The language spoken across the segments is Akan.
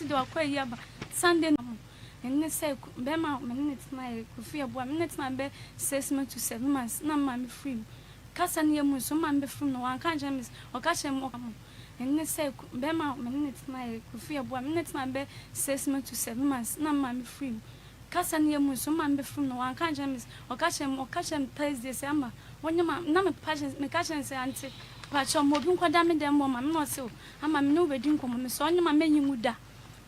do akwa yaba Sunday no and ne say bema minute na Kofi Abua minute na be 6 months to 7 months na ma me free kasa ne mu so ma be free no wan kan jamis o ka chem o and ne say bema minute na Kofi Abua minute na be 6 months to 7 months na ma me free kasa ne mu so ma be free no wan kan jamis o ka chem Thursday say ama wonyama na me patience me ka chem say anti pacho mo bi nkwada me dem mo ma me no se o ama me no be di nkomo me so onyama menyi mu da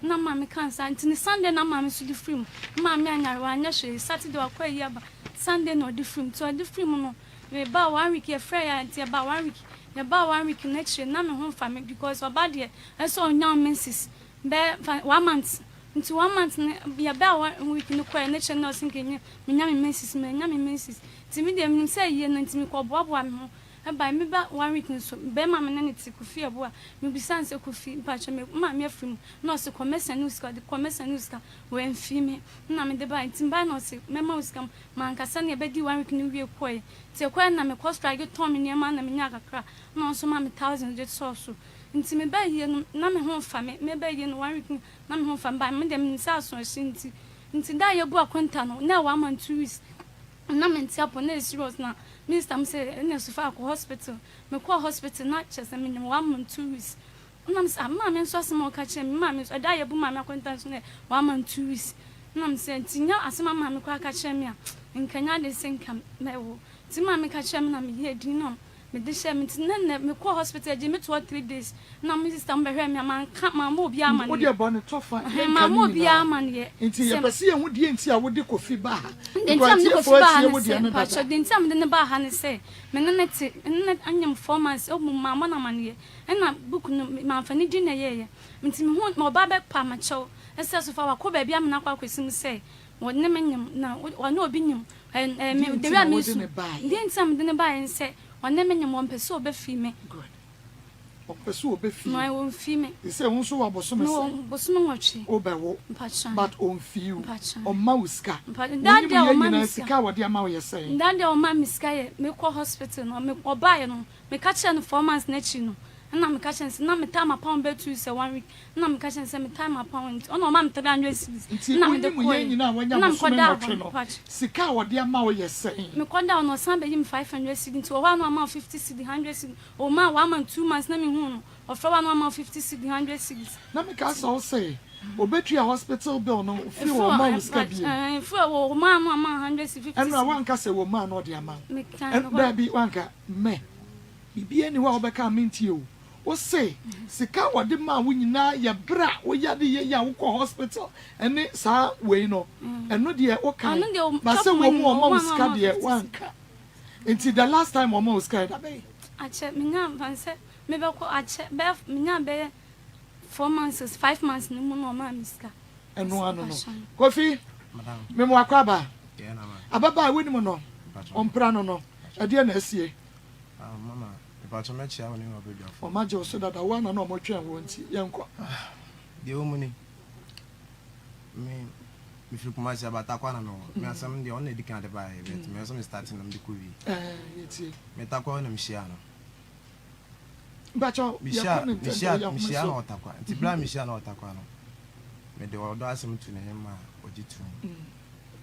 na ma me kan sa anti ni Sunday na ma me so di free ma me anyare wa anya hwe Saturday akwa yaba Sunday no di free to di free no me ba 1 week e free ya anti ba 1 week ya ba 1 week next year na me ho fa me because oba de e so onya menses be 1 month nti 1 month ya ba 1 week no kwa next year no sinkenye me nya me menses me nya me menses ti me de me say ye no nti me ko boaboa me ho by me ba 1 week so be ma me na ti Kofi Abua me bi sanse Kofi pacho me ma me afrim no se commerce news ka the commerce news ka we mfi me na me de ba ntimba no se me ma uskam man kasa na be di 1 week ni wie koy ti koy na me cost strike to me niam na me nya kakra no so ma me 1000 je so so nti me ba ye no na me ho fa me ba ye no 1 week na me ho fa ba me dem nsa so nti da ye bu akwenta no na 1 month 2 weeks na me ntia na serious na Minister am say na so far hospital me call hospital na chese me 1 month 2 weeks na me say ma me so asema ka che me ma me so da ye bu ma me acquaintance na 1 month 2 weeks na me say tinya asema ma me kwa ka che me a nkanya de senkam me wo ti ma me ka che me na me ye din no me de she me na me call hospital je me 3 days na me sister am be hwe me ma ka ma mo bia ma ne wo de ba ne tofa ma mo bia ma ne nti ye pese ye hu die nti a wo de Kofi ba nti am de Kofi ba ne pacho nti am de ne ba ha ne say me na neti na anyam 4 months o mu ma na ma ne na book no ma fa ne di na ye nti me hu ma ba be pa ma chew ese so fa wa ko ba bia me na kwa kwasim say wo ne me nyam na wo ne obi nyam me de wa me su nti am de ne ba en say one me nyam pese obefi me good opese obefi my won fi me say won so wa boso me say no boso no watchi obewo but on fiu on mauska that day o ma miska wo de ama wo ye say that day o ma miska ye me call hospital no me obaye no me ka che no 4 months na chi no na me ka che na me time upon be 2 say 1 week na me ka che say me time upon ono ma me 300 cedis na me de ko na me ko da sika wo de ama wo ye say me ko da no san be yim 500 cedis to wa no ama 50 cedis 100 cedis o ma 1 month 2 months na me hu no o fra wa no ama 50 cedis 100 cedis na me ka so say obetua hospital bill no fi wo ma uska bi fi wo ma no ama 150 and na wan ka say wo ma no de ama and there be wan ka me bibia ni wa obeka minti o say sika wo de ma wo nyina ya bra wo ya de ye ya wo hospital ene sa we no eno de o kan ba say wo mo uska de wan ka until the last time wo ma uska da be ache me nya ban say me be ko ache be me nya be 4 months 5 months ni mu no ma miska eno ano no Kofi madam me mo akwaba ye na ma ababa we ni mo no ompra no e de na asie mama ipacho me chia woni wa bedu afo o ma je o so dada wa na no mo twen wo nti ye nko de o mu ni me fi kuma sia bata kwa na no me asam de on na edikan de ba e bet me so me starting na me de ko wi yeti me ta kwa na me shia no bacho mishia na otakwa nti bla mishia na otakwa no me de odo asem tu ne ma ojitu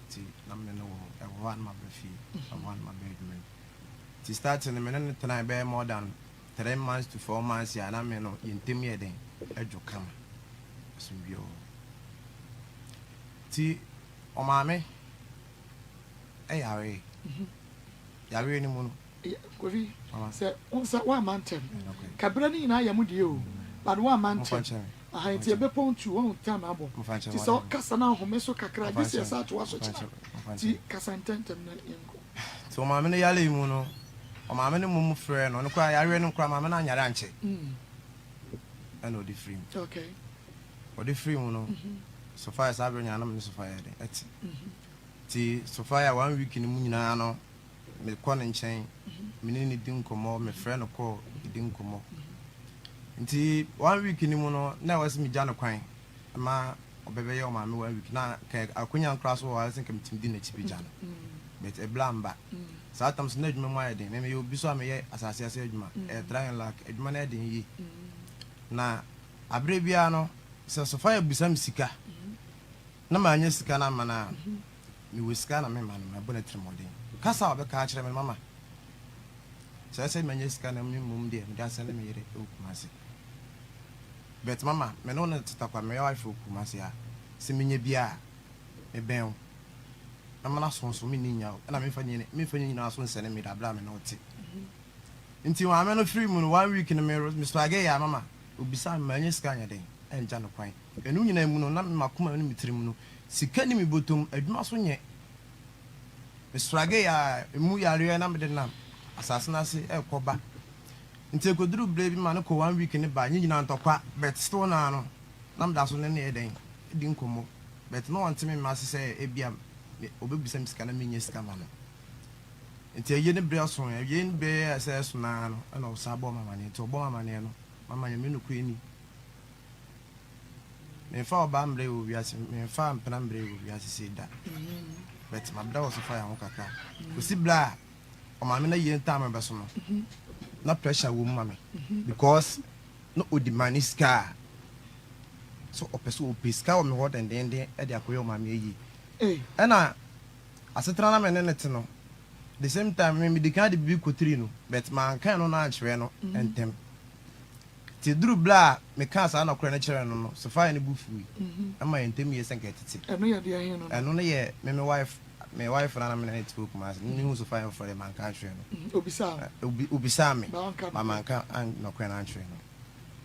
ti na me no e one ma befi one ma bedroom ti start ne me no tana be more than 3 months to 4 months ya na me no yintem ye den adwo kama sumbio ti o ma me yare ni mu no Kofi say onsa wa mantem kabra ni na ya mu de o but wa mantem aha nti ebe pontu won time abo ti so kasa na home so kakra this year sa to aso cha ti kasa intentem na yenko so ma me no yale mu no o ma me no mu frɛ no kwa yare no kwa ma me na nyare anche and o di free okay o di free mu no so far as abro nya na me so far ya de ati ti so far ya 1 week ni mu nyina no me kwa na nchen me ni di nkomo me frɛ no ko di nkomo nti 1 week ni mu no na wasi mi jano kwan ma obebe ye o ma me 1 week na ka akonya nkra so wa sin kam tim di na chibi jano but e blamba sa tam so na adwuma mu ayede me yo bi so am ye asase ase adwuma e try and lack adwuma na eden yi na abre bia no so fire busam sika na ma anya sika na mana mi we sika na me ma na bona tremodin kasa obeka akire me mama say me anya sika na me mum de me da sele me yere okumase bet mama me no na titakwa me wife okumase a se menye bia me ben na mana sonso me ninya na me fanye na so nsene me da bra me no te nti wa me no free mu no 1 week na me Mr. Age ya mama obisa me anya sika nya den enja no kwan enu nyina mu no na me makoma no mitrim no sika ni mi botom adwuma so nye Mr. Age ya mu yare na me de na asase na se ekoba nti ekoduru bre bi ma no ko 1 week ni ba nyina ntokwa bet still na no na me da so ne ne den di nkomo bet no want me ma se ebia obebisa sika na me nye sika ma no nti eye ne bre so eye ne be ase so na no na osabo mama ne nti obo mama ne no mama nye me no kwani me fa oba mbre wo wiase me fa mpena mbre wo wiase se da bet ma bra wo so fa ya ho kaka osi bla o ma me na ye nta ma be so no na pressure wo mama because no odimani ska so opeso opiska o me ho den e de akoyo mama eyi na asetra na me ne net no the same time me de kan de bibi kotiri no bet man kan no na achwe no entem ti duru bla me kan sa na kora na chere no no so fa ne bufu ama entem ye senka titi eno ye de ahen no eno ne ye me wife na me na it book mas ni hu so fa for the man kan achwe no obisa me mama kan an no kora na achwe no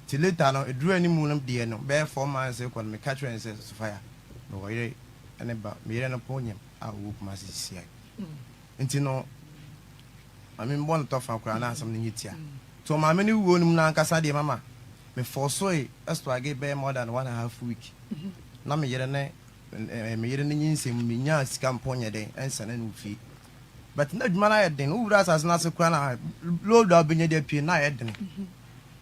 ti later no eduru ani mu no de no be 4 months e kon me ka chwe se so fa ya no wo ye ene ba me ye no ponyem a wo kuma sisi ai nti no mami mbon to fa kura na asam ni yitia to mami ni wo num na ankasa de mama me forsoe Mr. Age be more than 1.5 week na me yere ne nyinsem me nya sika mponye den ensa na nufi but na djuma na yeden wura asase na se kura na load obenye de pie na yeden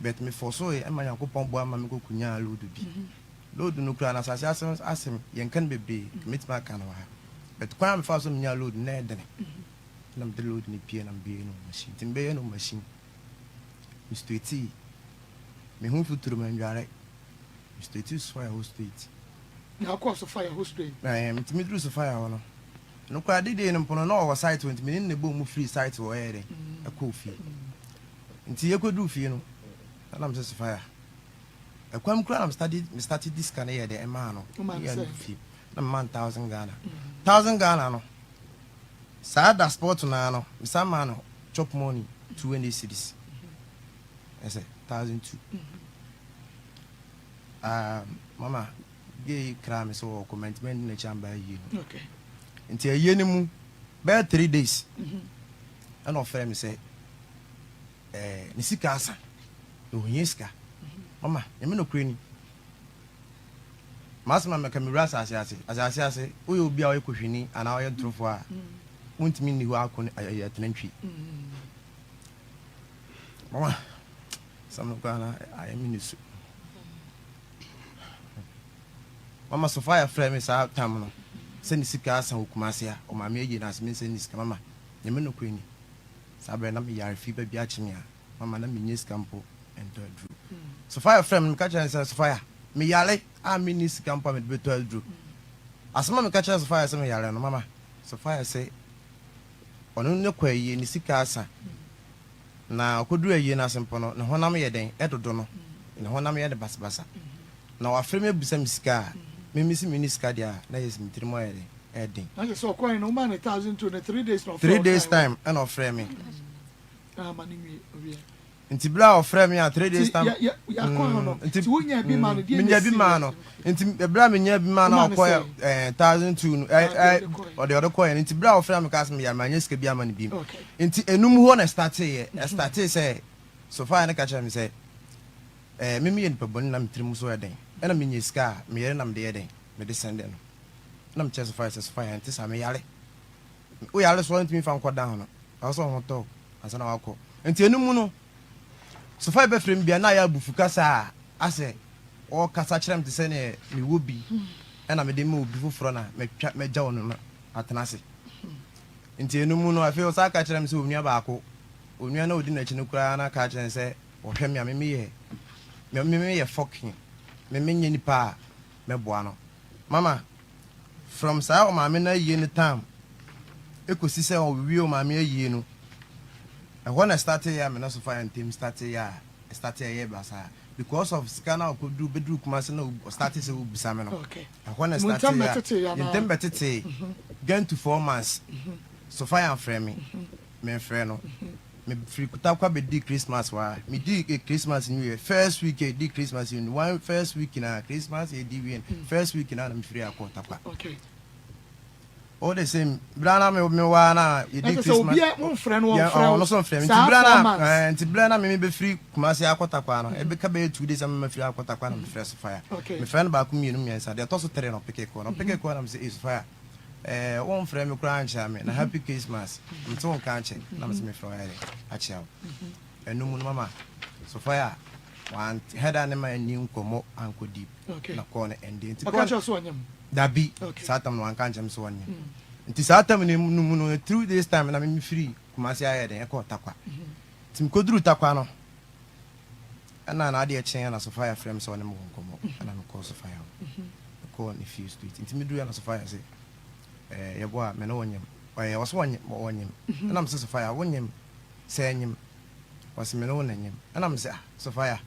but me forsoe e ma yakopon bo ama me kokunya load bi load no kura na asase asem yenkan bebe metima kan wa but kwa me fa so me nya load na yeden nam de load ni pie nam be no machine timbe no machine Mr. Eti me hu futuro manware Mr. Eti so ya host it na kwa so fire host day me dru so fire wono no kwa dede no pono no wo site 20 me ne bo mu free site wo ere akọ fi nti yekodu fi no nam se fire akwam kura nam started this kind of the ema no ya fi na man 1000 Ghana 1000 Ghana no Sada sport na no misama no chop money 200 cedis I say 1,002 mama gay crime so comment men na chamba yi okay nti aye ni mu be 3 days and offer me say ni sika asa no hinska mama yemi no kreni masma me kamera asase oyo obi a oyekohwini ana oye trofo a untimi ni ho akon atenantwi mama samno kana ayaminisu mama Sofia frame sa tam no se ni sika asa okumase a o mama eji na asme se ni sika mama nyeme no kwani sabe na me yare fi ba bia chimia mama na me nyes campo ento adru Sofia frame me ka chan se Sofia me yare a me ni sika campo me beto adru asma me ka chan Sofia se me yare no mama Sofia se onu ne kwa yi ni sika asa na okoduru ayi na sempo no ne honam ye den edodo no ne honam ye de basbasa na wa frame busa misika memisi minisika dia na yes mitrimo ye den na so kwa no man 1,002 na 3 days no 3 days time and of frame mani mi obi nti bla of frame ya 3 days time ya kwa no nti wonya bi ma no dia nya bi ma no nti bla me nya bi ma na akoya 1,002 o de odokoya nti bla of frame ka asem ya manya sika bi ama ne bi nti enum ho na start say so far na ka cha me say mimi yen pabon na mitrim so yeden ena me nyiska me yere nam de yeden me de sende no na me chese fire nti sa me yare o yare so ntimi fa nkoda ho no aso ho to asana wako nti enum no so fire be frem bia na ya bufu kasa ase o kasa kirem te se ne me wobi ena me de me obi foforo na me gya wono no atenase nti enum no afi o sa ka kirem se onua ba ako onua na odi na chi no kura na ka kirem se o hwem ya me ye fucking me menye nipa me boa no mama from sa o maame na yie ni time ekosi se o wi o maame yie no and when I started here me na so fire team started here basa because of scanner ko do bedru kuma se na started se obisa me no okay and when I started here in them betete going to 4 months so fire and frame me frame no me free kuta kwa be di Christmas wa me di Christmas new year first week di Christmas in one first week na Christmas e di win first week na me free akota kwa okay all the same brana me wa na e di Christmas so be mon friend one friend no so friend nti brana me be free kuma se akota kwa no e be ka be 2 days me free akota kwa na me fresh fire me friend ba ku mi no mi ansa de to so tere no peke ko na me say is fire one friend me kura ancha me na happy Christmas nti won ka anche na me say me fire acha enu mu mama so fire one header ne ma ni nkomo anko deep na ko na ending nti ko so anyam dabi satam no anka anche me so anyam nti satam ne mu no through this time na me free kuma se aye den e ko takwa nti me koduru takwa no ana na ade chen na so fire frame so ne mu nkomo ana me ko so fire ko ni few street nti me duru na so fire say yebo a me no wonyem was wonyem and I'm so fire wonyem say nyem was me no wonyem and I'm say so fire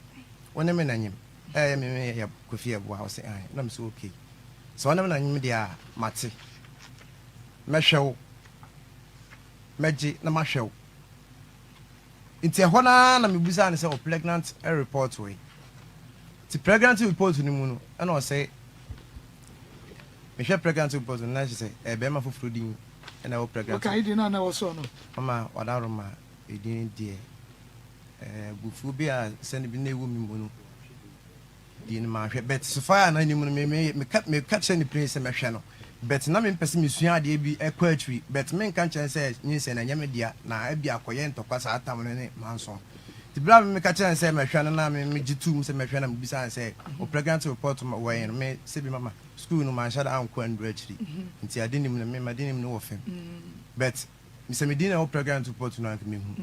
wonyem na nyem me ya kofi ebo a say and I'm so okay so wonyem na nyem dia mate mehwew meji na mahwew nti ehona na mebusa ne say o pregnant a report way ti pregnant report ni mu no and I say me share pregnant report na she say be ma foforo din na o pregnant okay din na was so no mama wadaroma edin die bufu bi a send bi na ewu mi mu no din ma hwe bet so fire na ni mu me catch any place me hwe no bet na me pese me sua ade bi ekwa atwi bet me nka chen say nyin se na nyame dia na abi akoye ntokwa sa atam ne manso ti bra me catch chen say me hwe na me gitum say me hwe na me bisa say o pregnant report ma we me se bi mama school no man shada anko andro achiri nti ade nim na me made nim no wo fem bet me se me din na o pregnant report no anka me hu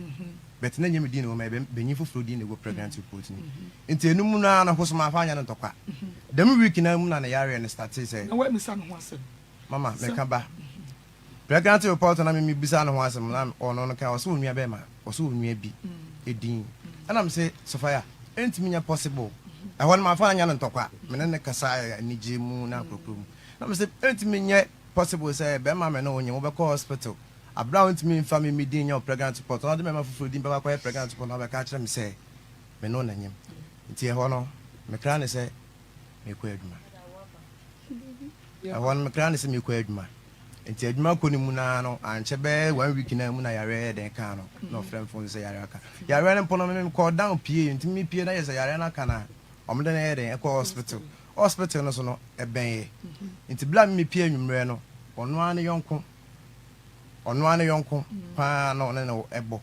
bet na nyame din no ma be nyi foforo din na go pregnant report ni nti enum na na hoso ma fa anya no ntokwa dem week na mu na yare na start say na we me san ho asem mama me ka ba pregnant report na me bisa no ho asem na ono no ka so onua be ma so onua bi edin ana me say Sophia enti minya possible I want my father and talk. Men kasa ni jimu na program. Na me say enti menye possible say be ma me no onye wo be call hospital. Abround to me family me din your pregnant support. Na de me ma fufu din be ba pregnant support na be ka kire me say me no na nyem. Nti e ho no me kra ne say me ko adwuma. I want me kra ne say me ko adwuma. Nti adwuma ko ni mu na no anche be 1 week na mu na yare den ka no. No friend phone say yare aka. Yare ne pono me call down pie nti me pie na yes yare na kana. Omde na yere ekọ hospital no so no eben nti bla me pie anwumre no ono ane yonko pa no ne no ebo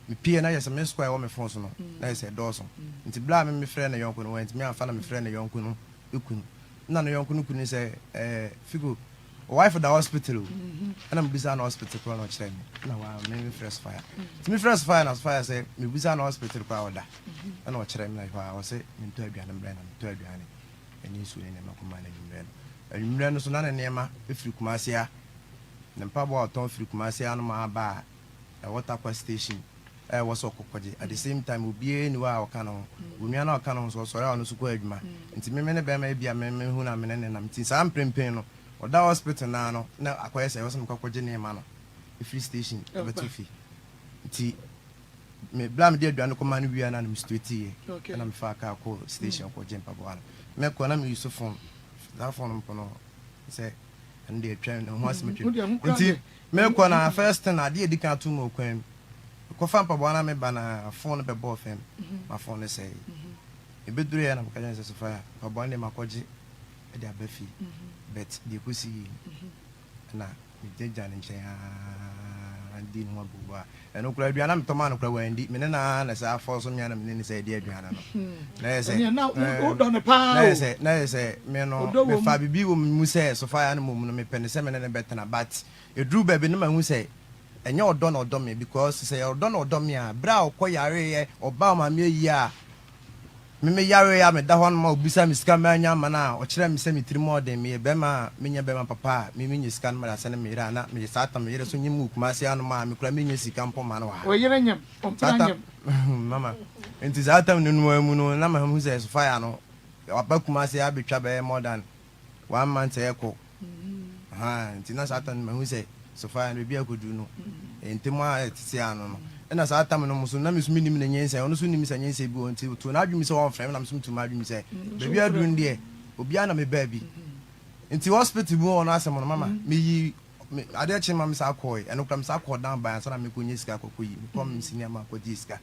me pie na yesa me square wo me phone so no na yesa doso nti bla me frɛ na yonko no nti me afa na me frɛ na yonko no ekunu na no yonko no kunu say figo wife da hospital ana me bisa na hospital ko no kyerɛ me na wa me fresh fire nti me fresh fire na fire say me bisa na hospital ko oda ana o kyerɛ me na fa o say me nto aduane mbrɛ na nto aduane ani su ne ma kuma na nwumrɛ no so na ne ma efiri kumase a ne mpa bo aton firi kumase a no ma ba e water kwa station was okokoje at the same time obi ni wa oka no onua na oka no so sori a no so ko adwuma nti me ne be ma bia me hu na me ne na nti sa mprempen no oda hospital na no na akoye say was mkokoje ne ma no free station betufi nti me bla me de aduane ko ma no wia na me straight ye na me fa ka ko station ko jempa bo ala me ko na me use phone that phone no say and they try no ho asmetwe nti me ko na first na de edika to mo kwan ko fa mpa bo na me ba na phone be bo fam my phone say e be duru ya na ka janse Sophia pa bo ne makoje e de abafi bet de ko si na me jeja ne nchen andi no abu wa e no kura aduana me to ma no kura wandi me na na sa afọ so me na me ne say de aduana no na ye say na o do ne pa na ye say me no me fa bibi wo mu say Sophia na mo no me pene say me ne betena but e dru ba bi ne ma hu say enye odo na odo me because say odo na odo me a bra okọ yare ye oba ma me yi a me yare ya me da ho no ma obisa me sika ma nya ma na o kire me se me tiri mo den me be ma me nya be ma papa me nya sika no ma se ne me ira na me sa ta me yere so nyim kuma se anu ma me kura me nya sika mpo ma no wa o yere nyam o mpira nyam mama enti za ta no mu no na ma hu se so fire no aba kuma se abetwa be more than 1 month eko enti na sa ta no ma hu se so fire no bia kodu no enti mo a tisi anu no na sa ta no muso na mesumi nim na nyensa ono so nim sa nyensa bi on ti to na adwumi se won frame na mesum to ma adwumi se baby adu ndie obi ana me ba bi enti hospital bu on asem no mama me yi ade che ma me sa akoi eno kram sa akọ down by so na me ko nyesika akokoyi me kom senior ma ko disika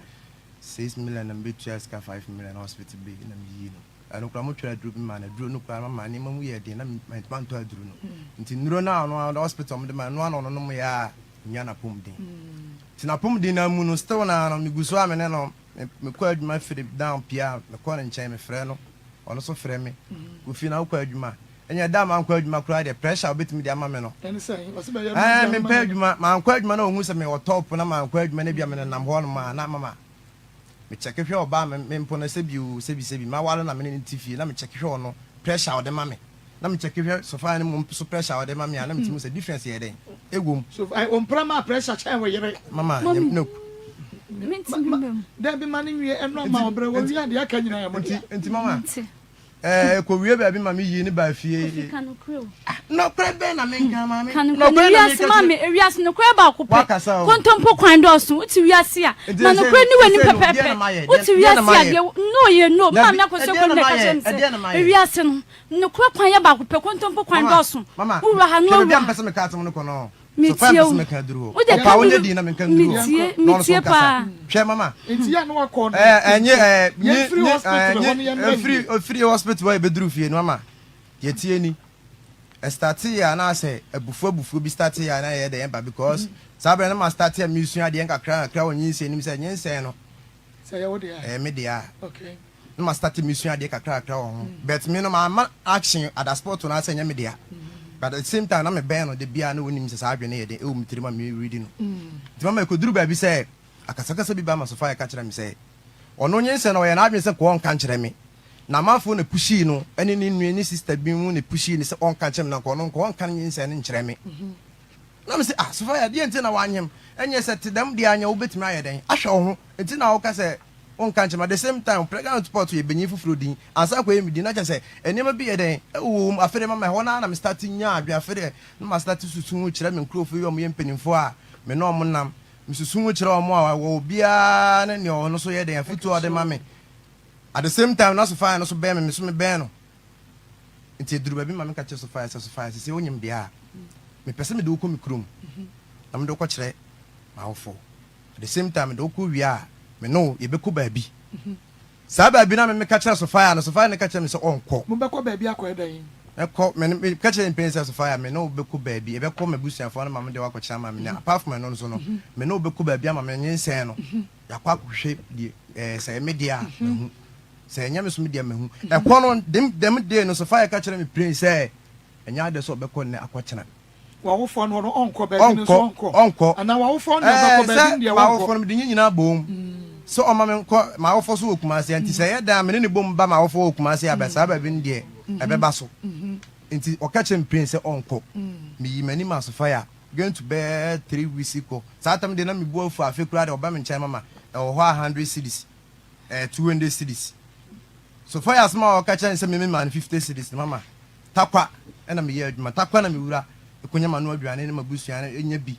6 million na be 5 million hospital be na me yi no eno kram twa dru bi ma na dru no kwa mama ni mamu ye de na me man to adru no enti nuro na no hospital mo de ma no no mo ya nya na pom din tina pom din na mu no still na no me guso amene no me kwa adwuma firi down pia me kwa nchen me frɛ no ono so frɛ me go fi na kwa adwuma enya da man kwa adwuma kura de pressure obetimi de ama me no ene say o se be ya me pa adwuma man kwa adwuma na ohun se me o top na man kwa adwuma na bia me nam ho no ma na mama me check hwe oba me mpo na sebi ma wale na me ne tifie na me check hwe ono pressure o de ma me na me check hwe so far ni mo so pressure o de ma me na me timu se difference ye den egwom so o mpira pressure chen we yere mama no da bi mani wie eno ma obre wo wi ade aka nyina ya mo enti mama ko wie ba bi ma me yi ni ba fie no kre be na me nka ma me no be na me ma me ewiase no kre ba ko pe kontompo kwan do so uti wiase a ma no kre ni wani pepepe uti wiase a de no ye no ma me ko se ko ne ka sem ewiase no kre kwan ya ba ko pe kontompo kwan do so wo ha no wo bi am pese me ka atom no ko no mitie o pa wonde di na me kan duro mitie pa hwe mama enti ya no akọ no enye free hospital wa be duro fie no mama ye tie ni start ya na say abufu bi start ya na ye de because sabre na ma start ya mi sua de nkakra wonyi nse nim say nyense no say ya wo de ya me de ya okay na ma start mi sua de kakra wo but me no ma action at the sport na say nya me de ya but at the same time na me ben no de bia na wonim se sa adwene ye de e wo mitiri ma me reading no ti mama ko duru ba bi say akasakasa bi ba ma so fa ya ka kire me say ono nyense no ye na adwene se ko on kan kire me na mafo na pushi no ene ni nua ni sister bi mu na pushi ni se on kan kire me na ko no ko on kan nyense ne nkire me na me say so fa ya de enti na wanyem enye se te dem de anya wo betimi aye den ahwe wo ho enti na wo ka se on kan kire me at the same time pregnant support ye benyi fufuro din ansa ko ye mi din na se enema bi ye den wo afere mama ho na me start nya adwa afere na ma start susu ho kire me nkrofo yo mo ye mpanimfo a me no mo nam me susu ho kire o mo a wo bia na ne ono so ye den afitu o de mame at the same time na so fire no so be me so me be no nti duru ba bi mame ka che so fire se onyim dia me pese me do ko mi krom na me do ko kire ma wofo at the same time do ko wia me no ye be ko ba bi sa ba bi na me ka kire so fire ne ka kire me se onko mo be ko ba bi akọ edan eko me ka kire pen se so fire me no be ko ba bi e be ko me busuafo na mame de wa ko kire ma me apart from no so no me no be ko ba bi ama me nyensen no yakwa hwe di se media mehu se nya me so media mehu eko no dem de no so fire ka kire me pray se enya de so be ko ne akọkina wa wo fo no onko ba bi no so onko ana wa wo fo no be ko ba bi de wa wo fo no de nyina bom so o ma me ko ma wo fo so okumase anti se ye da me ne bom ba ma wo fo okumase abesa ba bi ndie ebe ba so nti o ka kire me pray se onko me yi mani ma so fire going to bed 3 weeks ago satam de na me bu afu afekura de oba me nchen mama e wo 100 cedis 200 cedis so fire asma o ka kire se me man 50 cedis mama takwa na me ye adwuma takwa na me wura ekonya manu aduane ne mabusua na enya bi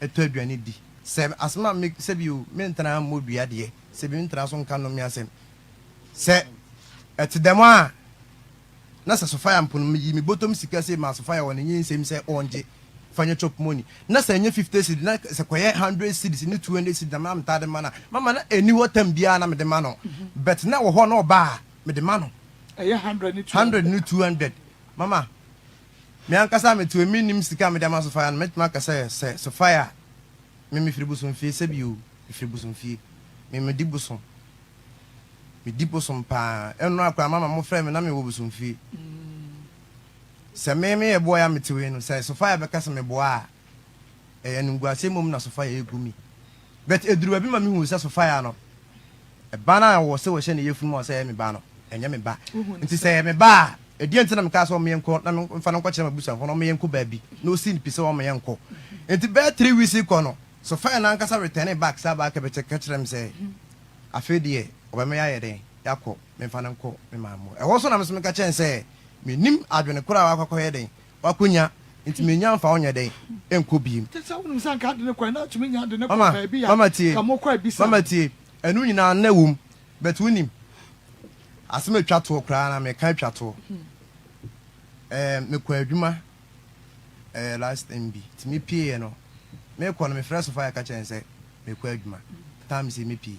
eto aduane di se asma me se bi o me ntana mo dua de se bi ntana so nka no me asem se etdema na sa so fire mpo me yi me bottom sika se ma so fire won nyi nsem se onje fanya chop money na sa enya 50 cedis na se koye 100 cedis ni 200 cedis na mam tade mana mama na eni wotam bia na me de ma no but na wo ho na oba me de ma no 100 ni 200 mama me ankasa me to minim sika me de ma so fire na me tuma kasa se so fire me fribusun fie se bi o fribusun fie me dibusun pa eno akwa mama mo frɛ me na me wo busun fie se me e boy am tiwe no se so fire be kasa me boa e nungua se mom na so fire egumi but eduru abi ma me hu se so fire no e ba na wo se wo hye ne yefunu mo se me ba no enye me ba nti se me ba edi enti na me ka so me yenko na me mfa no kwakye me busa fo no me yenko ba bi no si ni pise wo me yenko nti be 3 weeks ko no so fine na nkasa return back sa ba ka be che kire me se afedie oba me ya yede yakọ me mfa no nko me maamo e wo so na me so me ka chen se me nim adwene kura wa kwakọ yeden wakonya nti me nya mfa onye den enko biem tesa wonu san ka de ne kwa na tumi nya de ne kwa ba bi ya ka mo kwa bi sa mama tie enu nyina na wum but wonim asema twato kura na me kan twato me kwa adwuma last MB ti me pie no me kwa no me fresh fire ka chen se me kwa adwuma time se me pie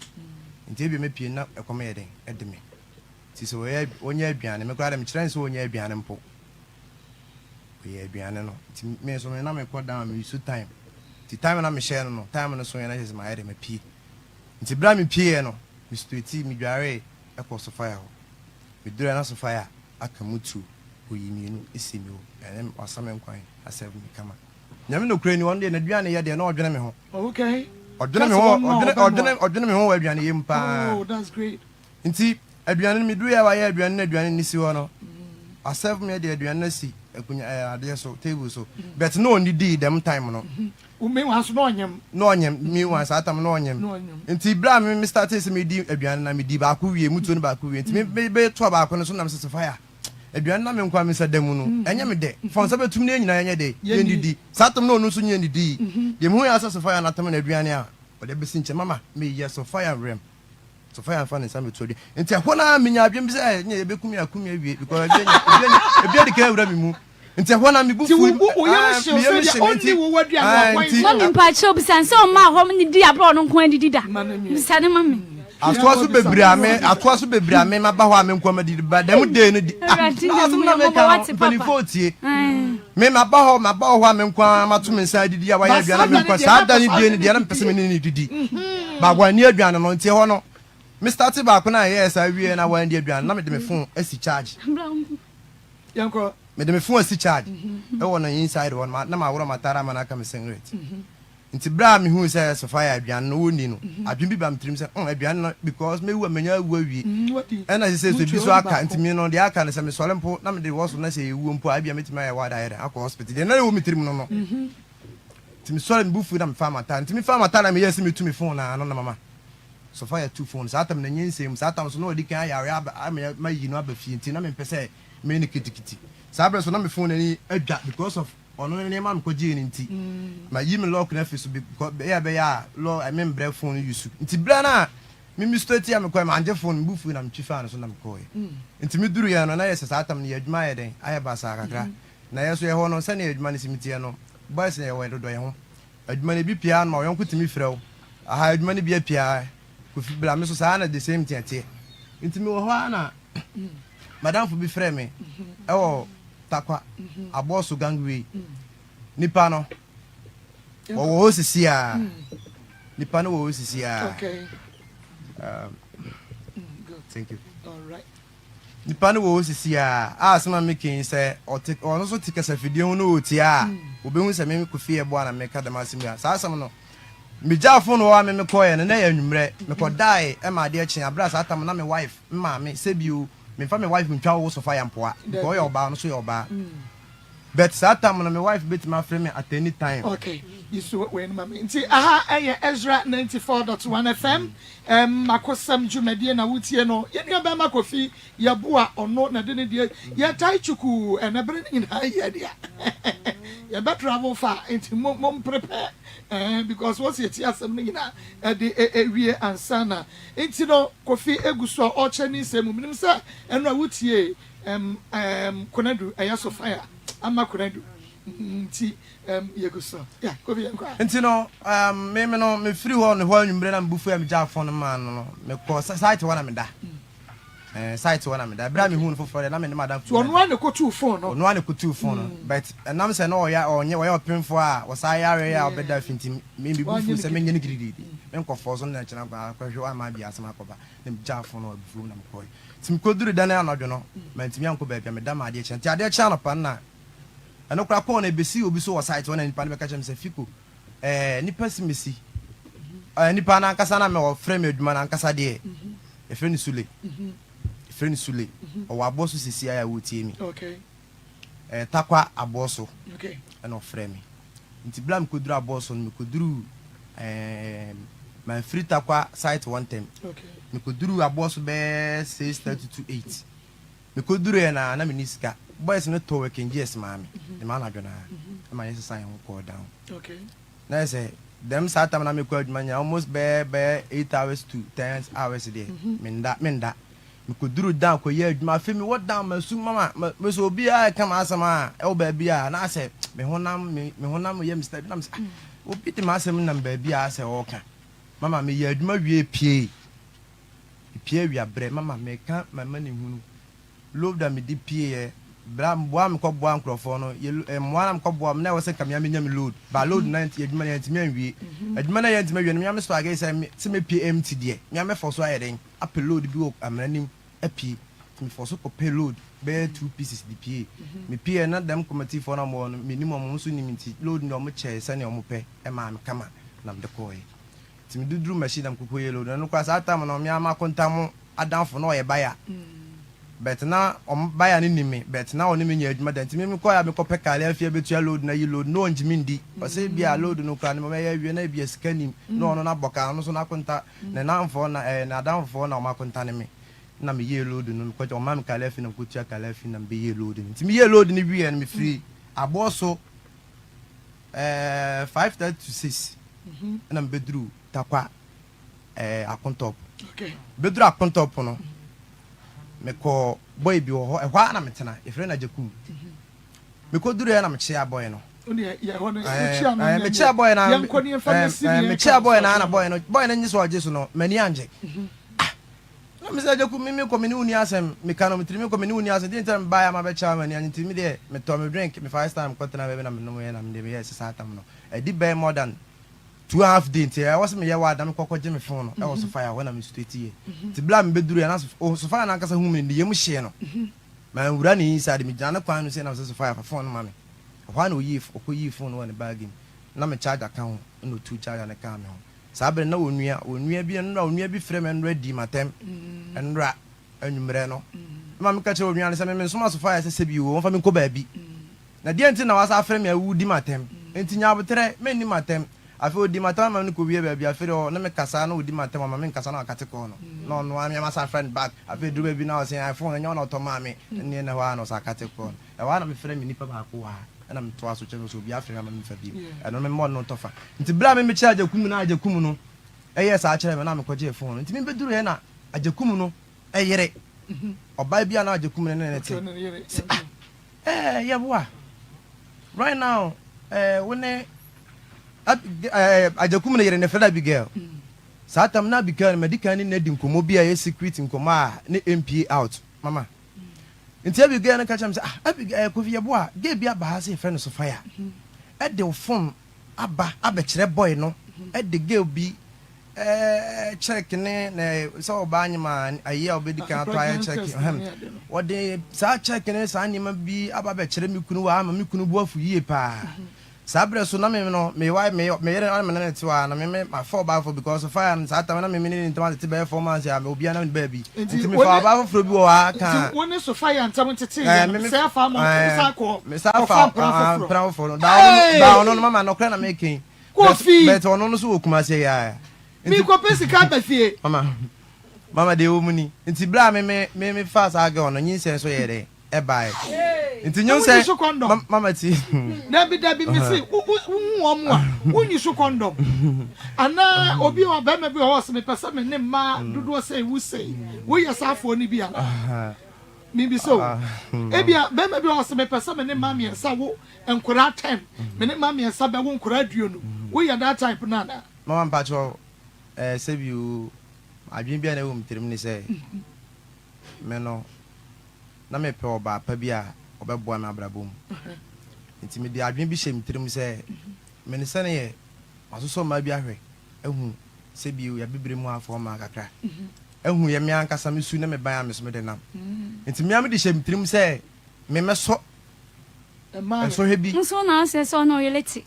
nti ebi me pie na ekoma yeden edeme ti so onya aduane me kwa da me kire nse onya aduane mpo oye aduane no ti me so me na me kwa down me su time ti time na me share no time no so yana je ma yede me pie nti bra me pie no me streeti me dware ekọ so fire ho me dura na so fire aka mutu oyimienu esimi ho ene wasame nkwan asave me kama nyame no kure ni won de na aduane ye de na odwene me ho okay odwene me ho aduane ye mpa oh that's great nti aduane me dura ya wa ye aduane na aduane ni si ho no asave me de aduane na si akunya ade so table so but no only did them time no me wan so no onyem me wan sa atam no onyem nti bra me start say me di aduane na me di ba ko wie mutu no ba ko wie nti me be to ba ko no so na me se fire aduane na me nkwa me sadam no enye me de fon sa betum na nyina enye de ye ndidi sa atam no no so nye ndidi de me hu ya sa fire na atam na aduane a o de be sinche mama me yes so fire rem so fire fan in some to dey nti hona me nya adwem bi say nye be kumi awie because ebia de ka awura me mu nti hona me bufu o ya she so dey only wo waduane wa mo mpa che obisan se o ma ho ni di abro no nko adidi da bisane mama atoaso bebre ame ma ba ho ame nko ma di ba dem de no di aso na me ka pani fotie me ma ba ho ame nko ma to me nsa didi ya wa ya aduane me nko sa da ni de ni de na mpese me ni didi ba gwa ni aduane no nti ho no me start ba ko na yes I wie na wan di aduane na me de me phone asi charge yanko me de me phone asi charge e wona inside one na ma woro matara ma na ka me singlet nti bra me hu say so fire aduane no woni no adwun bi ba mtrim say aduane no because me wu amanya wu awie e na say so bi so aka nti me no de aka na say me sole mpo na me de wo so na say wu mpo abia metima ya wada ere akọ hospital de na wo mitrim no nti me sole mbufu na me fa matara nti me fa matara me yes me tu me phone na no na mama so fire two phones atam na nyensem sa atam so no odi kan ya ma yi no abafie nti na me pese me ni kitikiti sa abra so na me phone ni adwa because of ono ne ma me koji ni nti ma yi me lock na face because ya lo I mean break phone use nti bra na me mistake ya me kwa ma anje phone bufu na me twifa na so na me koye nti me duru ya no na yes sa atam ni adwuma ya den aye ba sa kakra na yeso ye ho no se na adwuma ni simiti no boys na ye we dodo ye ho adwuma ni bi pia na ma yon kutimi frew aha adwuma ni bi pia kofi bla me so sa na the same thing nti me wo ho ana madam fu bi frɛ me e wo takwa aboso gangway nipa no wo sisi a nipa no wo sisi a okay good thank you all right nipa no wo sisi a asema me kin sɛ ono so tikasa fidie ho no oti a obehu sɛ me kofi e bo ana me ka dama asemi a sa asem no me jafo no wa me koye na ya nwumre me ko dai e ma de akyin abra sa atam na me wife ma me sebio me fa me wife ntwa wo so fa ya mpoa ko yo ba no so yo ba but sa atam na me wife bit ma frame me at any time okay you so when mama nti aha Ezra 94.1 FM makosam jumedie na wutie no ye nua ba makofi ye boa ono na de ne de ye tai chuku enabre ni na ye dia ye better travel far nti mom prepare because what's it asem ni na de wie ansana nti no kofi eguso o chani semu minim sa eno a wutie konadu ayaso fire ama konadu nti yeguso ya kofi yankwa nti no me no me free ho ne ho anwumre na mbufu am jafo no man no me ko site wana me da site wana me da bra me hu no foforo na me ne madam so ono ane ko two phone no ono ane ko two phone no but enam se no ya onye wo ya opinfo a wo sa yare ya obeda finti me bi bufu se me nyene gididi me nko forso na chena kwa hwe ama bia asema akoba ne jafo no bufu na mkoy tim koduru dane anodwo no mantimi anko ba bia me da ma ade che nti ade che anopa na eno kra ko na ebesi obi so wo site wana nipa ne be ka chem se fiko nipa simesi nipa na ankasa na me wo frame adwuma na ankasa de a friend Sule. A friend Sule. Or our boss is here, I would see me. Okay. Takwa aboso. Okay. And of frame me. Nti blam could draw boss on me could do my free takwa site one time. Okay. Me could do a boss bear 6:32:8. Me could do na minister. Boys not to work in yes, mammy. The man I gonna my sign will call down. Okay. Now I say them Saturday I make money almost bear 8 hours to 10 hours a day. Menda. Me could do down ko ye my family what down my soon mama me so be I come as ma el baby and I say me honam ye mistake na say o bi te masem na baby I say okay mama me ye aduma wie pie wi abre mama me kan my money hunu love that me di pie bram boa me ko boa nkrofo no ye moana me ko boa me na wo se kam ya me nyam load ba load 90 aduma na yantime anwie aduma na yantime anwie no me so aga say me pie empty de me am for so ayeden upload bi o amranim apie me for so payload be 2 pieces the pie me pie na dem committee for na mo minimum so ni minti load no mo che se ne o mo pe e ma me kama na me de ko e ti me dudru machine am kokko ye load no kwa sa time no me ama kontam adanfo no ye baya bet na baya ni me bet na oni me nya adwuma dan ti me ko ya me ko pe kale afia betua load na yi load no njimi ndi o se bia load no kwa ni me ya wie na bia scanning no no na boka no so na konta na nanfo na adanfo na o ma konta ne me na me ye load no ko o ma me kale afia na ko tua kale afia na be ye load ni ti me ye load ni wie na me free aboso 5:30 to 6 na me bedru takwa akontop okay bedru akontop no me ko boy bi ho e hwa na metena e frɛ na Jakum me ko duru ya na me chia boy no oni ya ho no chia na me chia boy na yan ko ni fa me sibi me chia boy na boy no nyi so oje so no mani anje na me say Jakum me ko me ni uni asem me ka no me trimi ko me ni uni asem din time buy am be chia mani anje trimi de me to me drink me first time ko tena be na me no me na me de me yes sa tam no e di be more than 2.5 days I was me ya wa dam kokko je me phone no e was fire when am straight here ti bla me beduru ya na so fire na nkasa hu me ndi yem hye no ma wura ni inside me jana kwan no say na so fire for phone no ma me hwa na oyi phone no ne bag na me charge account no two charge na ka me ho sabre na onua bi no onua bi frɛ me no di matem enra anwumre no ma me ka che onua ne say me so ma so fire say bi wo fa me ko ba bi na die nti na wasa frɛ me awu di matem enti nya botre me ni matem afi odi matam ma nko wie ba bia afi na me kasa na odi matam ma me kasa na akate ko no no am ya friend back afi duru bi na o say iPhone nya na to ma me ne na wa no sa akate ko e wa na me frɛ me nipa ba ko wa na me to aso che so bi afre ma me fa bi e no me mo no to fa nti bra me cha Jakum na Jakum no e yes a kire me na me ko je phone nti me beduru he na Jakum no e yere oba bia na Jakum ne ne te ya boa right now when Jakum na yere ne fela Abigail satam na Abigail medical ni nedi nkomo bia ye secret nkomo a ne MPA out mama nti Abigail na kacha me say Abigail ko vie boa ge bia ba ha say friend so fire e de phone aba abekire boy no e de girl bi check ne na so ba anyima ayi obedi kan to ayi check what de sa check ne sa anyima bi aba bekire mi kunu wa ma mi kunu bo afu yie pa sabre so na me no me why me yere na me na tiwa na me ma fall back for because of fire and sa ta na me ni ntama te be performance ya me obi na me baby nti me fall back for bi wo aka woni so fire ntama tete me say fa mo sa ko me sa fa pra for da no mama no kra na me ken kofi bet ono no so okuma se ya mi ko pesi ka ba fie mama de o muni nti bra me fa sa ga ono nyin sen so yere e bai nti nyon say mama ti dabi me say wo mo a wonyi so condom ana obi o ba me bi o se me pesa me ne ma dodo say wu say wo yesafo ni bia mi bi so e bia ba me bi o se me pesa me ne ma me sa wo enkura time me ne ma me sa ba wo enkura duo no wo ya that type na na mama mpacho say you adwin bia na wo mtirim ni say me no na me pe oba pa bia obeboa me abrabom nti me di adwen bi hye mtirim se me ne sene ye masoso ma bi ahwe ehu se bi ya bibre mu afo ma kakra ehu ye me ankasa me su na me ban me so me de nam nti me am di hye mtirim se me meso so hebi nso na se so no yeleti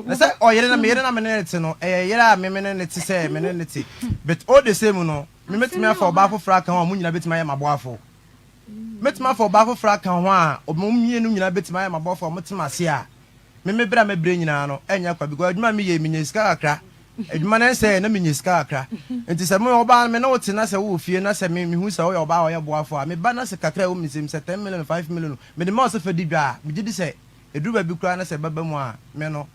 na se o yere na me ne te no yere a me ne te se me ne te but all the same no me metimi afa oba fofra kan ho nyina betimi aye maboafo metimi afa oba fofra kan ho a omumienu nyina betimi aye maboafo motimi ase a me bra nyina no enya kwa because adwuma me ye minyeska akra adwuma na se na minyeska akra enti se me oba me na wote na se wo fie na se me hu se wo oba wo ye boafo a me ba na se kakra wo misim se 10 million 5 million me de ma so fa di dwa me gidi se eduru ba bi kura na se baba mu a me no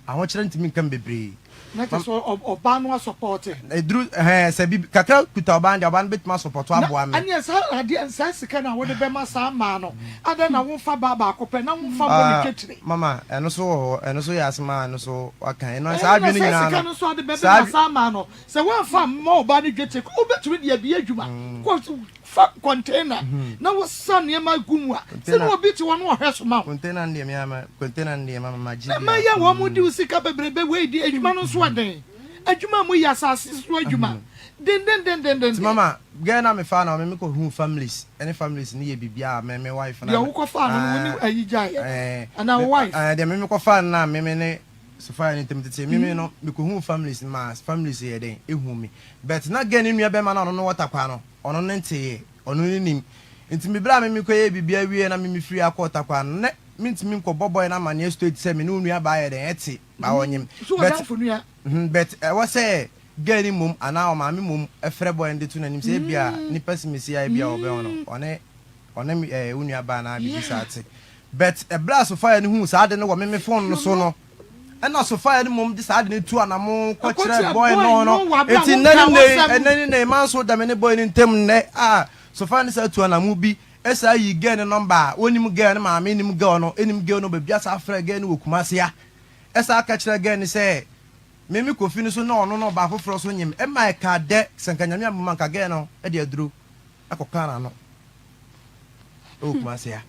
ahon kire ntimi nkam bebre na ke so oba no support eduru se bi kakra kuta oba ndi oba no betima support aboa me anya sa ade ansa sika na wo de be ma sa ma no ada na wo fa baba akopɛ na wo fa boni ketire mama eno so ya asema eno so wakan eno sa adwe ni nyina sika no so de be ma sa ma no se wo fa ma oba ni ketire ko betumi de bi adwuma ko fa container na wo sa ne ma gumu a se no obi ti won wo hweso ma container ndi me ama container ndi mama maji ma ya wo mu di sika bebrebe we di adwuma no so aden adwuma mu ya asase so adwuma den mama girl na me fa na me ko hu families any families ni ye bibia me wife na ya wo ko fa no ni ayija ana wife de me ko fa na me ne Sophia ni temtete me no me ko hu families ma families ye den ehu mi but na girl ni nua be ma na no watakwa no ono nte ono ni nti me bra me ko ye bibia wie na me free akota kwa ne mintimi nko boboy na mane state se me no nua ba ye den eti ba wonyem but I say girl mum ana o ma me mum efre boy ndi tu nanim se bia ni pesimisi ya bia obe ono one unua ba na bi sate but e bla Sophia ni hu sa de no wo me phone no so no ena Sophia ni mum di sa de ni tu anamo ko kire boy no eti nani ne man so da me ne boy ni ntem ne Sophia ni sa tu anamo bi esa yi girl ni number onim girl ni ma me nim girl no enim girl no be bia sa afre girl ni wo kumase ya esa ka kire girl ni say memi kofi ni so na ono no ba foforo so nyim e mai ka de sankanyame amman ka ge no e de aduro akoka na no o kuma se ya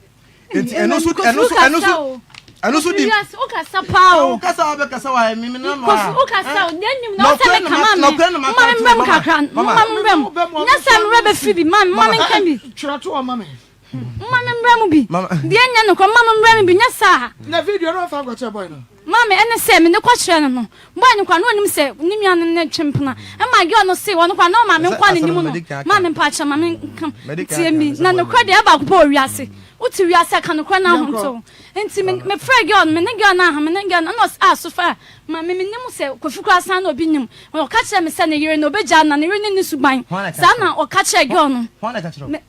enti eno so di o ka sa pao o ka sa be ka sa wa mimi na ma kofi o ka sa o denim na o sa me kama me mama mbem kakra mama mbem nya sa me rebe fibi mama nkan bi chirato o mama mama mbem bi de nya no ko mama mbem bi nya sa na video no fa go boy no mama ene se me ne kwahye no boy ne kwa no onim se ni nua ne twempena e ma ge ono se won kwa no ma me nkwa ne nimu no ma me mpacha ma me tie mi na no kwa de aba ko bo wiase uti wiase ka no kwa na honto enti me frɛ ge on me ne ge na ha me ne ge no Sophia ma me nimu se kofi kwa san no bi nim o ka kire me se ne yire no beja na ne yire ni suban sa na o ka kire ge on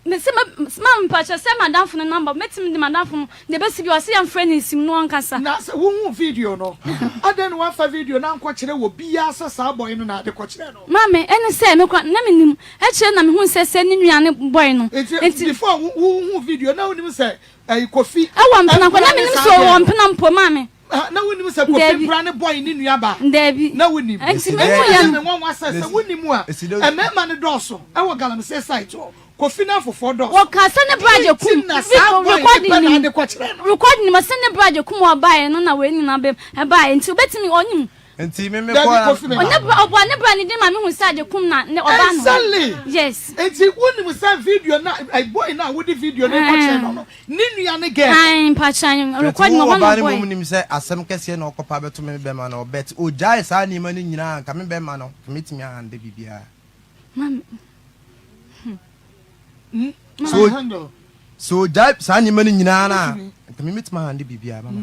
me se ma mpacha se madam fo no number metim de madam fo de be si bi o se yam frɛ ni sim no ankasa na se wo video no aden wa fa video na nko kire wo bia sa boy no na de ko kire no mama ene se me kwa na me nim e kire na me hu se ni nuane boy no enti before wo video na wonim se kofi e wa mpena kwa na me nim so wo mpena mpo mama na wonim se kofi bra ne boy ni nua ba David na wonim enti me mo ya me won wa se wonim a e me ma ne doso e wo galam se site kofi na fofo do wo ka se ne braje kum recording ma se ne braje kum o bae no na we ni na be e bae enti obetimi onyim enti me ko obo ne bra ni di ma me hu saje kum na ne oba no yes enti wonim se video na boy na wo di video ne ko che no ni nua ne ge ai pa chan recording no boy ba ni nim se asem kese na okopa beto me be ma no bet o jai sa ni ma ni nyina ka me be ma no metimi ande bibia mam so jai sa ni ma ni nyina na ka me metimi ande bibia mama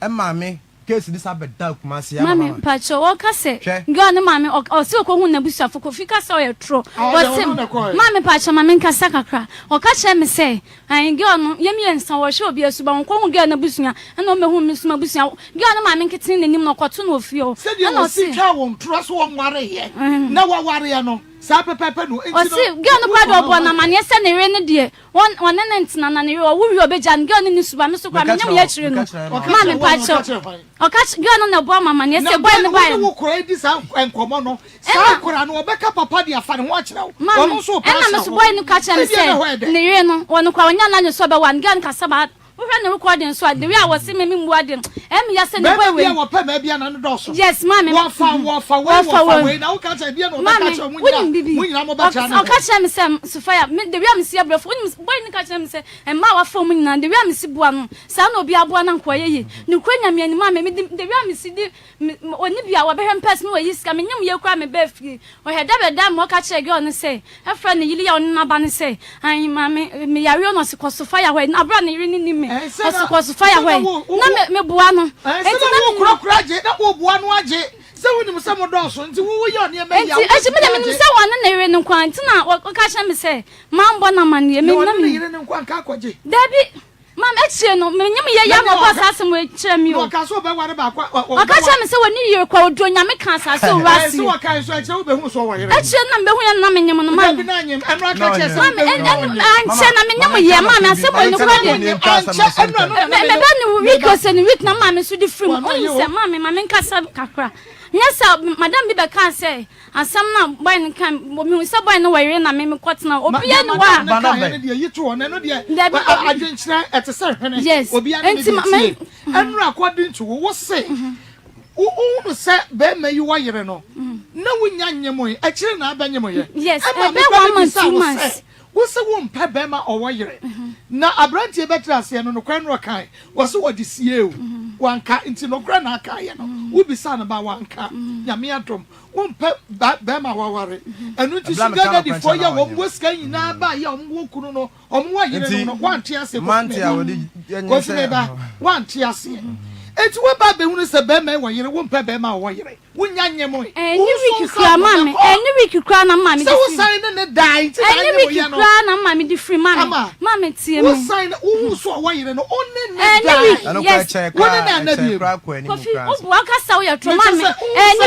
e ma me case this abeda kumase ya mama mama pacho wo kase girl ne mama o se ko hu na busa fo ko fika so ye tro wo se mama pacho mama nkasa kakra o ka che me se an girl no ye mi ensa wo hwe obi asuba won ko hu girl na busunya na o me hu misuma busunya girl ne mama nketin nanim no kwato na ofio na o si twa won tro so wo nware ye na wa ware ye no sa pepepe no o si girl no kwado obo na mane se ne re ne de won ne ntina na ne re o wuri obeja girl ne suba me so kwa me nyam ye chire no mama pacho o ka girl no na bo mama ne se boy ne boy wo kora di sa enkomo no sa kora no obeka papa dia fa ne ho akira wo no so pa na me so boy no ka kire me se ne re no won kwa onya na ne so be wan girl ka saba wo hwe recording so the way I was see me muade ya say no we be wo pa ma bia na no do. Yes mama wo fa we na wo ka say bia no ka say munyina mo ba cha na. O ka say me say Sofia the way me see abrafo boy ni ka say me say ma wa fa munyina the way me see boa no sa na obi aboa na nkoye ye ni kwanya me anima me the way me see di oni bia wo be hwe person wo yiska me nyam ye kwa me ba fie o he da be da mo ka say girl no say afra ne yili ya on na ba ne say ai mama me yare no se Sofia we na abra ne yiri ni me o se Sofia we na me boa no enti na kura je na wo boa no age se woni mo se mo do so enti wo ye oni e me ya enti me se wo na yire no kwan enti na o ka sha me say mambo na mane me na me yire no kwan ka kwaje dabi mam exie no me nyam ye ya mo boss asem we kire mi o ka so be ware ba kwa o ka sha me say woni yire kwa odo nyame kan asase o rasi se wo kan so exie wo be hu so wo yire exie na me hu ya na me nyam no mam bi na nyem enra ka che se mam enche na me nyam ye mam asem we no kwa de me ba ni week o se ni week na mam so di free mo se mam me nkasa kakra yes madam bi be kan say asam na boy ni kan me se boy no wire na me kwotena obi ya no wa na de yi to na no de adwenkyira etese hwene obi ya na de enra according to wo say wo se be ma yi wa yire no na wunya nyemo e kire na abanyemo ye yes be 1 month 2 months wo se wo mpa be ma owo yire na abrantie betra ase no kwan ro kan wo se wo de sie o wanka nti no kra na aka ye no wo bisa na ba wanka nyame adom wo mpa be ma waware enu ti sugar di fo ye wo mwoska nyina ba ye omwo kunu no omwo yire no wanti ase ko se ba wanti ase eti wo ba be hunu se be ma wo yire wo mpa be ma wo yire wunya nyemo ni wiki kra mama ni wiki kra na mama so wo sign ne die ti ni wiki kra na mama di free mama mama tie me wo sign wo so wo yire no onne ne die ano kwa check kra kwa ni kofi obu aka sa wo ya tro mama ni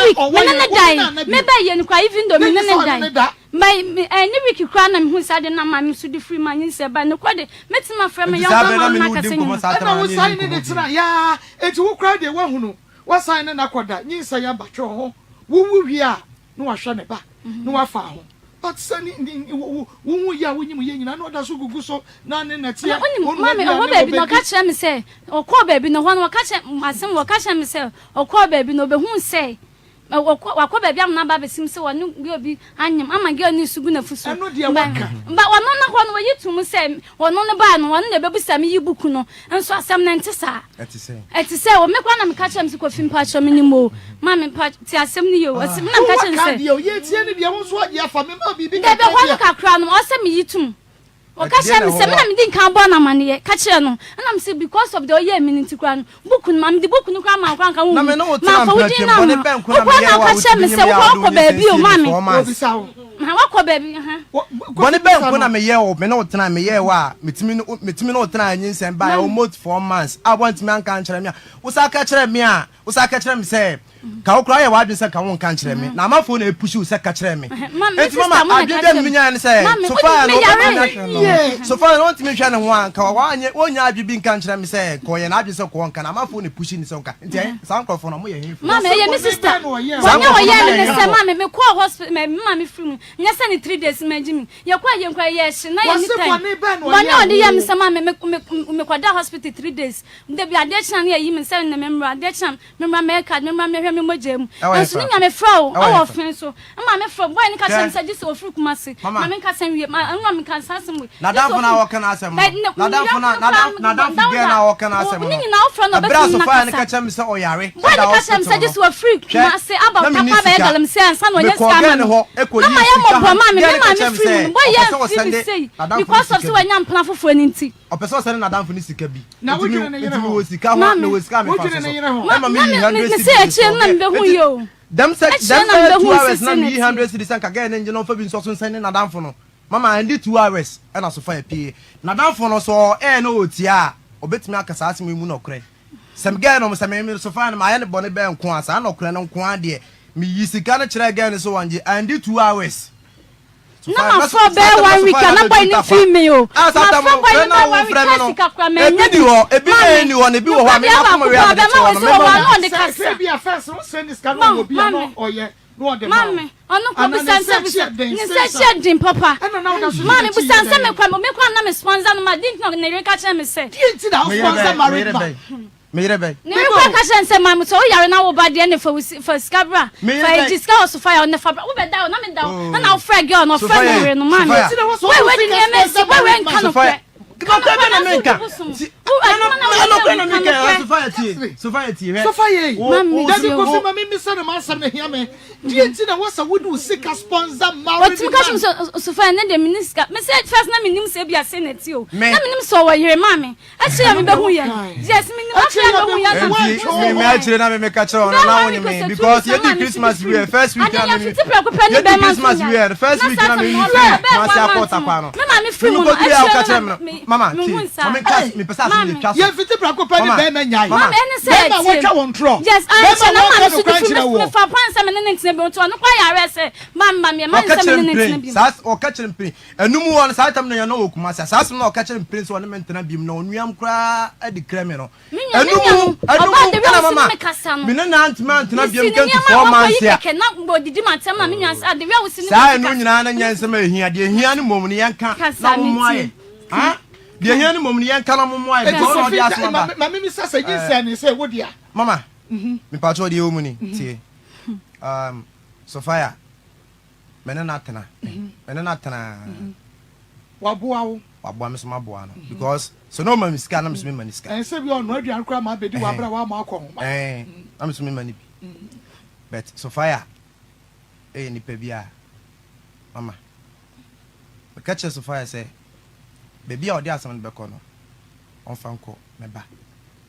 wiki me ne die me ba ye ni kwa even do me ne die my ni wiki kra na me hu sa de na mama so di free man yin se ba no kwa de metima fra me ya mama na ka se ni na wo sign ne tira ya eti wo kra de wo hunu wo sign na koda nyinsa ya batwe ho wo wi a no wa hwe ne ba no wa fa ho but sani wo ya wo nyim ye nyina no da so gugu so na ne na tie mama o baby no ka kire me say o ko baby no ho no ka kire asem wo ka kire me say o ko baby no be hu say wakọ baby am na ba besim se wonu bi obi anyem ama ge oni sugu na fusu eno de waka ba wono na ho no yitum se wono ne ba no wono ne bebusa me yibuku no enso asem na ntesa etise o mekwa na me ka chem se ko fim pa cho me ni mo ma me pa ti asem ni yo asem na ka chem se ye tie ne de wo so age afa me ma bibi ka be ho ka kra no o se me yitum o ka chem se me na me din kan bo na mane ka kire no na me se because of the oye minute kra no buku no ma me di buku no kra ma kra kan wo na me no ma fa udi na me ka chem se wo ko baby o ma me wakọ baby boni ben ko na me ye o me no tena me ye wa metimi no tena anyin sem ba almost 4 months I want me an kan kire me wo sa ka kire me a wo sa ka kire me se ka wo kra ye wa adwen se ka won kan kire me na amafo na epushi wo se ka kire me enti mama adwen me nya ne se so far no so far no ntimi hwe ne ho an ka wa anye onya adwen kan kire me se ko ye na adwen se ko kan amafo na pushi ni se ka enti san krofo na mo ye hifu mama ye me sister wonya wo ye me se mama me ko hospital me mama free nya se ni 3 days manjimi ye kwa ye shi na ye ni time bani odi ye me se mama me kwada hospital 3 days de bi ade chan ye yi me se na memra ade chan memra me card memra me hwe me mojem enso ni nya me fro awo fen so mama me fro boy ni ka chan se just ofru kumase mama me ka san wie mama me ka san sem we na dan fo na wo kana asem na dan fo na wo kana asem ni na ofro no be na ka ni ka chan me se oyare boy ni ka chan se just ofru kumase about papa be galam se ansa no nya scam no mama ya mo mama me free boy ya free say because of so wanya mpla fofo ni nti opeso se na dan fo ni sika bi na wo jere ne yere ho wo sika ho na wo sika me fa so mama me 100 se eche na mbe hu yo dem se 2 hours na me 100 cedis an ka ga ne ngino fa bi nso so nsan na dan fo no mama and 2 hours e na so fa pie na dan fo no so e na otia obetimi akasa asem mu no kre sem ga no sem me so fa na ma ya ne bone be nko asa na okre no nko ade me yisika na kire ga ne so wanje and 2 hours na ma for be 1 week na boy ni free me o asata mo fe na wo frɛ me no ebi ni ho ne bi wo ho me na ko me wi ade to no me se bi afense no send this kind of obi no oye no de mami ono ko bisansa ni se shedin papa mami bisansa me kwa na me sponsor no ma didn't know ne reka che me say didn't that sponsor married man me yere bay ne reka che say mami so yare na wo ba de ne for scabra for discuss also fire on the fabra wo be down na me down na frag girl no frag no mami we ni me si we kan no frag Sophia, Daddy Kofi Mami Misa the man some here me. Didn't know what's a would seek a sponsor married. What Sophia and the minister? Me said first name him say be a senate you. Me so wa your mommy. Actually me be yes, me actually na me catch on now when me because you did Christmas we first week na me. Christmas we first week na me. Mama apota pa no. Me free mo. Mama, me pesa se de twa so. Ye fiti brako pa ni be nyai. Mama ene say. Mama we twa won tro. Yes, I say na mama so me fa pan se me ne ntine be to no kwa yare say mama me man se me ne ntine bi. Sas o ka kire mpin. Enum won sa tam no ye no okuma sa. Sas no o ka kire mpin so ne me ntena bi no onuam kra adi kra me no. Enum na mama. Me no na ntema ntena bi am kan to 4 months ya. Na bo didi matem na me nwan sa de we wo si ne. Sa enu nyina na nyanse ma ehia de ehia ne mom ne yanka na mo aye. Ha? De ehia ne mom ne yanka na mo aye. Because di asoma ba. Mama mi sasa jinsi ani say wo dia. Mama. Me pa cho de o mu ni. Tie. Sophia. Mena na tena. Mena na tena. Waboa wo. Waboa me so maboa no because so no ma miska na me so me maniska. Say bi ono aduan kra ma bedi wa bra wa ma akọ ho. Na me so me mani bi. But Sophia ni pe bia. Mama. Me catch Sophia say baby a odi asam ne be ko no. On fa nko me ba.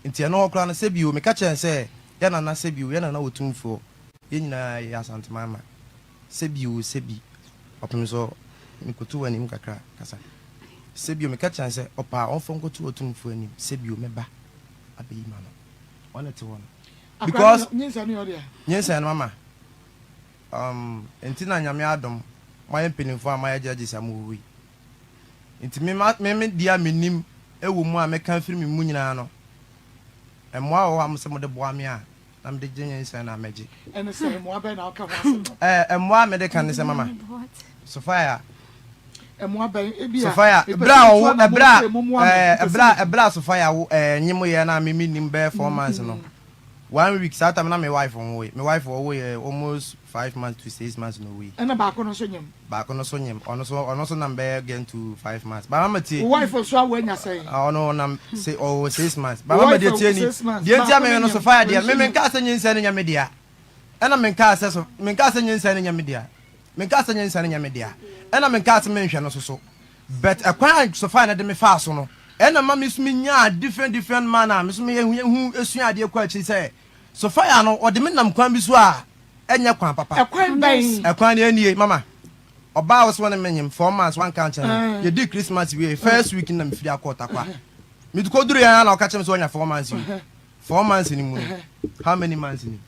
Nti no okra na se bi o me catch say ya na se bi o ya na otumfo. Ye nyina ya asante mama. Se bi o se bi. Opem so me kotu wani mu kakra kasa. Se bi o me catch say opa on fa nko tu otumfo ani. Se bi o me ba. Abeyi ma no. One te one. Because nyinsa ni odi a. Nyinsa mama. Enti na nyame adom. My penifo my judges am wi. Inti me dia menim ewo mu a me kan firi me mu nyina no. Emo a wo am se mo de boa me a na me de gyenyen san na meje. Ene se mo abe na aka ho. Emo a me de kan se mama. Sophia. Emo abe ebia. Sophia, ebra Sophia wo nyimo ye na me nim be 4 months no. 1 week sa time na me wife on way. My wife away almost 5 months to 6 months no way. And back on so nyem. Back on so nyem. On so number again to 5 months. But mama ti wife so when you say. Oh no, na say 6 months. But mama dey tie ni. Dey tie me no so fire dey. Me nka say nyinsa ne nyame dia. Ena me nka say so. Me nka say nyinsa ne nyame dia. Me nka say nyinsa ne nyame dia. Ena me nka say me nhwe no so. But akwan so fire na de me fa so no. Ena mama mi so me nya different manner. Me so me hu esua ade kwa chi say. So fire no ode me nam kwan bi so a enya kwan papa ekwan ben ekwan ne anie mama oba was one menyem 4 months one country ye di Christmas we first week na me firi akota kwa me du ko duru ya na o ka chem so onya 4 months we 4 months ni mu how many months ni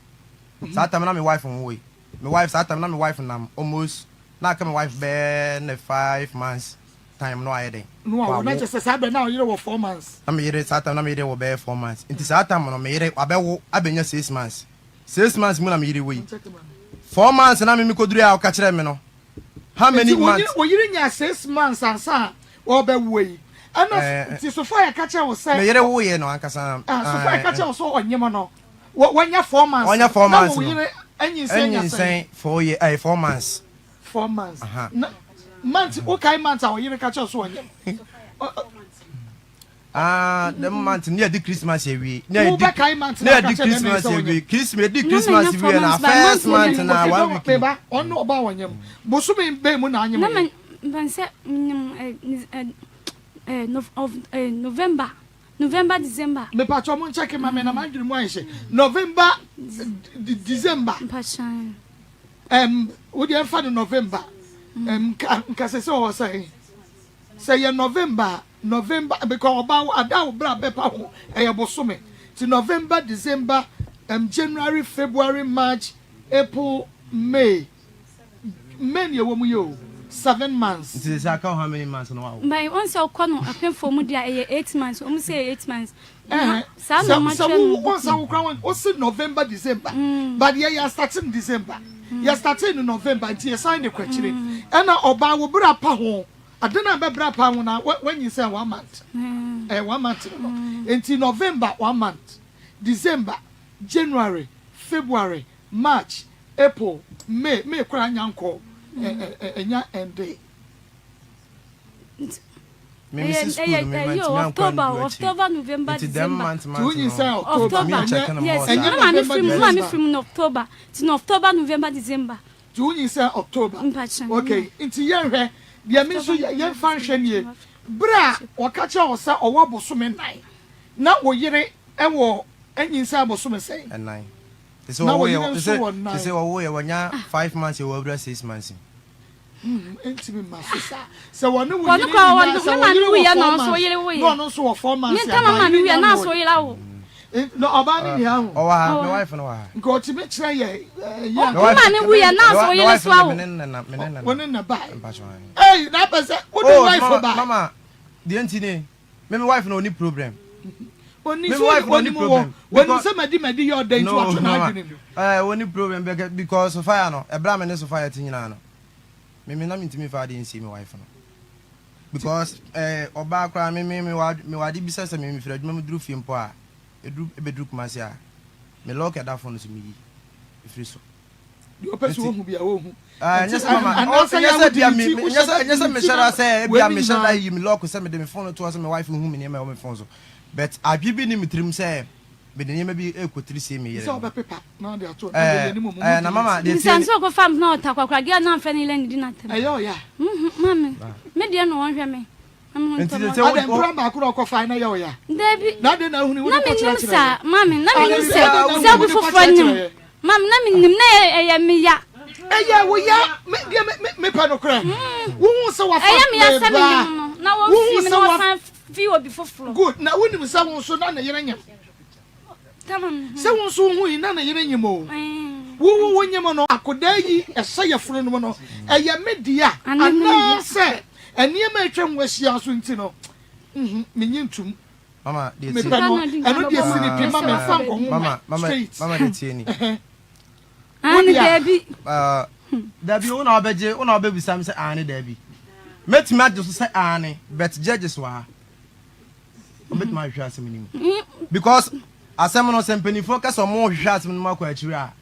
sa time na me wife on way me wife sa time na me wife nam almost na ka me wife be na 5 months time no ayede no na just say be now you 4 months na me yere sa time na me yere wo be 4 months inti sa time no me yere abewo abenya 6 months 6 months mu na me yere we 4 months na me koduru ya o ka kire me no how many months wo yere nya 6 months ansa wo be we ana ti so fa ya ka kire wo say me yere wo ye no ankasa so fa ya ka kire wo so onyem no wo nya 4 months onya 4 months wo yere anyin say 4 months 4 months month okay month our year catch us one the month near the Christmas we near the Christmas we Christmas we na first month na 1 week beba ono oba wanyam bosu be mu na anyam na ban say November December me pa cho mo check ma me na mandiri mu anhye November December passion wo dey fa no November nka se say ye November because about ada bra be pa ho e bosome ti November December January February March April May ye wo mu yo 7 months it is how many months no by once you come apem for mu dia 8 months o mu say 8 months so once you come o say November December but ye starting December ya started in November nti ya sign the kwachire ena oba wo bra pa ho adena be bra pa ho na when you say 1 month 1 month nti November 1 month December January February March April May kura nyanko enya ende October, November, December. Yes, I'm from October. It's October, November, December. You say October. Okay, into year, the ministry, young function year. Bra, or catch our sa or wobble summon nine. Now, we yere, and war, and in Sabo Summon say. And 9. It's all way, they say, oh, when you're 5 months, you will 6 months. Intimate master. So one no we are not so yellow. No, so 4 months. We are not so yellow. No, about my wife and go to make sure we are not so yellow. One in the back. Hey, that was what the wife for Mama, the auntie, maybe wife no any problem. When somebody may do your day to watch only problem because of fire no, a Brahmin is a fire thing. Me na me ntimi fa dey nsi me wife no because oba kra me wadi bisa se me fira adwuma me duru fie mpo a eduru kumase a me lock that phone so me yi ifiri so the person who be a wo hu yes mama yes bia me yes me shara say bia me shara yi me lock say me de me phone to so me wife hu me ne me phone so but adwibi ni me trim say me de nyema bi ekotiri se me yere so be paper na de ato na mama de sanso ko fam na otakwakwa ge na mfa ni land di na tem ayo ya mama me de no won hwe me Adam Bramba akuro ko fa na yo ya Dabi na de na hu ni wo ko chira chira mama na me nim se bu fofo nim mama na me nim na eya me ya eya wo ya me pa no kra wo hu se wa fa eya me ya se me nim na wo fi me no san fi obi foforo good na wo nim se wo so na yere nyam tamam se wo so hu na yere nyam o wo nyam no akoda yi ehye yefuro no no eya media ana se eniema atwam wahia so nti no menyintum mama de tie eno de sini pima me fa nko mama de tie ni ani Dabi Dabi una obebisa me say ani Dabi metima ade so say ani but judges wa obetima hwa asem ni because asem no sempani focus on mo hwa asem no makwa akiri a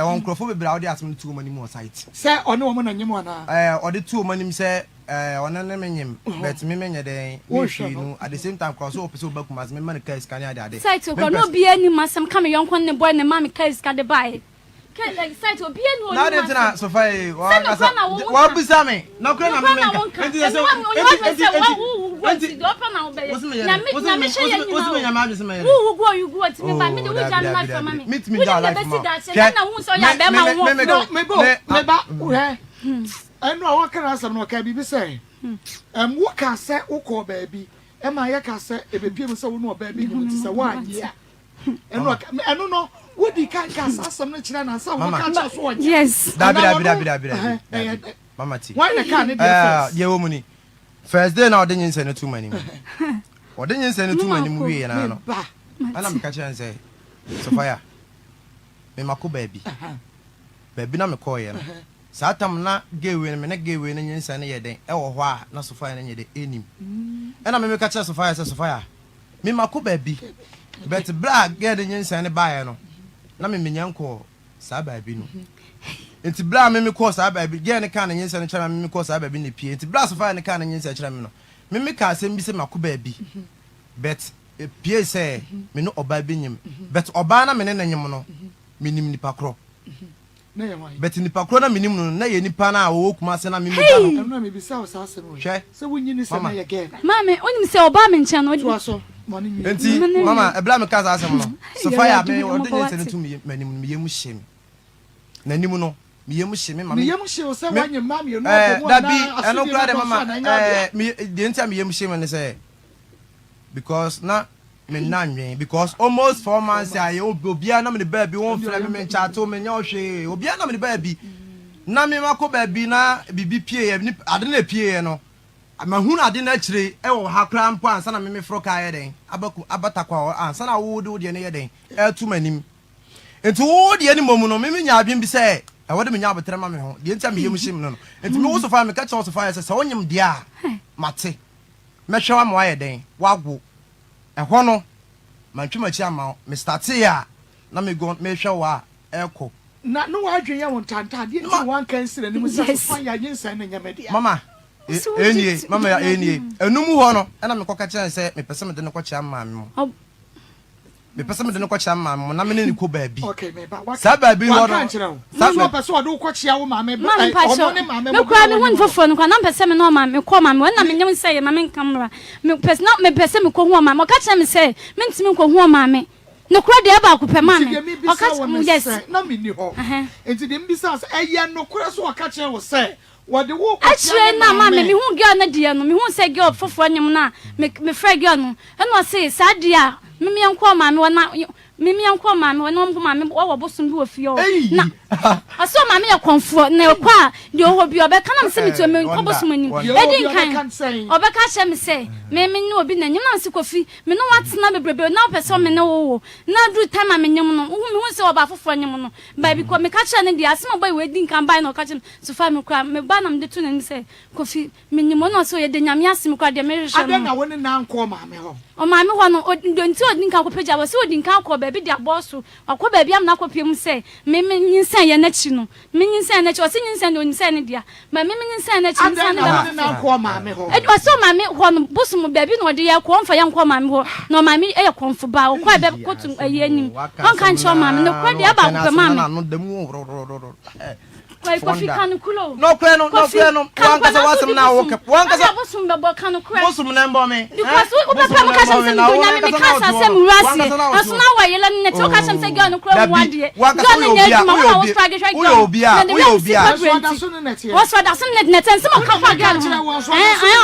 won krofo bebre awde asem no tu mani mo site say ono wo na nyem ana ode tu mani say ona na menyem but me menye den we hwi no at the same time cross o pese obakumas me man ka iska ni ade site ko no bi ani masam kam yonkon ne boy ne mama ka iska de bai like site obi ani oni na de tina so fai wa bisa me na kra na me menka enti say enti do pa na obeye na me she ye ni na you go ati me ba me de we jam life for mama meet me that life na hu so ya be ma wo me ba we eno awon kan asem no ka bibi say wo ka se ukọ baabi e ma ye ka se e bepiem se wo no baabi no ti se wa anya eno no wodi kan ka asem no kira na sa wo ka cha so anya yes dabi mama ti why the can it ye wo muni first day na odin nse no too many odin nse no too many mu wie na no ana me ka cha say Sophia me mako baabi na me call ye no satam na gewe me na gewe na nyensa ne yeden e wo ho a na Sophia na nyede enim e na me ka cha Sophia say Sophia me mako baabi but bra ge de nyensa ne baaye no na me menyanko sa baabi no enti bra me ko sa baabi ge ne ka na nyensa ne chara me ko sa baabi ne pie enti bra Sophia ne ka na nyensa chara me no me ka asem bi se mako baabi but pie say me no oba bi nyim but oba na me ne nyim no me nim nipa kro na ye why but nipa kro na me nim no na ye nipa na wo kuma se na me mega no na me bi sa o sa se no se wo nyini se na ye ge mama onim se oba me ncha no to so enti mama ebla me ka sa asem no Sophia me odin se no to me manim me yemu hye me na nim no me yemu hye me mama me yemu hye o se wanye mama ye no dabi eno kra de mama me de enti me yemu hye me ne say because na me nanwen because almost 4 months aye obia na me the baby won fira me nchato me nya ohwe obia na me the baby na me mako baby na bibi pie ye ade na pie ye no ma hu na ade na kire e wo ha kra mpo ansa na me fro ka ye den abaku abatakwa ansa na wo de ne ye den e tu manim enti wo de ni momu no me nya adwen bi say I want me nya betre ma me ho de ntia me yem shim no enti me wo so fa me ka che wo so fa say wonyem de a mate me hwe ma waye den wago ho no man twema chi ama me start ya na me go me hwe wa eko na no wa adwen ya won tanta de nti wan kan sire ni mu say fa ya yinsa na nyame de mama enie mama ya enie enum ho no na me koka che say me pese me de no ko chi ama me mo me pese me de no ko chi ama me na me ne ko baabi okay me ba wa sa baabi ho no sa so pese o do ko chi awo ma me o ne ma me me kwa me won fofo no kwa na pese me no ma me ko ma me na me nyem say ma me kamera me pese na me pese me ko hu ma me ka che me say me ntimi ko hu ma me no kura de ba ko pe ma me o ka yes na me ni ho enti de mbisa say eye no kura so o ka che wo say what the walk actually na ma me hu girl na dia no me hu say girl fofo nyem na me frɛ girl no e no say sa dia me enko ma me wona mimi anko ma me wona mpo ma me wo bosom bi wo fie o na aso ma me ye konfo na kwa de ho bi obeka na me se metu me nko bosom ani edin kan obeka hye me se me ni obi na nyim na se kofi me no watena bebrebe na pese me ne wo na du time me nyim no hu me hu se oba fofo nyim no ba bi ko me ka hye ne de asema boy we edin kan bai na ka hye so fa me kwa me ba na me de tu na ni se kofi me nyim no so ye de nyame asem kwa de me hye no na woni na anko ma me ho o ma me ho no ndonti odin kan ko peja wo se odin kan ko ba bi dia boss akọ ba bia am na kopiem se me nyinsan ye na chi no me nyinsan na chi o se nyinsan de onyisan ne dia ma me nyinsan na chi nyinsan na akọ ma me ho e o so ma me ho no boss mu ba bi no de ye ko mfa ye nko ma me ho no ma me e konfo ba o kwa be kotu ayi anim on kan cho ma me no kwa de aba ko ma me Why coffee can cool? No, Colonel, no, Colonel. One case was some now. One case was some double can cool. Most of them bomb me. Because we put some cash and some casa, some rassi. As now, why you let me talk some say girl no crow one day. One was fragile. We'll be out. What's for that some net and some cafe again? I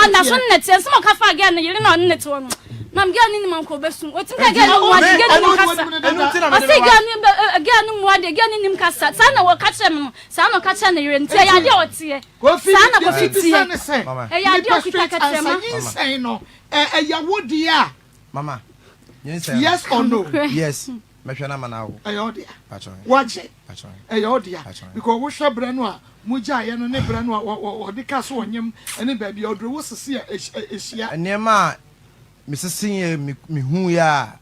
understand net and some cafe again. You know, net one. Nam girl ni man ko besu. O tin ka girl no one girl no kasa. O say girl no one girl ni nim kasa. Sa na wo ka che me no. Sa na ka che na yire ntia ya de otie. Sa na ko fitie. E ya de okuta ka che ma. Say no. Ya wodi a. Mama. Yes or no? Yes. Me hwe na ma na wo. E ya odi a. Pacho. Watch. Pacho. E ya odi a. Because wo hwe bre no a muja ye no ne bre no a wo de ka so onyem ene ba bia odro wo sese ehia. Nema Mrs. me who ya,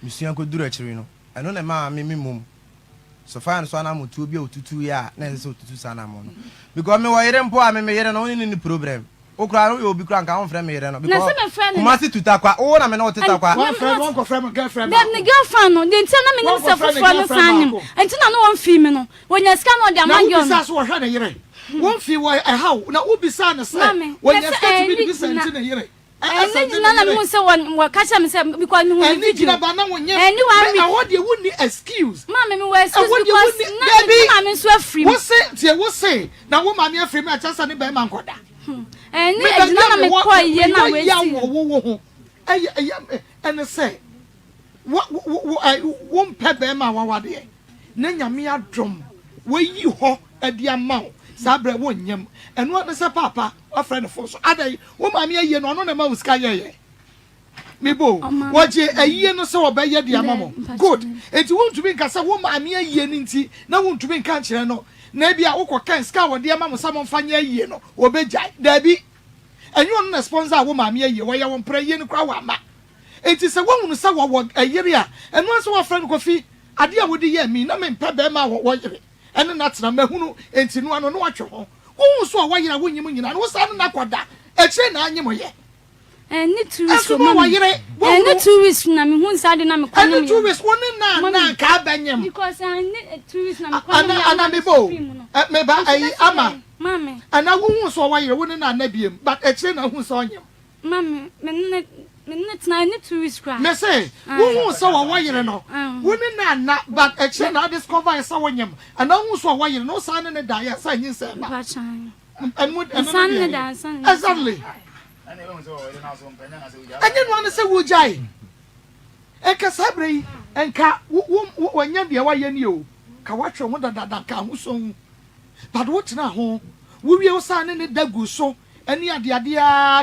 Miss Uncle Durachary, no. I know the ma me mum. So far, so I'm to be able to 2 years, necessary to Sanamon. Because me, I don't pour me here only in the program. O crowd will be crank out from here. Because must to talk. Oh, I'm not to talk. One friend, girlfriend. Then the girlfriend, then tell me minister for the until I know one female. When you scan on the man, you're not so had a year. One fee, why a how now will be son of Sammy when you're going to be sent in a year. And none of so one catch him because you what you wouldn't excuse. Mammy, was mammy so free. What say? Now, what mammy free my chance and the man got that. And none of me quite and say, what won't pepper my one day. Nanya me a drum. Where you ho at the amount. Sabre won yam and what is a papa a friend of us other woman me ye no no ma uska ye me bo what ye a ye no so obey ye dia mamo good it won't to be kasa woman me ye nti na won't to be kan kire no na bia wo kan ska wo dia mamo samon fanya ye no obejai da bi enyo no sponsor woman me ye wo ye won pra ye no kwa wa ma it is a woman say wo a yere a eno so wo friend ko fi ade a wo di ye mi na me mpa be ma wo yere ene natna mahunu enti no ano no atwe ho wo so wa yira wo nyim nyina no sa na kwada e kire na anyim ye eni tourist wo ma yire eni tourist na me hu sa de na me kwa nyim eni tourist won na ka banyem because eni tourist na me kwa nyim ana me bo me ba ai ama mama ana wo hu so wa yire wo na na biem but e kire na hu so onyim mama me na ni tourist cry me say wo so wa yire no woni na but e che na discover so wonyam and na so wa yire no sa ne da ya sa nyin se ba and mo san ne da san exactly and you want to say wo jai e ka sabre en ka wo nya de wa ye ni o ka wa twe mo da ka ho so but what na ho wo wie o sa ne da gu so ani ade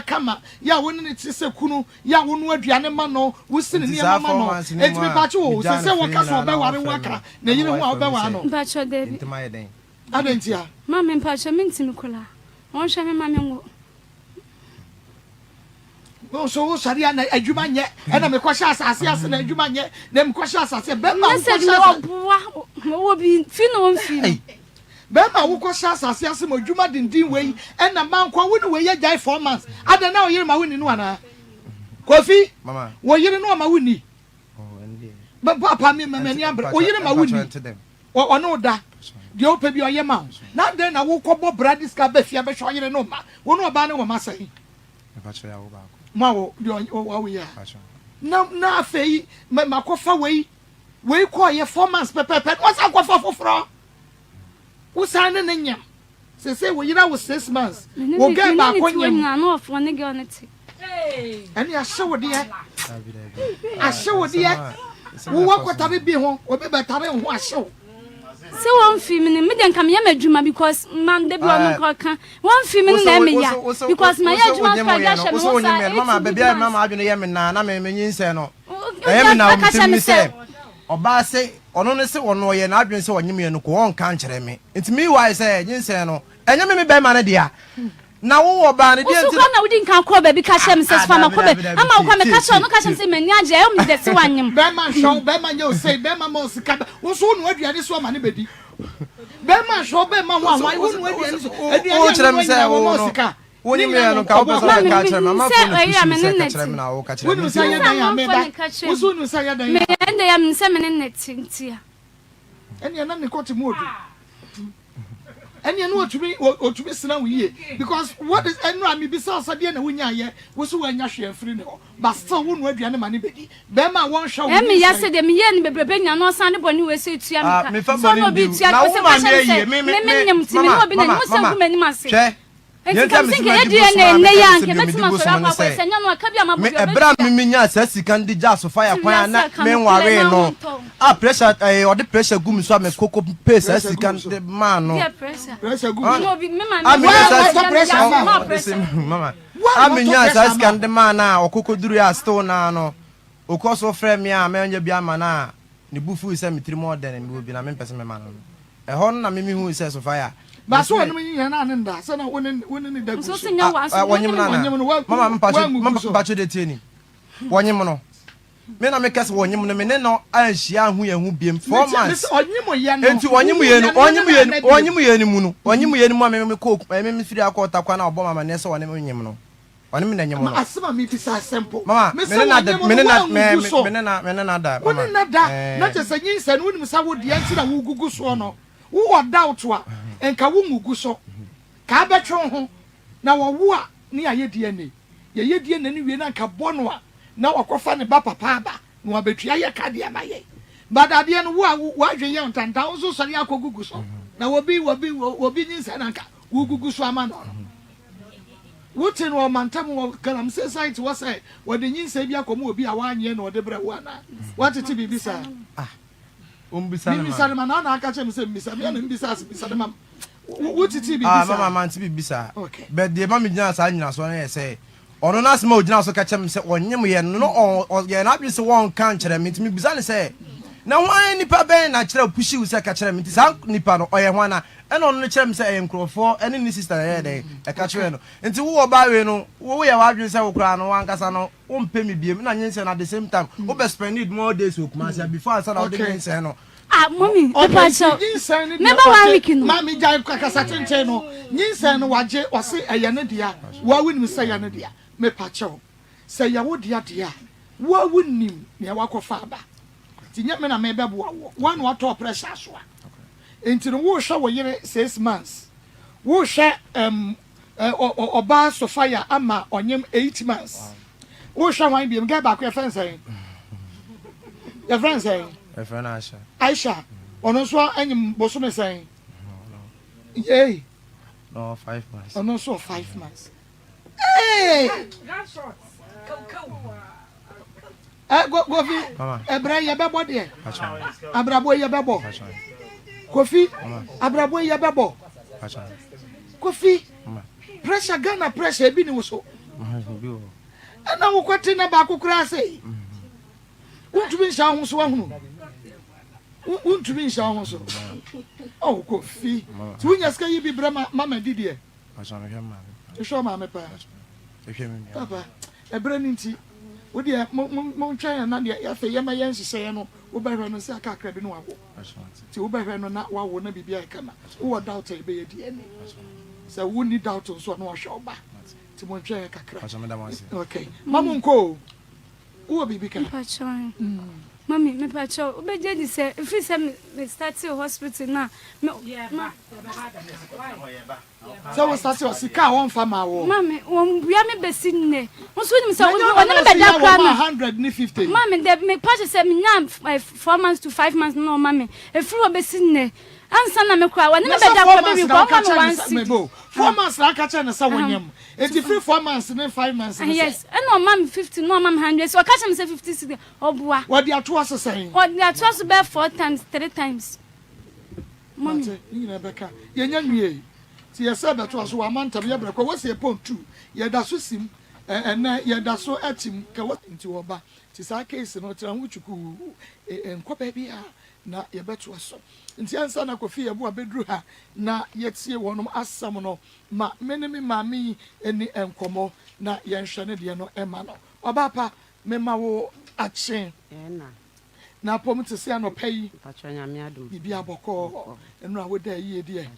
kama ya woni ne tse kunu ya wonu aduane ma no wo sine ne ma no enti me bacho wo se wo ka so be ware waka na yire ho a be wa no bacho David enti ma ye den adentia mama mpacho mentimi kula won hwe me mama ngo so sari ana adwuma nye na me kwahya asase ase na adwuma nye na me kwahya asase be ma wo bi fi no mfi be ma wo kwahya asase ase ma adwuma dindin wei na man kwa wo ni wei ya jai 4 months ada na wo yire ma wo ni no ana Kofi mama wo yire no ma wo ni ende ba papa me ni ambre wo yire ma wo ni wo no da de o pe bi o ye ma na den na wo kobo bradis ka be fia be hwo yire no ma wo no ba ne wo ma sai me pacho ya wo ba ko mawo de o ya na afei makofa wei ko ye 4 months pepepe what's akofa foforo wo san ne nyam se wo yira wo 6 months wo get ba ko nyam na no ofo ne ge oneti ani ahyewo de wo wakota be bi ho obi betare ho ahyewo se won fi me me den kam ya madwuma because man de bi won ko kan won fi me na me ya because my adwuma ka ga hye me so mama bebia mama adwene ye me na me nyinse no me na me se oba se ono ne se wono ye na adwene se wonyem ye no ko won kan kire me ntimi why se nyinse no enye me be ma ne dia na wo ba ne dia nti na wudi nkan ko ba bi ka hye me se fama ko be ama wo ka me ka hye no ka hye se mani age e me de se wanyem be ma show be ma nye o say be ma mo sika wo so no aduane so ma ne bedi be ma show be ma wa wo no aduane so o kire me se wo sika woni me no ka wo so ka kire mama fo no ka kire me na wo ka kire woni so ya dan ya me ba wo so no so ya dan ya me ende ya me se me ne netintia ene na ne ko ti mu odu ene no otumi sina wo yie because what is eno ami bi sa de na wonya ye wo so wanya hwe afiri ne ho but still wo no aduane ma ne bedi be ma won hwa wo me ya se de me ye ne bebrebe nya no san de boni we se tua me ka so no bi tua ko se kwa se me nyam ti me no bi na mo se ku mani ma se ye kam se ke ye ne ya nke betima so ra kwa se nya no aka bi ama bo ebra me nya sa sika ndi ja so fire kwan na me nware no pressure o de pressure gum so me koko pace sa sika de man no pressure gum no bi me ma mama nya sa sika de man na okoko duru ya still na no okoso frame me a me nya bi ama na ne bufu se metiri mo de ne bi na me pese me man no ho na me hu se so fire ba so no yin na ne nda se na woni ne da so se nya wa so wonyim na mama mpacho de tieni wonyim no me na me kase wonyim no me ne no anhia hu ye hu biem 4 months onyim ye no enti wonyim ye ni mu no wonyim ye ni mu me ko me firi akota kwa na obo mama ne se wonyim nyim no wonyim na nyim no asema me bi sa simple mama me ne na da me ne na da mama woni na da na je se nyin se no woni sa wo de anti na wo gugu so no wo doubt wa enka wo ngugu so ka betwe ho na wo wo a ni aye DNA ye DNA ni wie na nka bono a na wakofa ne ba papa ba na wabetua ye ka de amaye badade no wo a wo adwen ye ntanta wo so sori akogugu so na wobi nyinsa na nka wo gugu so ama no wo tin wo mantam wo kanam say site wo say wo de nyinsa bi akomo obi a wanye na wo de bra wo na watete bibisa Mbisa na na aka chem se mbisa me na mbisa de mam wotiti bibisa mama man ti bibisa be de ma me gina sa nyina so na ye se ono na asema ogina so ka chem se onyem ye no o ye na bi se won kan kire me ti bibisa ne se na hwan nipa ben na kire pushi u se ka kire me ti sa nipa no oye hwan na e no no kire me se e nkrofo ene ni sister ye de e ka kire no nti wo ba we no wo ye wa dwen se wo kra no wan kasa no wo mpe me biem na nyense na the same time wo be spend more days wo kuma se before answer na wo de nyense no mommy papa so never one week no mami jai kakasa tenche no nyinsa no waje wase eye ne dia wa wunim se ya ne dia me pacho se ya wo dia dia wa wunim ne wakofa aba tinya me na me bebo wo one water pressure so enti no wo hwa wo yere 6 months wo hwa oba sofia ama onyem 8 months wo hwa wan biem ga ba ko fence ya friends friend Aisha ono so anyim boso me sen eh no 5 months ono so 5 months that short go fi ebra ye bebo de abrabo ye bebo kofi abrabo ye bebo kofi pressure Ghana pressure bi ni wo so ana wo kwete na ba kokura sei untumi nsha ho so ahunu untumi nsha ho so oh Kofi ti wunya ska yi bi bra mama didie aso me hwe ma ehwe ma pa ehwe me papa ebra ni nti wo de mo ntwan na de ya fe yema yen hyehyɛ no wo behwe no se aka akra bi no wawo ti wo behwe no na wawo na bibia eka na wo doubt e be ye die ni se wo ni doubt so na wo hwe oba ti mo ntwan kakra aso me da mo ase okay mamu nko wo bibi ka Pachon. Mami, me pacho, obeje di se, if se me start to hospital na. So we start to sika won fama wo. Mami, won bia me besi nne. Won so ni se won na be da kra na 150. Mami, de me pacho se me nya 4 months to 5 months no mami. E fru obesi nne. Ansa na me kra, won na be da kra baby ko mami 1 4 months la ka cha na sa wonyam. Eti free 4 months and 5 months. Yes, and no mami 50, no mami 100. So catch me say 50 obua. What dia to us saying? What dia to us be 4 times, 3 times. Mami, you na beka. Ye nya nwie. Ti ye say be to us wa manta be breko we say pon 2. Ye da so sim na ye da so atim ka what nti wo ba. Ti sa case no tra nwuchuku enkopa bia na ye beto aso. Nti ansa na Kofi Abu abedru ha na yetie wonom asam no ma menemi mami eni enkomo na yenhwe ne de no ema no obapa mema wo achen na pom te se anopai pachonya me adom bibi aboko enu a woda yie de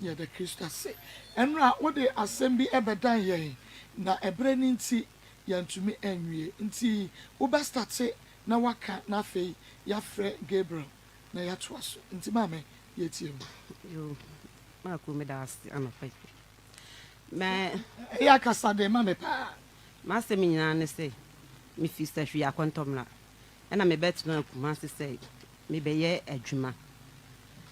ye de Christ se enu a wode asem bi ebedan ye na ebre ni nti yantumi enwie nti wo ba start na waka na fei ya frɛ Gabriel na ya to aso nti mame yetie yo ma ko me da anopai me ya kasa de mame pa ma se me nyina ne se me fi sta hwi akontomla na me betuna kuma se se me beye adwuma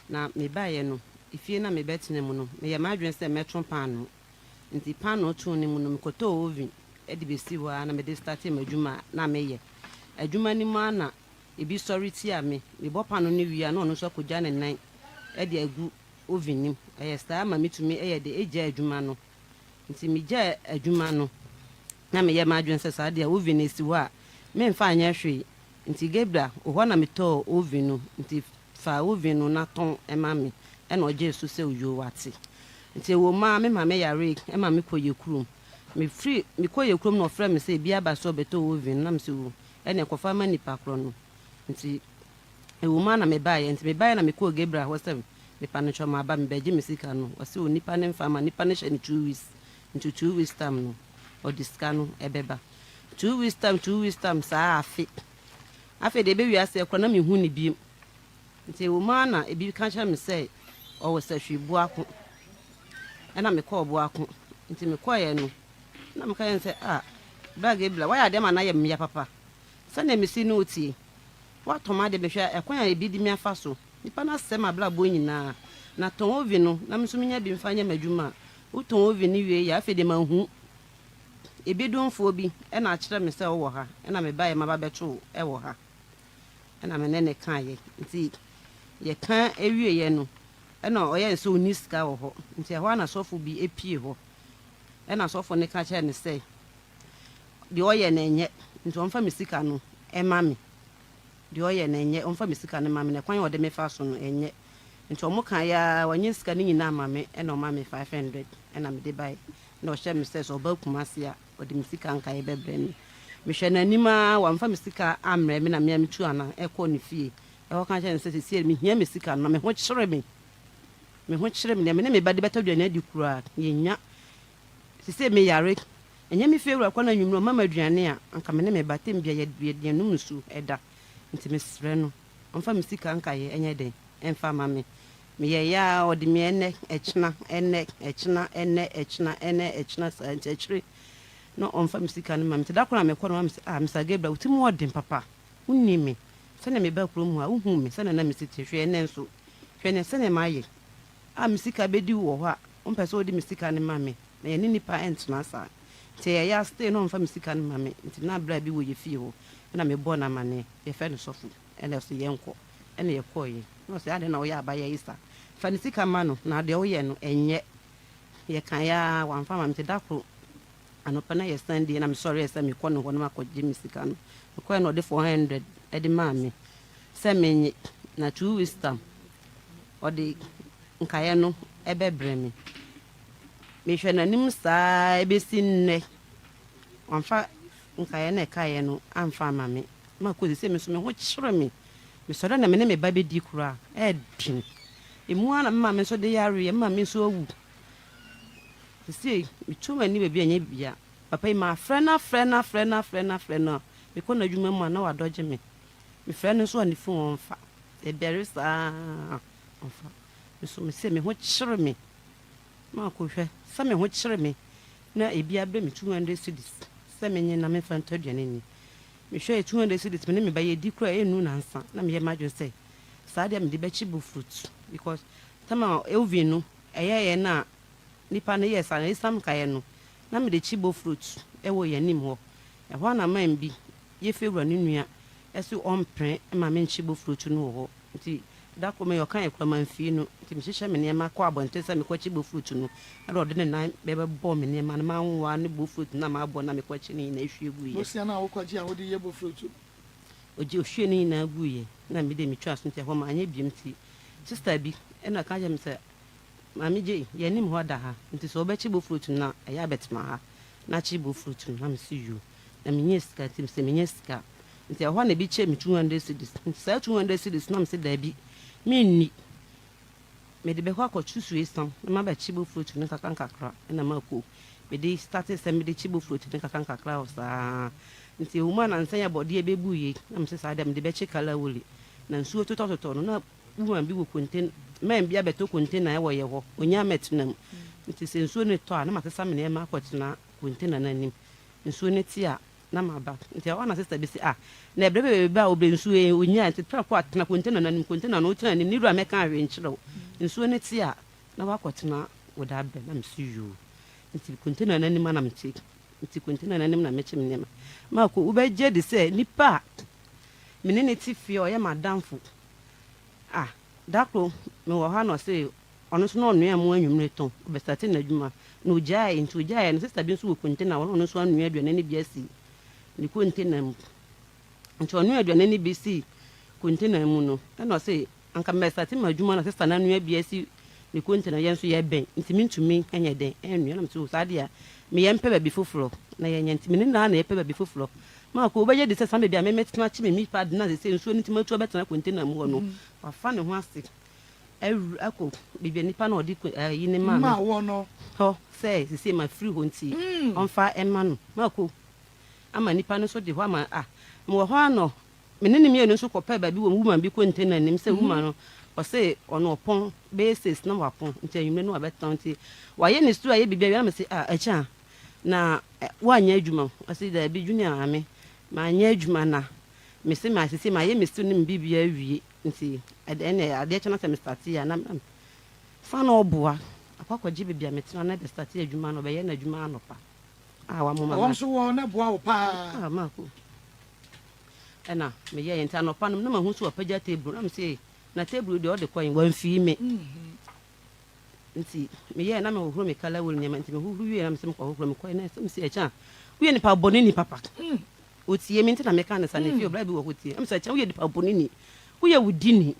na me baye no ifie na me betuna mu no me ye madwen se metron pan no nti pan no to ne mu no me koto oven e de besi wa na me de start ma adwuma na me ye adwuma ni mu ana ebi sorry ti ame me bo pan no ne wi ana no so kogya ne nan e de agu oven nim e sta ma mitumi e ye de eja adwuma no nti me ja adwuma no na me ye madwen se sa de oven esi wa me mfa anya hwe nti Gabriel oho na meto oven no nti fa oven no na ton ema me e na oje so se oyo wate nti wo ma me yare e ma me koye kurum me free me koye kurum no frɛ me se bia ba so beto oven na me se wo e na kofa ma nipa kro no nti e wo ma na me bae nti me bae na me ko Gabriel ho se me pa no choma ba me beje me sika no wo se wo nipa ne mfa ma nipa ne hye ne 2 weeks nti 2 weeks time no o diska no ebeba 2 weeks time sa afi de be wi ase kro na me hu ni bi nti wo ma na ebi kan kya me say o wo sa hwi bu ako na me ko bu ako nti me ko ye no na me kan say bag ebla why ade ma na ye me ya papa sa na me si no tie wa to ma de be hwa ekwan ya ebi di me afa so nipa na se ma bla bo nyina na ton ovi no na me so me nya bi mfa nya madwuma wo ton ovi ni wie ya afi de ma hu ebi donfo bi e na akire me say wo ha e na me bae ma ba beto e wo ha e na me ne kan ye nti ye kan ewie ye no e na oye so oniska wo ho nti e ho na sofo bi epie ho e na sofo ne ka kire ne say de oye na enye nti on fa me sika no e ma me de oye na enye on fa me sika no ma me ne kwan o de me fa so no enye nti o mo kan ya wanye sika ni nyina ma me e na o ma me 500 e na me de bae na o hye me say so ba kumase a o de me sika nka ye bebre ni me hwe na nima wa mfa me sika amre me na me am tu ana e ko ne fie e ho kan kye se se me hia me sika no me ho kyere me ne me ba de betadwa na di kura ye nya se me yare enye me fie wura kwa na nwumro mama aduane a anka me ne me ba tem bia ye num nsu eda nti me sre no mfa me sika nka ye enye den emfa ma me ye ya odi me ene echna sa nti echire no onfa me sika no ma me da kora me kɔ no ma me Mr. Gabriel utimu odin papa unni me se na me ba kuro mu a uhu me se na me siti hwe ene nso hwe ne se na ma ye me sika bedi wo hɔ a ompɛ so odi me sika ne ma me na ye nipa entna sa te ya stay no onfa me sika ne ma me nti na bra bi wo ye fie ho na me bɔ na ma ne ye fe no sofu ene so ye nkɔ ene ye kɔ ye no se ade na wo ya ba ye isa fa ne sika ma no na de wo ye no enye ye kan ya wan fa ma me te da kuro anopa na ye Sunday na me sorry esa me kɔ no ho na makɔ gye me sika no ko na ode 400 ede ma me se me na 2 weeks time ɔde nkaeɛ no ɛbɛbrɛ me mehwɛ n'anim saa ɛbɛsi nnɛ ɔmfa nkaeɛ na ɛkaeɛ no amfa ama me ma kɔsi sɛ me so me ho kyerɛ me mesɔre na me ne me ba bɛdi koraa ɛdwen emu ana mma me nso de yare mma me nso awu sisi metu m'ani baabi anya bia papa yi ma frɛ na mekɔ n'adwuma mu a na wadɔgye me mefrɛ no nso a ne fon ɔmfa ɛbɛre saa ɔmfa nso me sɛ me ho kyerɛ me ma akɔhwɛ sɛ me ho kyerɛ me na ebi abrɛ me 200 cedis sɛ menye na memfa ntɔ aduane ni mehwɛ 200 cedis me ne me ba yɛdi kora ɛnu nansa na meyɛ madwo sɛ saa deɛ mede bɛkyi bo fruit because tama elvin no ɛyɛ na nipa no yɛ sa na isam kaeɛ no na mede kyi bo fruit ɛwɔ yɛnim hɔ ɛhɔ na man bi yɛfewura ne nua ɛso ɔmpere ma menkyi bo fruit no wɔ hɔ nti da kɔ me ɔka yɛ kora manfie no nti mehyehyɛ me nneɛma kɔ abɔnten sɛ mekɔkyi bo fruit no ɛna ɔde ne nan bɛbɛbɔ me nneɛma no manwoa ne bo fruit na maabɔ na mekɔkyi ne nyinaa ahwie gu yɛ bosia na wokɔgye a wode yɛ bo fruit ogye ohwie ne nyinaa gu yɛ na mede metwa so nti ɛhɔ ma anyɛ biem nti sister bi ɛna ka kyɛ me sɛ maame gye yɛnim hɔ da ha nti sɛ wobɛkyi bo fruit no a ɛyɛ abɛtema ha na kyi bo fruit no na mesi yo na menyɛ sika nti sɛ menyɛ sika nti ɛhɔ na bi kyɛ me 200 cedis nti saa 200 cedis na mesɛ daabi menni mede bɛkɔ akɔtwe sue sam na mabɛkyi bo fruit no kakra ɛna makɔ mede starte sɛ mede kyi bo fruit no kakra wɔ saa nti ɛwɔ mu a nansa yɛ bɔdeɛ bɛbu yie na mesɛ saa deɛ mede bɛkyi kala wole na nsuo totɔtotɔ no na woman bi wɔ contain man bi abɛtɔ container ɛwɔ yɛ hɔ onya mɛtena mu nti sɛ nsuo ne tɔ a na masesa me nneɛma akɔtena container no anim nsuo ne ti a na maba nti ɛwɔ na sister bi sɛ na ɛbrɛ bɛbɛ a obrɛ nsuo yɛ onya nti pra kɔ atena container no anim container no wotena anim ne wura mɛka ahwɛ nkyerɛw nsuo ne ti a na wakɔtena wɔda abɛ na mesi yoo nti container no anim na mete nti container no anim na mɛkyɛ me nneɛma maakɔ wobɛgye de sɛ nipa a mene ne ti fie ɔyɛ madamfo dakro me wɔ ha no sɛ ɔno so na ɔnoa mu anwumre tɔn ɔbɛstate n'adwuma na ogyae nti ogyae no sister bi nso wɔ container ɔno nso anoa aduane ne bi asi ne container mu nti ɔnoa aduane ne bi si container mu no ɛna ɔsɛ anka mɛstate ma adwuma na sister na anoa bi asi ne container yɛn nso yɛ bɛn nti mentumi ɛnyɛ dɛn ɛnoa na mso saa deɛ meyɛ mpɛ baabi foforɔ na yɛnyɛ nti mene na yɛpɛ baabi foforɔ ma ko wobɛyɛ de sɛ sa baabi a mɛmɛtena kye me mipa de na sɛ nsuo no ntima tu bɛtena container mu hɔ no wafa ne ho ase akɔ bibia nipa na ɔde yi ne ma wɔ no hɔ sɛ sisi ma free hɔ nti ɔmfa ɛma no mako ama nipa no so de hɔ ama mewɔ hɔ ano mene ne mmienu nso kɔpɛ baabi wɔ woman bi container nim sɛ woman no ɔsɛ ɔno ɔpɔn bɛyɛ ses na wapɔn nti anwummerɛ no wabɛtɔn nti wayɛ ne stu a yɛ bibia na me sɛ akya na woanyɛ adwuma ɔsɛ daabi junior ame maanyɛ adwuma na me se ma sisi ma yɛ me stu ne mbibia awie nti ɛne adeɛ kyɛn sɛ me start ya na fa na ɔboa akɔkɔgye bibia metena na de start adwuma no bɛyɛ na adwuma anopa wa mama wɔn so wɔ na boa wo paa mako ɛna me yɛ nti anopa no na ma hu so ɔpagya table na me se na table de ɔde kɔn wan fi me nti me yɛ na me hohoro me kala wol nyama nti me hohoro wie na me se me kɔhohoro me kɔn na se me se ɛkya wie nipa bɔne ni papa otie me nti na me ka ne sa na fi obra bi wɔ hotie me se ɛkya wie nipa bɔne ni woyɛ wudini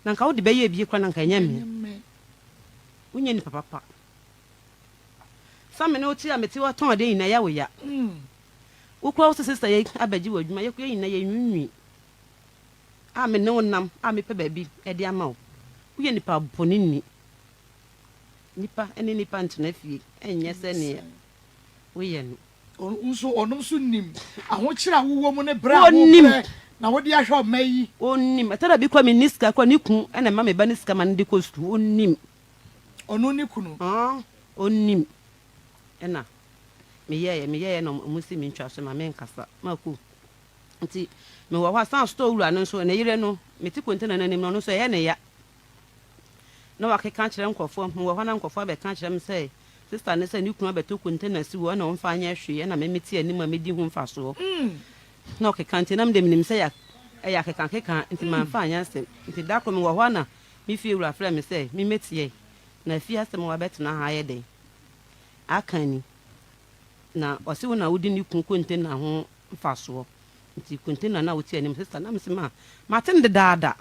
na nka wode bɛyɛ bi kora na nka nya me wonya nipa papa sa me ne otie a mete watɔn ade nyina ya wo ya wokura wo sister yɛ abagye wɔ adwuma yɛkɔ nyina yɛ nwunwi a me ne wonam a mepɛ baabi ɛde ama wo woyɛ nipa bɔne ni nipa ɛne nipa ntena fie ɛnyɛ sɛ ne woyɛ no ɔno nso nim ahokyerɛ a wowɔ mu ne bra wo na wodi ahwɛ ɔma yi onim atara bi kwa me niska kwa ne ku ɛna ma me ba ne sika ma ne de kostu onim ɔno ne kunu onim ɛna meyɛ na musi me ntwa so ma me nkasa ma ku nti me wɔ hɔ asan store wura no nso na yire no meti container na nim no so ɛyɛ ne ya na wakeka kyerɛ nkɔfo me wɔ hɔ na nkɔfo abɛka kyerɛ me sɛ sister ne sɛ ne kunu abɛto container si wɔ na ɔmfa anyɛ hwee na me meti anim a medi ho mfa so na ɔkeka nti nam dem nim sɛ ɛyɛ akeka nti mamfa anyɛ asɛm nti da kɔ me wɔ hɔ na me fie wura frɛ me sɛ me metie na fie asɛm wabɛtena ha yɛ den aka ni na ɔse wo na wodi ne kun container ho mfa so nti container na wotie anim sister na me se ma maten de daada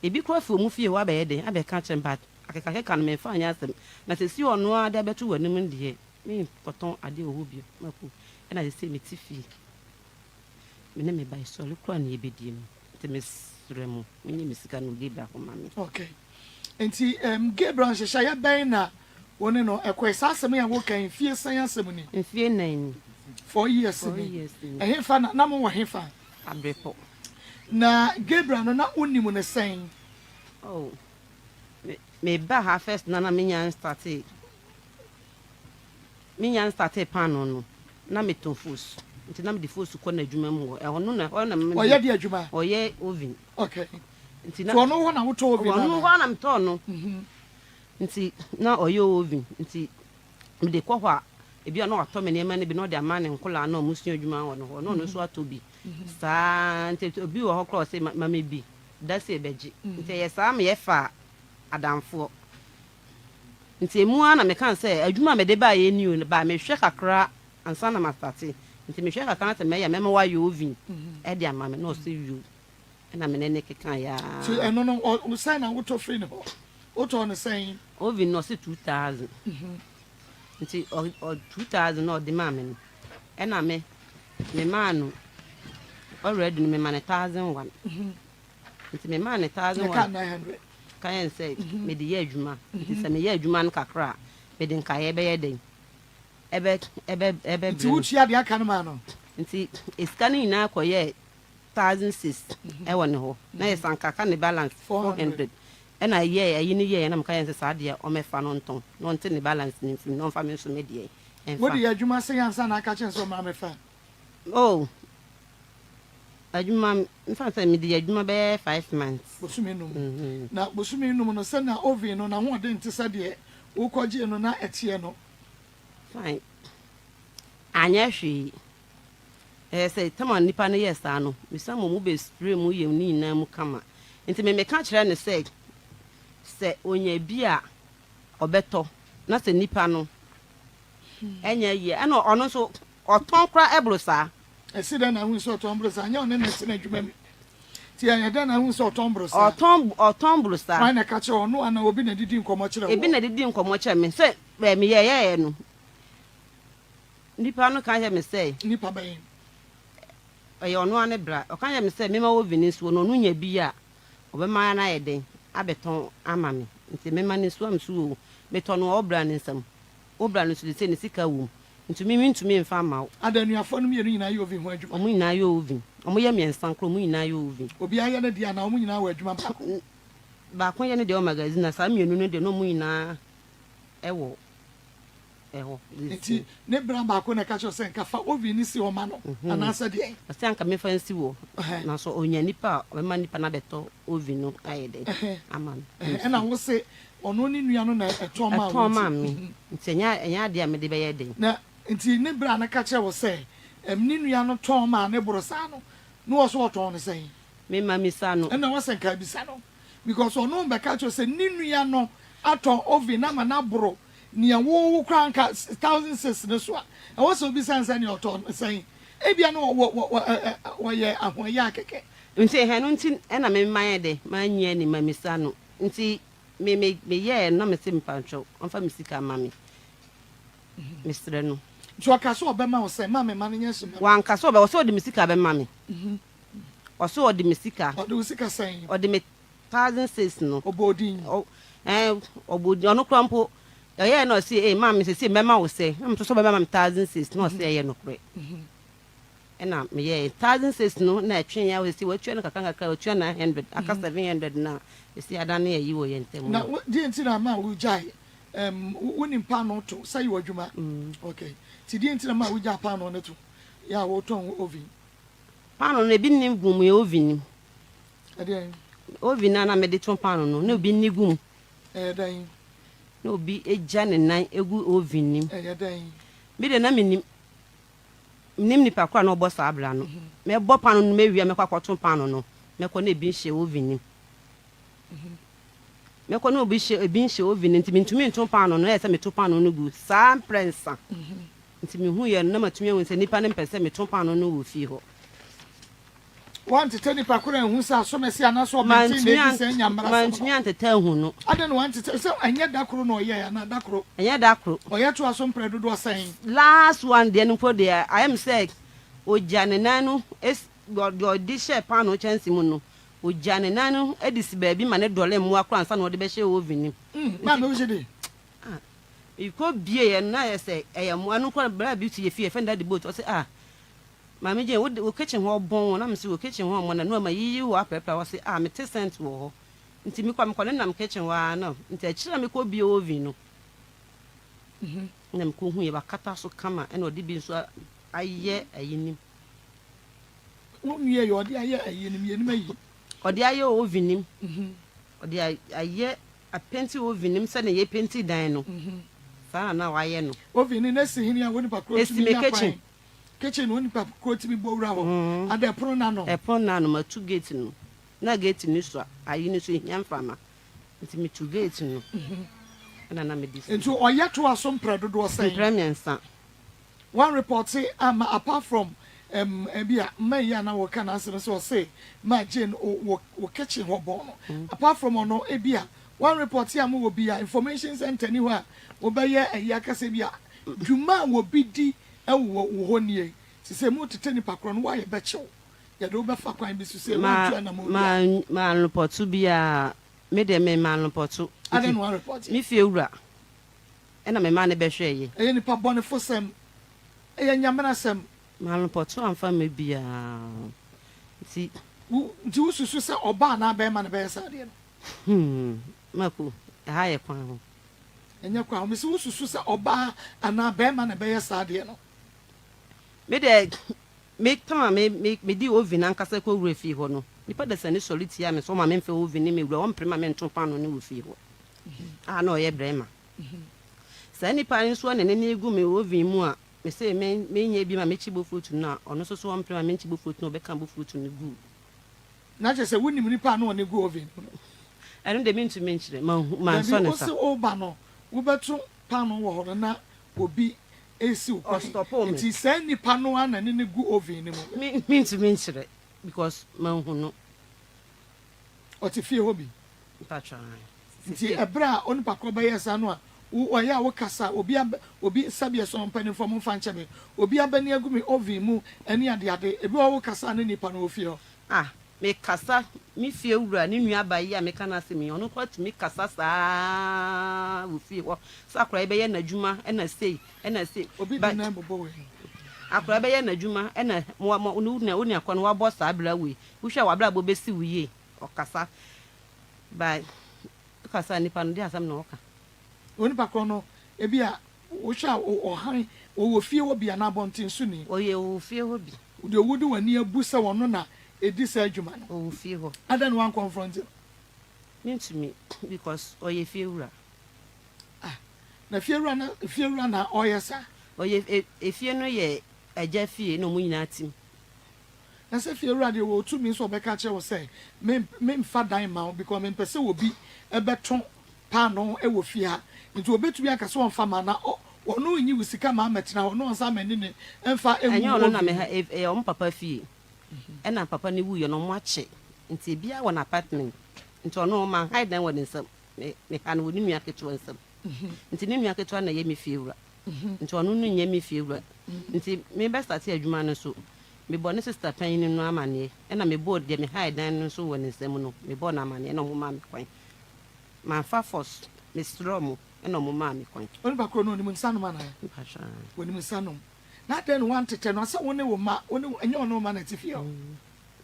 ebi kura fo mu fie wa be yede abeka chemba akeka no me fa anya asem na se si ono ade abeto wanim de me poton ade owo bi maku na se me ti fie me ne me bai so le kura na ebedie mu te me sremu me ni misika no Gabriel ko mami okay enti Gabriel hyehyɛ ya bɛn na woni no ekwesa asem ya wo kan fie san asem ni fie nan 4 years ni hefa na mo wo hefa abrepo na Gabriel no na onimu ne sen oh me ba ha first na me nyan started pan no na me ton fos nti na me de fos ko na adwuma mu e hono na me oye de adwuma oye oven okay nti na so no ho na wo to oven no ho na me to no nti na oye oven nti me de ko ho a ebi na wato me ne ma ne bi no de amane nkola na omusu adwuma ho no so atobi saa nti obi wo ho cross ma me bi dase ebeji nti ye saa me ye fa adamfo nti emu ana me kan say adwuma me de ba ye niu ba me hwe kakra ansa na mastati nti me hwe kakra na me ya me wa yo oven e de ama me no so yu na me ne kekan ya so eno no o say na wo to free no o to no say oven no say 2000 nti o 2000 no de ma me e na me man already me man 1001 nti me man 1001 kan say me de ye adwuma nti se me ye adwuma no kakra me de nkae be ye den ebe nti wuchia de aka no ma no nti iskani na akoye 1006 e woni ho na ye sankaka ne balance 400 e na ye ayi ni ye na me kan say sa de o me fa no nton no nti ne balance ni fim no fa me so me de wo de adwuma say ansa na aka chen so ma me fa oh adwuma mfa say me de adwuma be 5 months bosumi num na bosumi num no se na oven no na ho de nti sa de wo koje no na etie no fine anya hwe say tama nipa no yes ano me say mo be spray mu yem ni na mu kama nti me ka kire ne say onya bi a obeto na se nipa no enya ye ana ono so oton kra ebrusa esi da na hu so oton brusa anya one na sina adwuma mi ti anya da na hu so oton brusa oton brusa why na ka kire ono ana obi na didi nkomo kire wo ebi na didi nkomo kire me say me ye no nipa no kan ye me say nipa bayin ayo no ane bra o kan ye me say me ma wo vinisu no nya bi a obema na ye den abeton ama me nti me ma ne so am so me to no obra ne nsam obra no so de se ne sika wum nti me ntumi mfa ma wo adanuafo no yenu nyina ye ovi ho adwuma omu nyina ye ovi omu ye miensan kro omu nyina ye ovi obi aye ne dia na omu nyina wa adwuma ba kon ye ne de o magazine na sa mienu ne de no omu nyina ewo nti ne bra ba ko na ka cho se nka fa ovi ni si o ma no anasa de ase anka me fa nsi wo na so onya nipa o ma nipa na beto ovi no ayede ama e na wo se ono ni nua no na eto ma mi nti enya de a me de be ye den na nti ne bra na ka che wo se ni nua no ton ma ne borosa no no wo so oton ne sen me ma mi sa no e na wo se nka bi sa no because ono be ka cho se ni nua no aton ovi na ma na boro ni wo kranka 1006 ne so a wo so bi sansa ni oton sen e bia no wo ye ahoye akeke nti he no nti e na me man de man nyia ni ma mi sa no nti me ye na me se mpancho onfa me sika ma me mistre no so aka so obema wo se ma me ma nya so wan ka so be wo so de me sika be ma me o so de me sika o de sika sen o de me 1006 no obodin obodin ono krampo ye no se ma me se me ma wo se na me so be ma me 1006 no se ye no kre na me ye 1006 no na atwen ya wo se wo twen no kakanga wo twen na 100 aka 700 na esi adane ye wo ye ntem na di enti na ma wo jai woni pa no to sai wo dwuma okay ti di enti na ma wo ja pa no to ya wo ton oven pa no na bi nim gum ye oven ade oven na me de ton pa no na obi ni gum dan na obi eja ne nan egu oven nim dan mi de na me nim ni pa kwa na obo sa abla no me bo pa no me wi me kwa kwaton pa no me ko na ebi hye oven nim me ko no obi hye oven nti me ntumi nton pa no e se me to pa no gu sa prensa nti me hu ye na matumi hu se nipa ne mpese me to pa no wo fi ho want to tell ni pakura hu sa so me se anaso obenti na edi se nyamra so mantumi anteta hu no ade no want to tell so anya dakro no ye ya na dakro anya dakro oye to aso mpre dodo sen last one de no de I am say ojane nanu es go di share pan no chance mu no ojane nanu edisi baabi ma ne dole mu akra ansa no de be share oven ma me ojede iko bie ye na ye say eyam anu kwa bra bi tu ye fie fenda de boat o say mama je wo kitchen ho bon na me say wo kitchen ho mo na no ma yiyi wo apepa wo say me te cent wo nti mi kwa me kole nam kitchen wa na nti akira me ko bie oven no na me ko hu ye ba kata so kama e na odi bi nso aye ayinim wo miye yo odi aye ayinim yenim ayi odi aye ovenim odi aye a penti ovenim se na ye penti dan no fa na wa ye no oven na si hini a woni pakro esi me kitchen woni pakro ti bi bowura ho ade pro na no ma two gate no na gate ni so ayi ni so hia mfama nti me two gate no na me dis nti oye to aso mpre dodo sen premiansa one report say apart from ebia meya na wo kana asem so say ma Jane wo kitchen ho bon no apart from ono ebia one report say am wo bia information center ni ho a wo be ye eya kase bia dwuma wo bidi wo ho nie se mu tete ni pakro no wa ye be chew ya do be fa kwan bi so say wo tu na mo ma report bia me de me ma report ade no report mi fie wura ena me ma ne be hwe ye e ni pa bone fo sem e nyamena sem ma report amfa me bia ti wo susu se oba na be ma ne be sa de no mako ha ye kwan ho enya kwa me se wo susu se oba ana be ma ne be sa de no me de me tama me di oven ankasa ko wura fi ho no nipa da sane soliti ya me so ma me mfe oven ni me wura won prema me nto pan no ne wo fi ho na o ye brema sa nipa nso na ne ne egu me oven mu a me se me nya bi ma me chibo fruit na ono so so won prema me chibo fruit no be kan bo fruit no gu na je se woni nipa no ne gu oven eno de me ntu me nchire ma so ne sa wo se oba no wo betu pan no wo ho na obi esi o nti se nipa no ana ne gu oven ni mu me ntu me nchire because ma hu no o ti fie hobi patron nti ebra oni pakro ba yesa no a wo ya wo kasa obi sabia so mpani fo mo fa nchebe obi abani agu mi oven mu ani ade ebi wo kasa ne nipa no ofie ho me kasa mi fie wura ni nua ba yi a me kana se mi ono kwatu mi kasa saa wo fie ho sakura be ye na djuma e na sei obi bi na bobo we akura be ye na djuma e na oni akwa no wa bo saa bra we wo hwa wa bra bo be si wuye o kasa ba kasa ni panu dia asam na oka oni pakro no ebi a wo hwa o han wo fie wo bia na bontin su ni oye wo fie ho bi de wudi wani abu se wono na edi sa adwuma o fie ho ada no one confront me to me because oye fie wura na fie wura na oyesa oye fie no ye aja fie no mu nyina tim na se fie wura de wo tu mi so be ka che wo say me mfa dan ma because me pese wo bi e beton pa no e wo fie ha nti obetu aka so mfa ma na ono nyi wusika ma ametena ono nsa mani ne mfa ewu enyo no na me ha e o papa fie ena papa ni wuye no mo ache nti bia won apartment nti ono ma hide dan won nsam me kan woni nua keto nsam nti ne nua keto na ye me fie wura nti ono no nye me fie wura nti me be start adwuma no so me bo ne sister pan ni no amane ena me bo de me hide dan no so won nsam no me bo na amane na mo ma me kwan ma fa force me strom ena mo ma me kwan oni bakro no ni mo nsano ma na pasha woni mo nsano na den want to no say woni wo ma woni enyo no ma na tifia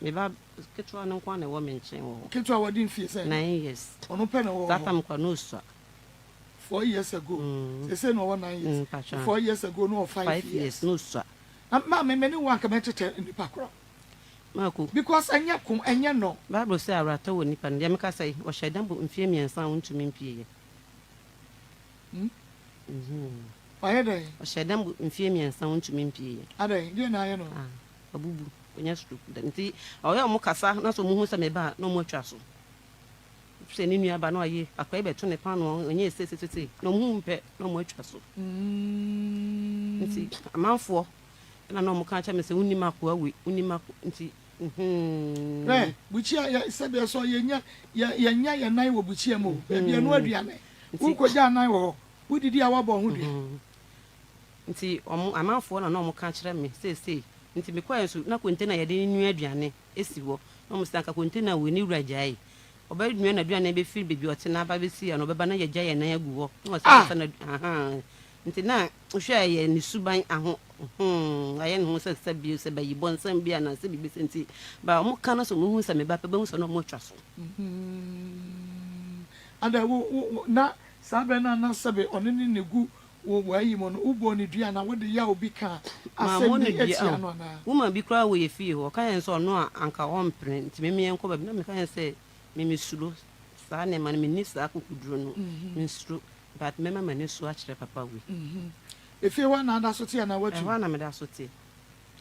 me ba ketwa no kwa na wo me nchen wo ketwa wodi mfie say 9 years ono pe na wo that time kwa no so 4 years ago they say no 9 years 4 years ago no 5 years no so ma me ni wan ka me tete ni pakro mako because enye no bible say arata wo nipa ndem me ka say wo shedan bo mfie miensa wo ntumi mpie why dey o shedan bo mfie miensa wo ntumi mpie ade dey na aye no abubu onya stroke nti o ya mo kasa na so mo hu se me ba na mo atwa so se ni nua ba na aye akwa be to ne pa no onye sesesese na mo mpe na mo atwa so nti amanfo na no mo ka cha me se unima ko awe unima nti buchia ya sebe so yenya ya nan wo buchia mo bia no aduane wo koja nan wo wo didi a wabɔ ho dua nti amanfo na no mo ka kyerɛ me sei nti me kwa nso na container yɛ de nnu aduane esi hɔ no mo sanka container wo ni wura gyae oba nnu na aduane be feel baby ɔte na ba be si ya no beba na yɛ gyae na agu hɔ no sanka na nti na hwɛ yɛ ni suban aho ayɛ no sɛ bi sɛ bayi bonsam bia na sɛ bibi senti ba mo ka na so mo hu sɛ me ba pe ba hu sɛ no mo twa so ada wo na sabe na sɛbe ɔne ne negu wo wayi mo no ubo ne dua na wo de ya obi ka asɛm ne etia no na woman bi kra wo ye fie hɔ kan sɛ ɔno a anka wɔn print nti me menkɔ ba bi na me kan sɛ me mesuro saa ne man me ni saa kokuduro no me suro but me mama ne so akyerɛ papa we efie wa na ada so tia na watu wa na me da so tia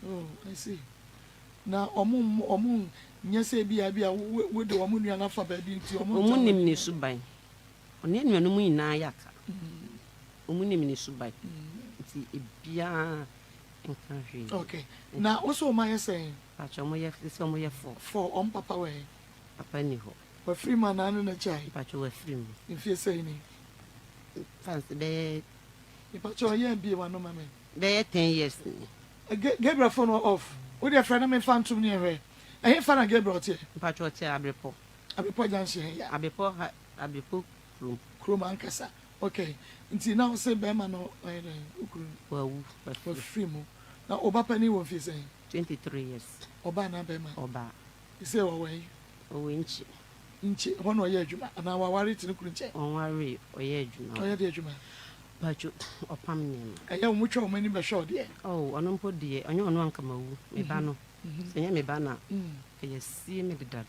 oh I see na omu nyese bia wo de omu nua na fa ba bi nti omu nim ne suban ɔne nua no mu nyinaa yaka omu nim ne suban nti ebia nka hwe okay na also o ma yɛ acho mo yɛ sɛ mo yɛ for papa we papa ni ho wa free man na no na chai acho wa free mo ifie sɛ ni fancy be ipacho yɛ bi wa no mama be 10 years Gabriel phone off wo de friend me phantom ne hwe ɛhe fa na Gabriel tie acho tie abrepo jansi ya abrepo krom ankasa okay nti na say be ma no ukuru wawu for free mo na oba pani wo fi say 23 years oba na be ma oba say wo we nchi hono ye adwuma na wa ware tini kuru nche on ware oye adwuma oye de adwuma bacho opam nyema eye wo mutwa wo mani be show de ono mpo de onye ono anka mawu me ba no senya me ba na ke sie me de da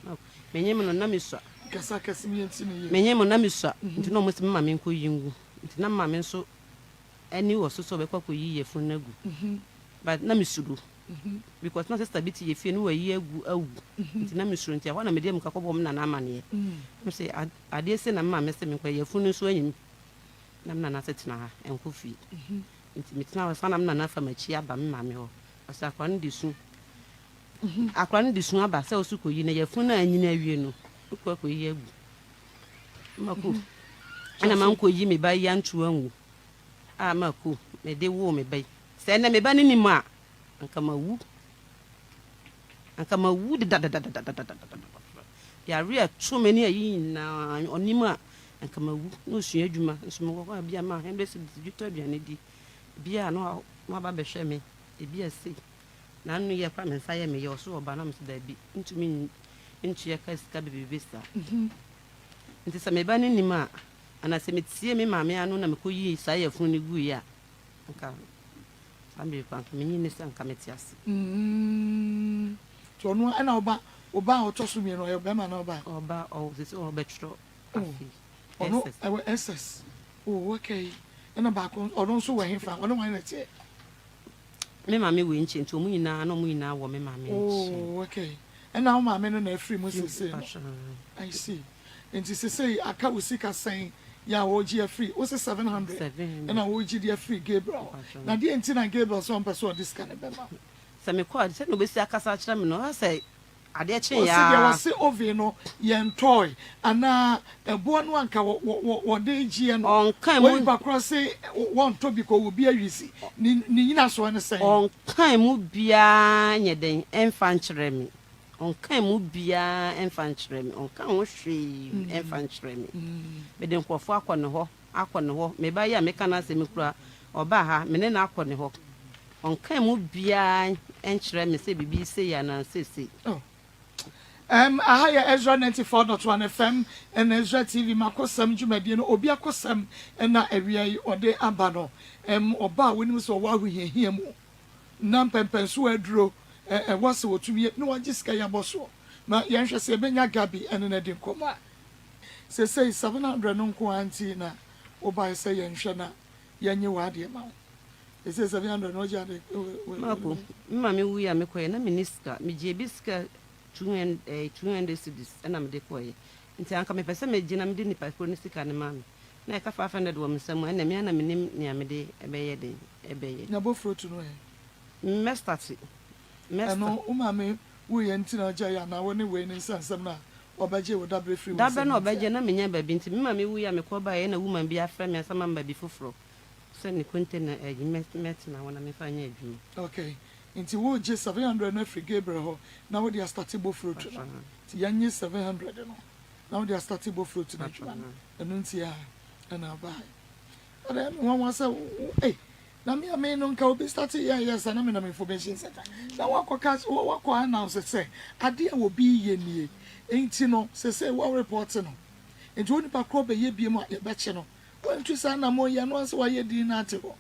no menye me no na me so kasa mi enti ne ye menye me na me so nti no mo se mama me nko yingu nti na mama me nso ani wo so be kwakọ yi ye fun nagu but na me suru because na sister biti ye fie no wa yi agu nti na me suru nti ahwa na me dem ka kọbọ m na na amane me se ade se na mama me se me kwa ye fun nso anyim na na setina ha enko fie nti metina wa sana na na fa machi aba me mama ho asa kwa no disu akwa no disu aba se osu koyi na ye fun na anyi na awie no kwakọ yi agu mako ana man ko yi me ba ya ntu anwu mako me de wo me bai se na me ba ni ma anka mawu da ya ria too many ayi na onima anka mawu no sua adwuma nso mo kwa bia ma hembe se digital aduane di bia no ma ba be hwe me e bia sei na anu ye kwa me nsa ye me ye so oba na me se da bi ntumi ntu ye ka sika bebebe sa nti se me ba ni ma ana se metie me maame anu na me ko yi sa ye funu ni gu ya nka ambe kwa me ni se nka metiase to no ana oba o to so mi no ye be ma na oba o se o be tro ono SS oh okay ana ba ko ono so we hefa ono wan na tie me maame we nche nti o mu nyina na o mu nyina wo me maame nche oh okay ana o maame no na free mo se I see nti se aka usika sen ya woji free o se 700 and I woji dia free Gabriel na dia nti na Gabriel so on person this kind of bema se me call se no be si akasa kira me no say ade che ya o se dia wo se ovi no ye ntoy ana ebo no anka wo de gie no on kan mu ba cross say won to bi ko wo bi awisi ni nyina so ne say on kan mu bia nyeden emfa nkyere me on kan mu bia emfa nkyere me on kan wo hwe emfa nkyere me me de nkofo akọ ne ho me ba ya me kana se me kura oba ha me ne na akọ ne ho on kan mu bia enkyere me se bibi se ya na se ahaya Ezra 94.1 FM and Ezra TV makosam dwumadie no obi akosam na awia yi ode aba no oba woni so wa hohia mu na pempenso aduro wase wotumi no wagiska ya boso na yenhwe se benya gabi ene na di nkoma se 700 no nko anti na oba se yenhwe na yenye wade ma se 700 no jade mako mama wu ya mekoye na minister me je biska 200 cedis na me de koye nti anka me pese me gina me de ni pa ko ni sika ne mama na ka 500 wo msam na me na me nim ni ame de ebeye na bofro tu no me start ɛno umame wo yɛ ntina gya ya na wo ne we ne sansam na obaje wo dabre free dabre na obaje na menya baabi nti mema me wu ya me ko ba ye na woman bi afra me asama baabi foforo se ne konte na met na wona me fa nya adwuma okay nti wo je 700 na free Gabriel ho na wo dia start bo fruit no ti yanye 700 no na wo dia start bo fruit na adwuma ɛno nti ya na ba ade me wan say na me ame no nka obi start yes na me na information center na wakọ announce say ade a wo bi ye nie enti no say wo report no enti oni pa kro be ye biem a ye be che no wantu sa na mo ye no so wa ye din na ate ho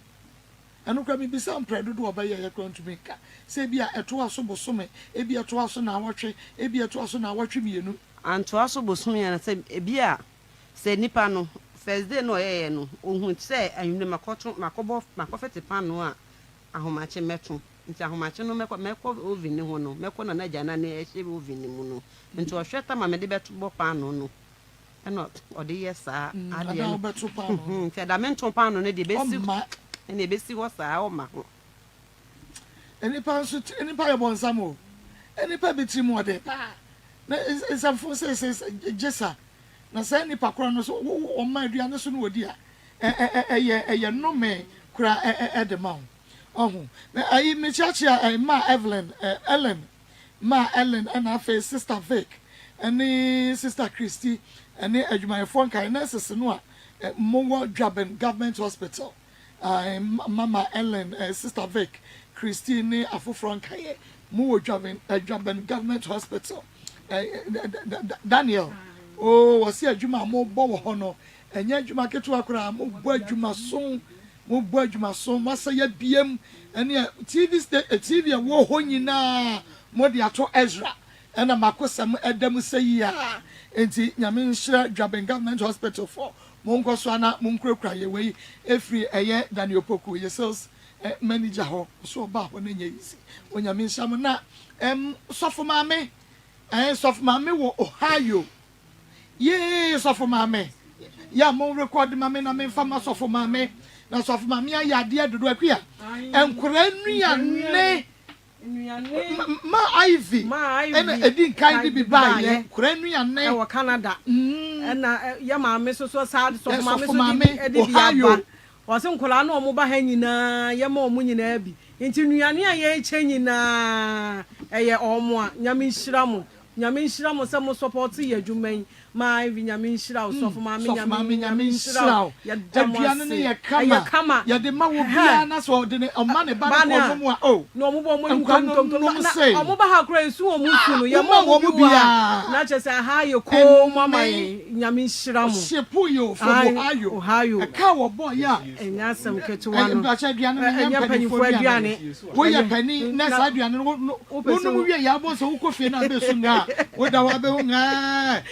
anu kra bi bisa mpredo do oba ye kro ntumi ka say bia eto aso bosome e bia eto aso na awotwe e bia eto aso na awotwe mienu anto aso bosome ya na say e bia say nipa no first day no ye no ohun say anwune makofete pan no a ahomache meto nti ahomache no meko oven ho no meko na naja na ne ehye oven mu no nti ohweta ma me de beto bo pan no eno ode yesa ade no beto pan no nti da mento pan no ne de besi ene besi ho saa o ma ho eni pa ye bonsamo eni pa bitiri ode na isa fo say jesa na say ni pakoro no so o ma aduane so no wodi a eye no me kura de ma ho na ayi me chacha ma Ellen and her sister Vic and sister Christy and adwuma fon kan nurses no a mo Dwaben government hospital mama Ellen sister Vic Christy ni afofron kan mo Dwaben government hospital Daniel wasi adwuma mo bo wo ho no enya adwuma ketu akora mo bo adwuma so masa ya biem ene TV wo ho nyina mo de ato Ezra ena makosam edam sayia enti nyame nhira Dwaben government hospital for mo nkoso ana mo nkrakra ye wei efri eye Daniel Poku ye sales manager ho so ba ho na nyezi onyame nham na sofo maame wo Ohio ye sofo maame ya mo record maame na me fama sofo maame na sofo maame ya ade dodo akua enkora nuane ma Ivy ena edin kai bi ba ye kora nuane e wo Canada ena ya maame so sad sofo maame so di Ohio o se nkola na omo ba ha nyina ya ma omo nyina bi nti nuane a ye eche nyina eye omo a nyame nhira mo se mo support ye adwuman ma Ivy nyame nhira o sofo maame nyame nhira ya aduane ne ye kama ya de ma wo bia na so de o ma ne ba na mo a no mo bo mo na omo ba ha kra esu o mu su no ya mo mo bia na che se ha ye ko mama nyame nhira mo shepu yo from Ohio e ka wo boy ya enya sam ketuwa no ba cha aduane ne nya panifo aduane wo ye pani na sa aduane no no wie ya bo so wo kofie na be su nga wo da wa be nga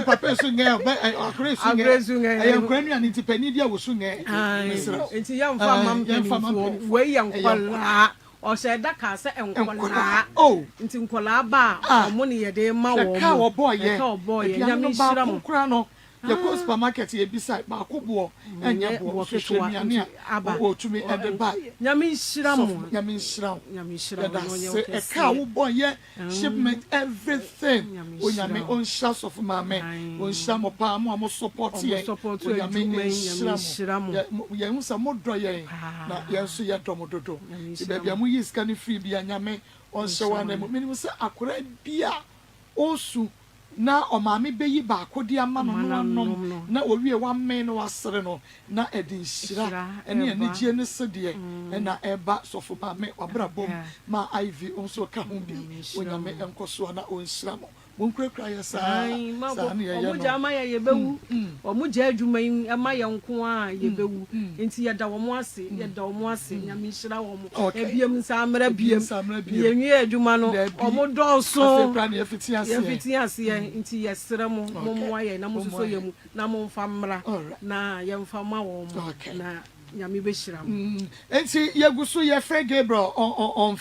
papa su nga akre su nga e kwanu ani tipani dia wo su nga enti ya mfa mam we ya nkwala o se da ka se enkwala enti nkwala ba omo ne ye de ma wo ka wo boy nyame shira mo kura no ye ko supermarket ye bisa ba kobo enya bo hwehwemiane a wo tumi ebe ba nyame shira mo e ka wo boy ye shipment everything o nyame on shas of mame on shamo pa mo support ye o nyame shira mo ye hu sa mo do ye na ye so ye do mo dodo ti ba bia mo yi scan free bia nyame on shewa na mo minimum se akora bia osu na omame beyi ba akodi ama no na owie wa men no asere no na edin hira ene anigye ne sede na eba sofo ba me wabrabom ma Ivy onso ka ho bi onyame enkoso na onhira mo monkrakra ya sa ne ya no omuja ya yebewu omuja adwuma yi ama ya nko a yebewu enti ya da wo mo ase nyame hira wo mo ebiem nsa amra biem yenwi adwuma no omodoso afekra ne yefiti ase enti yesere mo mo aye na mo so yemu na mo mfa mra na yemfa ma wo mo na nyame be hira mo enti yeguso ye Fred Gabriel on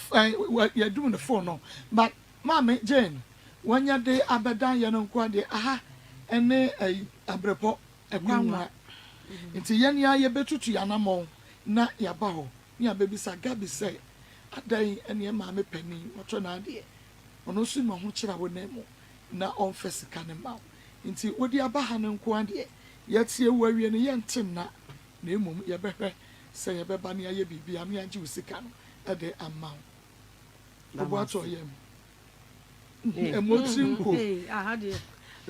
ye do the phone no but mama Jane wanya de abedan ye no kwa de aha ene abrepo ekwanwa nti ye nia ye betutu yanamo na yaba ho ni abebisa gabi say adan ene maame pani wato na ade ono so no ho kira wo na mu na on fesika ne ma nti wodi abaha ne nko ade yetie wo awie ne yentim na emum yebehwe se yebeba ne aye bibia me anje usika no ade amma obo ato yem emotrinko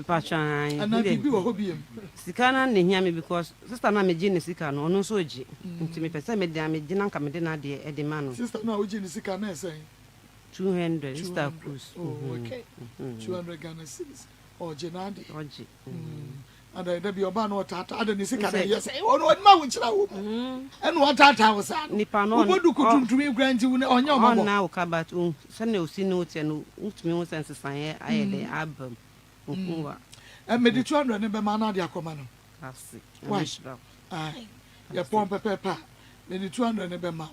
Pachan, and I be hobby. Sikana ne hear me because sister na me gene sika no ono so oji nti me pese me dia me gina nka me de na de e de ma no sister na oji ne sika na say 200 sister cruise okay 200 Ghana cedis or jenadi oji and I be oba no tata ada ne sika na yes ono ma wo kira wo eno wa tata wo sa nipa no obodu kutuntumi granti wo ne onye omabo na wo ka but se na osi no tie no utumi wo sense san aye de album and me the 200 ne be ma na de akoma no asi ai ya pon pepepa me the 200 ne be ma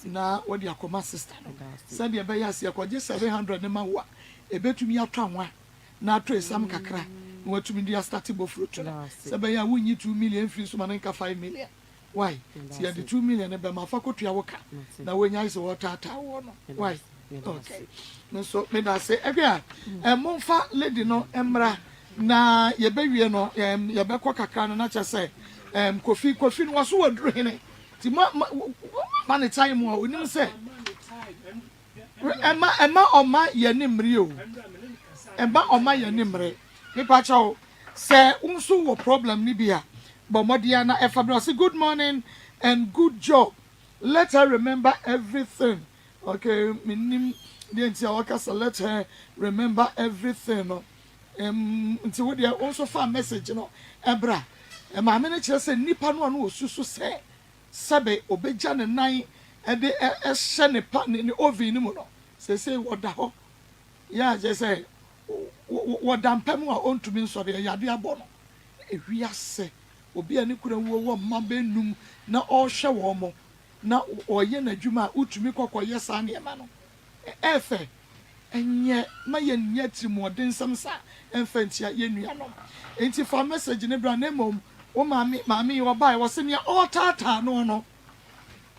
na wo de akoma sister no se de be ya se akwaje 700 ne ma wo ebetumi atwa nwa na atwa esam kakra na watumi dia start bofro to se be ya wunyi 2 million free so man nka 5 million why see the 2 million ne be ma fa kotua wo ka na wonya is wo tata wo no why okay so me da say egya monfa lady no emra na yebewie no yebekọ kakra no na che say kofi no waso waduru hene ti ma ne time o onim say ema oma ye ni mre o ema oma ye ni mre me pa cha o say unso wo problem ni bia but modia na efabra say good morning and good job let her remember everything okay minim the entire let her remember everything no until we also find message no ebra ma me na kire say nipa no no osusu say sabe obeja ne nan e de hye ne pa ne oven ni mu no say woda ho ya je say woda mpam a ontumi nsore ya de abo no ewiase obi ani kura wo mma benum na ohwe wo mo na oye na dwuma utumi kokoye sa ne ma no efe enye ma ye nya timoden samsa enfantia ye nua no enti fa message ne bra na mom o maami wo bai wo se ne o tata no no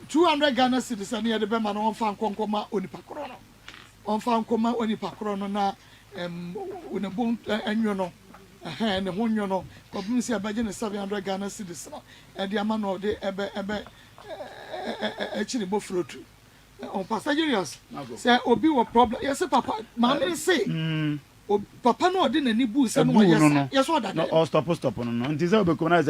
200 Ghana cedis na ye de be ma no on fa nkonkoma onipa kro no on fa nkoma onipa kro no na unebon enyo no ne ho nyo no ko bim se abaje ne 700 Ghana cedis no e de ama no de ebe chiri bo fruit on passagers say obi wo problem yes papa mama say papa no de nani bu se no yes o da no stop no nti say obi recognize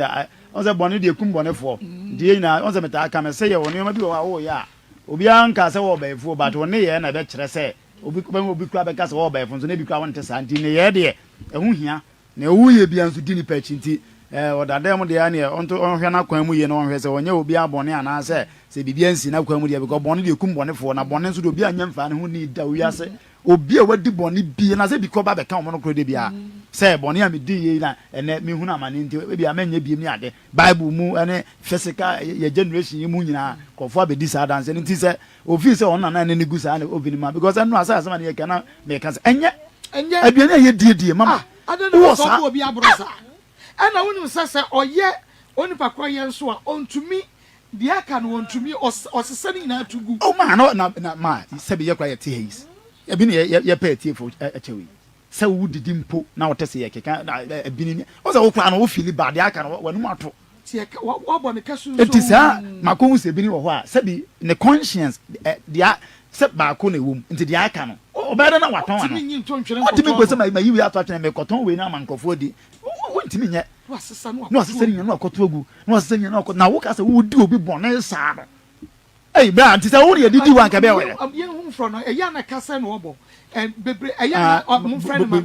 on say boni de kum boni fo de na on say meta aka me say ye woni ma bi wo ya obi anka say wo ba fo but woni ye na be kire say obi kura be ka say wo ba fo so na bi kura won te santi ne ye de ehu hia na ewu ye bia nso di ni pa chinti odadem de ya ne onto onhwe na kwan mu ye na onhwe se onye obi abone ana se bibia nsi na kwan mu de because bone de kum bone fo na bone nso de obi anya mfa ne ho ni da wiase obi a wadi bone bi na se because ba be ka omo kro de bia se bone a me di ye na ene me hu na mane nti bia manya biem ni ade bible mu ene physical ye generation mu nyina kofo abedi sa dance nti se ofi se ona na ne gu sa na obi ni ma because eno asa ma ne ye kana me ka se enye aduane ye die mama adeno so obi abrosa ana wonu sese oye onipa kwa ye nso a ontumi de aka no ontumi osesani na atugu o ma na ma sabi ye kwa ye teis e bi ne ye pa tie fo achewi se wo didi mpo na wo tese ye keka bi ni o se wo kwa na wo fili ba de aka no wanu ato tie wo bo ne kasu nso etisa makohu se bi ni wo ho a sabi ne conscience dia se ba ko na wom nti de aka no obeda na waton ano otimi kwese ma yiwi ato atwene me koton we na mankofo di wontimi nye no asesa ni no akoto agu no asesa ni no akoto na wo ka se wo di obi bone sa no ei bra nti se wo ye didi wan ka be we ye hu fro no e ya na kasa no obo bebre e ya na mo friend ma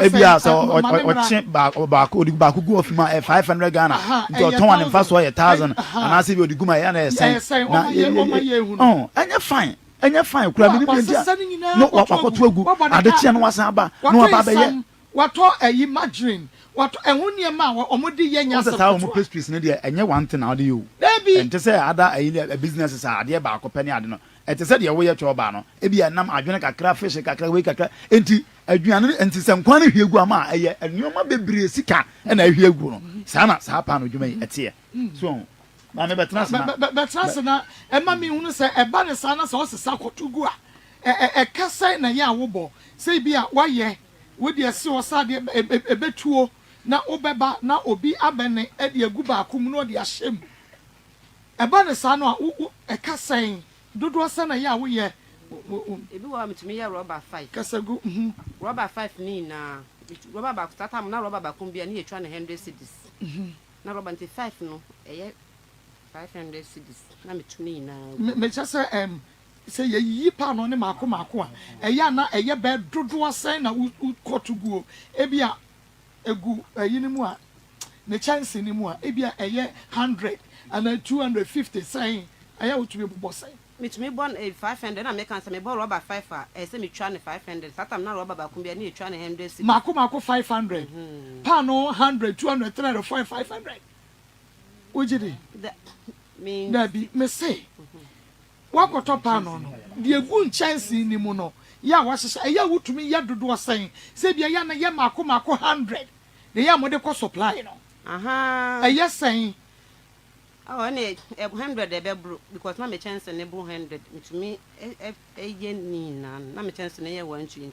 e bia so o chi ba ko odigu ba ko gu ofima 500 Ghana to ton wan fa so ye 1000 ana se bi odigu ma ya na esen na enye fine kura bi bi no wakoto agu ade tie no wasan aba no aba be ye wato ayi margarine wato ehunnie ma omodi ye nya so ta omo pastries ne de enye one thing na ade yo ente say ada ayi business sa ade ba akopani ade no ente say de wo ye choba no e bia nam adwene kakra fish kakra we kakra enti aduane enti se nkwan ne hwegu ama eye enyoma bebre sika na hwegu no sa na sa pa no dwuma ete so ma me betena se betena se na ema mi hunu se eba ne sa na se o se sakoto gu a kasa na ya wobo se bia waye we de se o sa de ebetuo na obeba na obi abene e de agu ba akum no de ahyem eba ne sa no a kasa dodo sa na ya wo ye ebi wa mitumi ya rubber 5 kasa gu rubber 5 ni na rubber ba start am na rubber ba kum bia na yetwa na 100 cedis na rubber 5 no eye 500 cedis na mitumi na me chase say ye pa no ne mako a eya na eye be dodo asen na kotuguo ebia egu eyini mu a ne chance ni mu a ebia eye 100 and 250 saying aya wotumi bobo saying mitumi bon 500 na me kan say me bon rubber 5 a say me twa ne 500 satam na rubber ba kumbia na twa ne 100 cedis mako 500 pa no 100 200 300 500 ojidi me na bi me say wakoto pa no de egu chance ni mu no ya wahye eya wotumi ya dodo asen say bia ya na ye mako 100 de ya mo de ko supply no eya sen oh ne 100 de be bro because na me chance ne bro 100 mitumi eye ni na me chance ne ye 120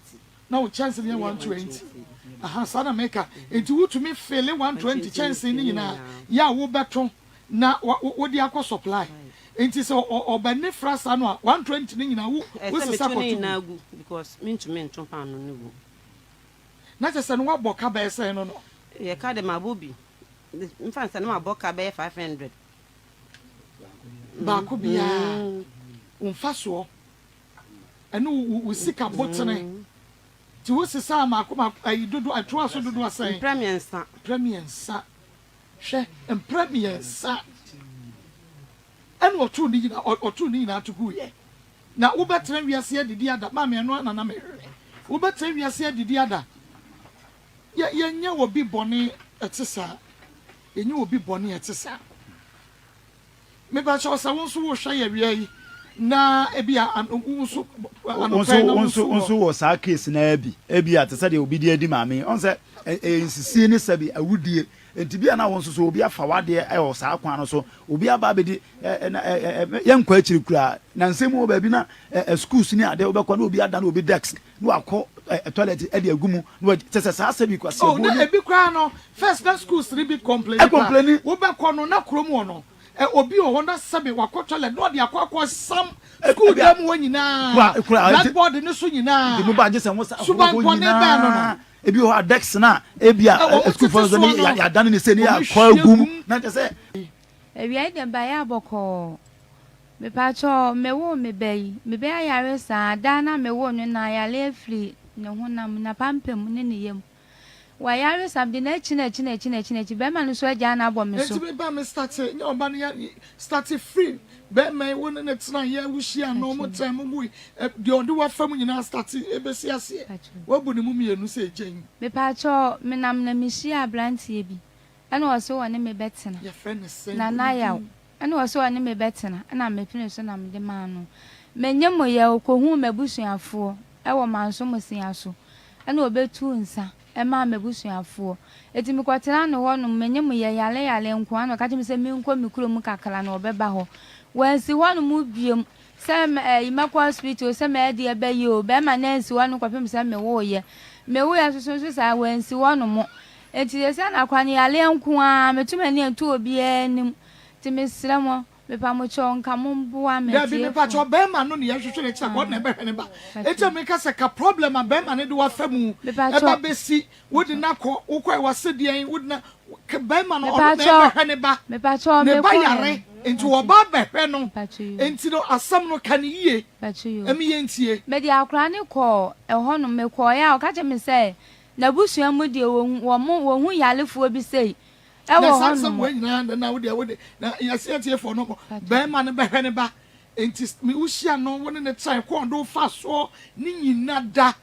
na wo chance ne 120 sana maker enti wotumi fill 120 chance ni nyina ya wo beto na wo de akọ supply enti so obane frasa no 120 ni nyina wo sisa ko na gu because mintumi nton pan no ne gu na chese no wabo ka ba ese no ye ka de mabobi mfa nsa no mabo ka ba 500 ba ko bia umfa so eno wo sika botene ti wo sisa ma ko ayi dodo atwa so dodo asan premier nsa hwe premier nsa eno otu ni nyina atugu ye na wo betre wiase adidi ada ma me no na me wo betre wiase adidi ada ye nya wo bi bone etisa yenye wo bi bone etisa me ba cho sa wonso wo hwa ye wi na ebia onso wo sa case na ebia te se de obi di adi maame on se nsisi ne sabi awudie enti bia na wonso so obi afa wade e o sa kwan no so obi aba be di yenkwa akiri kura na nsemu wo ba bi na schools ni ade obekwa na obi ada na obi desk no akọ toilet e de agumu no te se sa sabi kwase bo na ebi kwa no first na schools ni bi complain wo bekọ no na krom wo no obi o honda sabe wakotole no de akwa sam school dem wonyina blackboard ni so nyina de mo ba je se mo sa wonyina ebi o adex na ebia school for zo ni ya dan ni se ni akwa agum na te se ewia de ba ya boko me pa cho me wo me be ayare sa da na me wo no na ya le free ne honam na pampem ne ne yem wa yare sam de na china be ma no so aja na abo me so be ba me start ni oba no start free be ma wo ne tena ya wuhia no mo time mu de onde wa fam nyina start ebesi ase wa bu ne mu mienu se gen me pa cho me nam na mi hia brantie bi ana wo so wone me betena ya friend say na ya ana wo so wone me betena ana me pine so na me de ma no menyemo ye okohu mabusuafo e wo manso mosia so ana obetu nsa e ma mabusuafo eti mi kwatena no ho no menyemo ye yale nko ana ka timi se mi nko mi kuro mu kakala na obeba ho wansi ho no mu biem se imakwa hospital se me de ebe ye o be ma nansi ho no kwapem se me wo ye so sa wansi ho no mo eti se na kwani yale nko a metuma ni ntu obi anim timi sramo me pa mo chonka mo mboa me ya bi me pa cho be ma no ne ya hwehwe ne kira ko na be hwe ne ba eti me ka se ka problem a be ma ne de wa famu e ba besi wodi na ko ukwa wa sedien wodi na be ma no o be hwe ne ba me pa cho me ba yare enti wo ba be hwe no enti no asam no kan yie emi ye ntie me di akra ne ko e ho no me ko ya o ka che me se na busua mu de wo hu yalefo bi sei na samsam we nyina na wode na yasiatie for no be ma ne be hwe ne ba enti mi uhia no woni ne try ko ndo fa so ni nyina da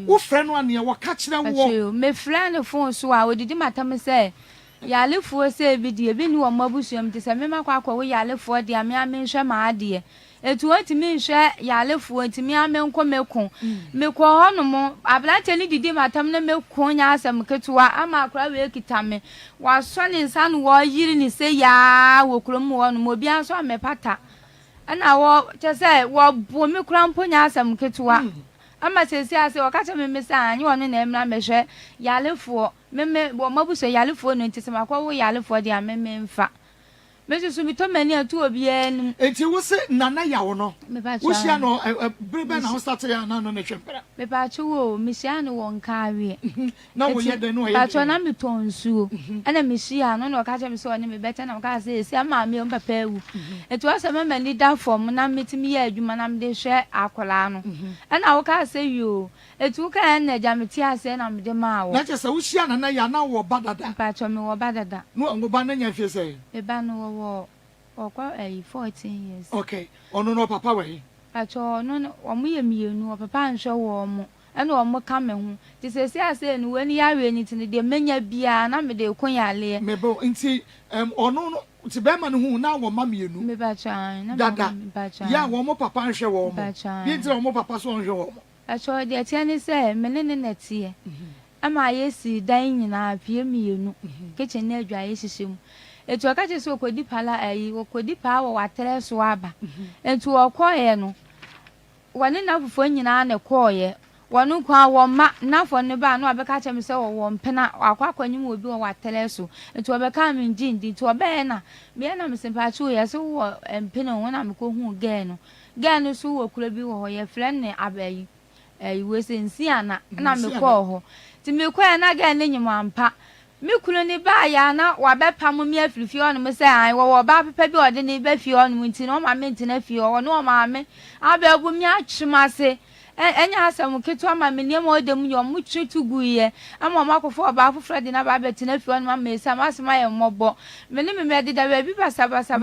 wo frɛ no ane wo ka kyerɛ wo me frɛ ne phone so a odidi matam sɛ yalefo sɛ bi die bi ni wo mabusuam te sɛ me makwa akwa wo yalefo de ame ame hwɛ ma ade etu otimi nhwe yalefu otimi amenko meko meko hono mo ablante ni didi matam na meko nya asem ketuwa ama akra we kitame wa so ne nsa no wo yiri ni se ya wo krom hono mo bia so amepata ana wo chese wo bo me kura mpo nya asem ketuwa ama sesi ase wo kacha me mesa anyi wono na emra mehwe yalefu me bo mabuso yalefu no ntise makwa wo yalefu dia me mfa mesusu mi to mani atu obi enu enti wo se nana ya wo no wo hia no brebe na ho start ya na no na twempera me pa chu wo mi hia no won kawe na wo ye de no ye pa chu na mi tonsu ana mi hia no no ka che mi so ne me beta na ka se esi ama mi o papa ewu enti wo se me mani da form na metimi ya adwuma na me de hwe akola no ana wo ka se yo etu ka na ja me ti ase na me de ma wo na che se wo hia nana ya na wo badada pa chu mi wo badada no ngo ba na nya fie se e ba no wo okwa 14 years. Okay. Ono no papa we. Acho no omo ye mienu papa nhwe wo mo. Ene omo ka me hu. Ti sesi ase enu wani ya we ni ti de menya bia na me de konyale. Mebo nti ono no ti be ma no hu na wo ma mienu. Me ba chan na me ba chan. Ya wo mo papa nhwe wo mo. Bi nti wo papa so nhwe wo mo. Acho de tie ni se me ne netie. Ama yesi dan nyina pie mienu. Kitchen na adwa yesisi mu. Etu akache so okodi pala ayi okodi pa wo watere so aba entu okoye no wani na fufo nyina na koye wonu kwa wo ma na fo ne ba no abeka che me se wo mpena akwa kwanyim obi wo watere so entu obeka me njindi tu obe na me na me sempa chu ye so wo mpena wo na me ko hu ge no so wo kura bi wo ye friend ne abayi we sensi ana na me ko ho ti me ko na ge ne nyim ampa mi kunu ni ba ya na wa be pam mi afirifi onu me se an wo ba pepa bi ode ni be fi onu nti no ma me nti na fi o no ma me ababu mi atwimase enya asem ketu ama me ne mo de mu yo mu tritu guye ama ma kofo ba afufra de na ba beti na fi onu ma me sa ma sema ye mobo me ne me de da bi basa sa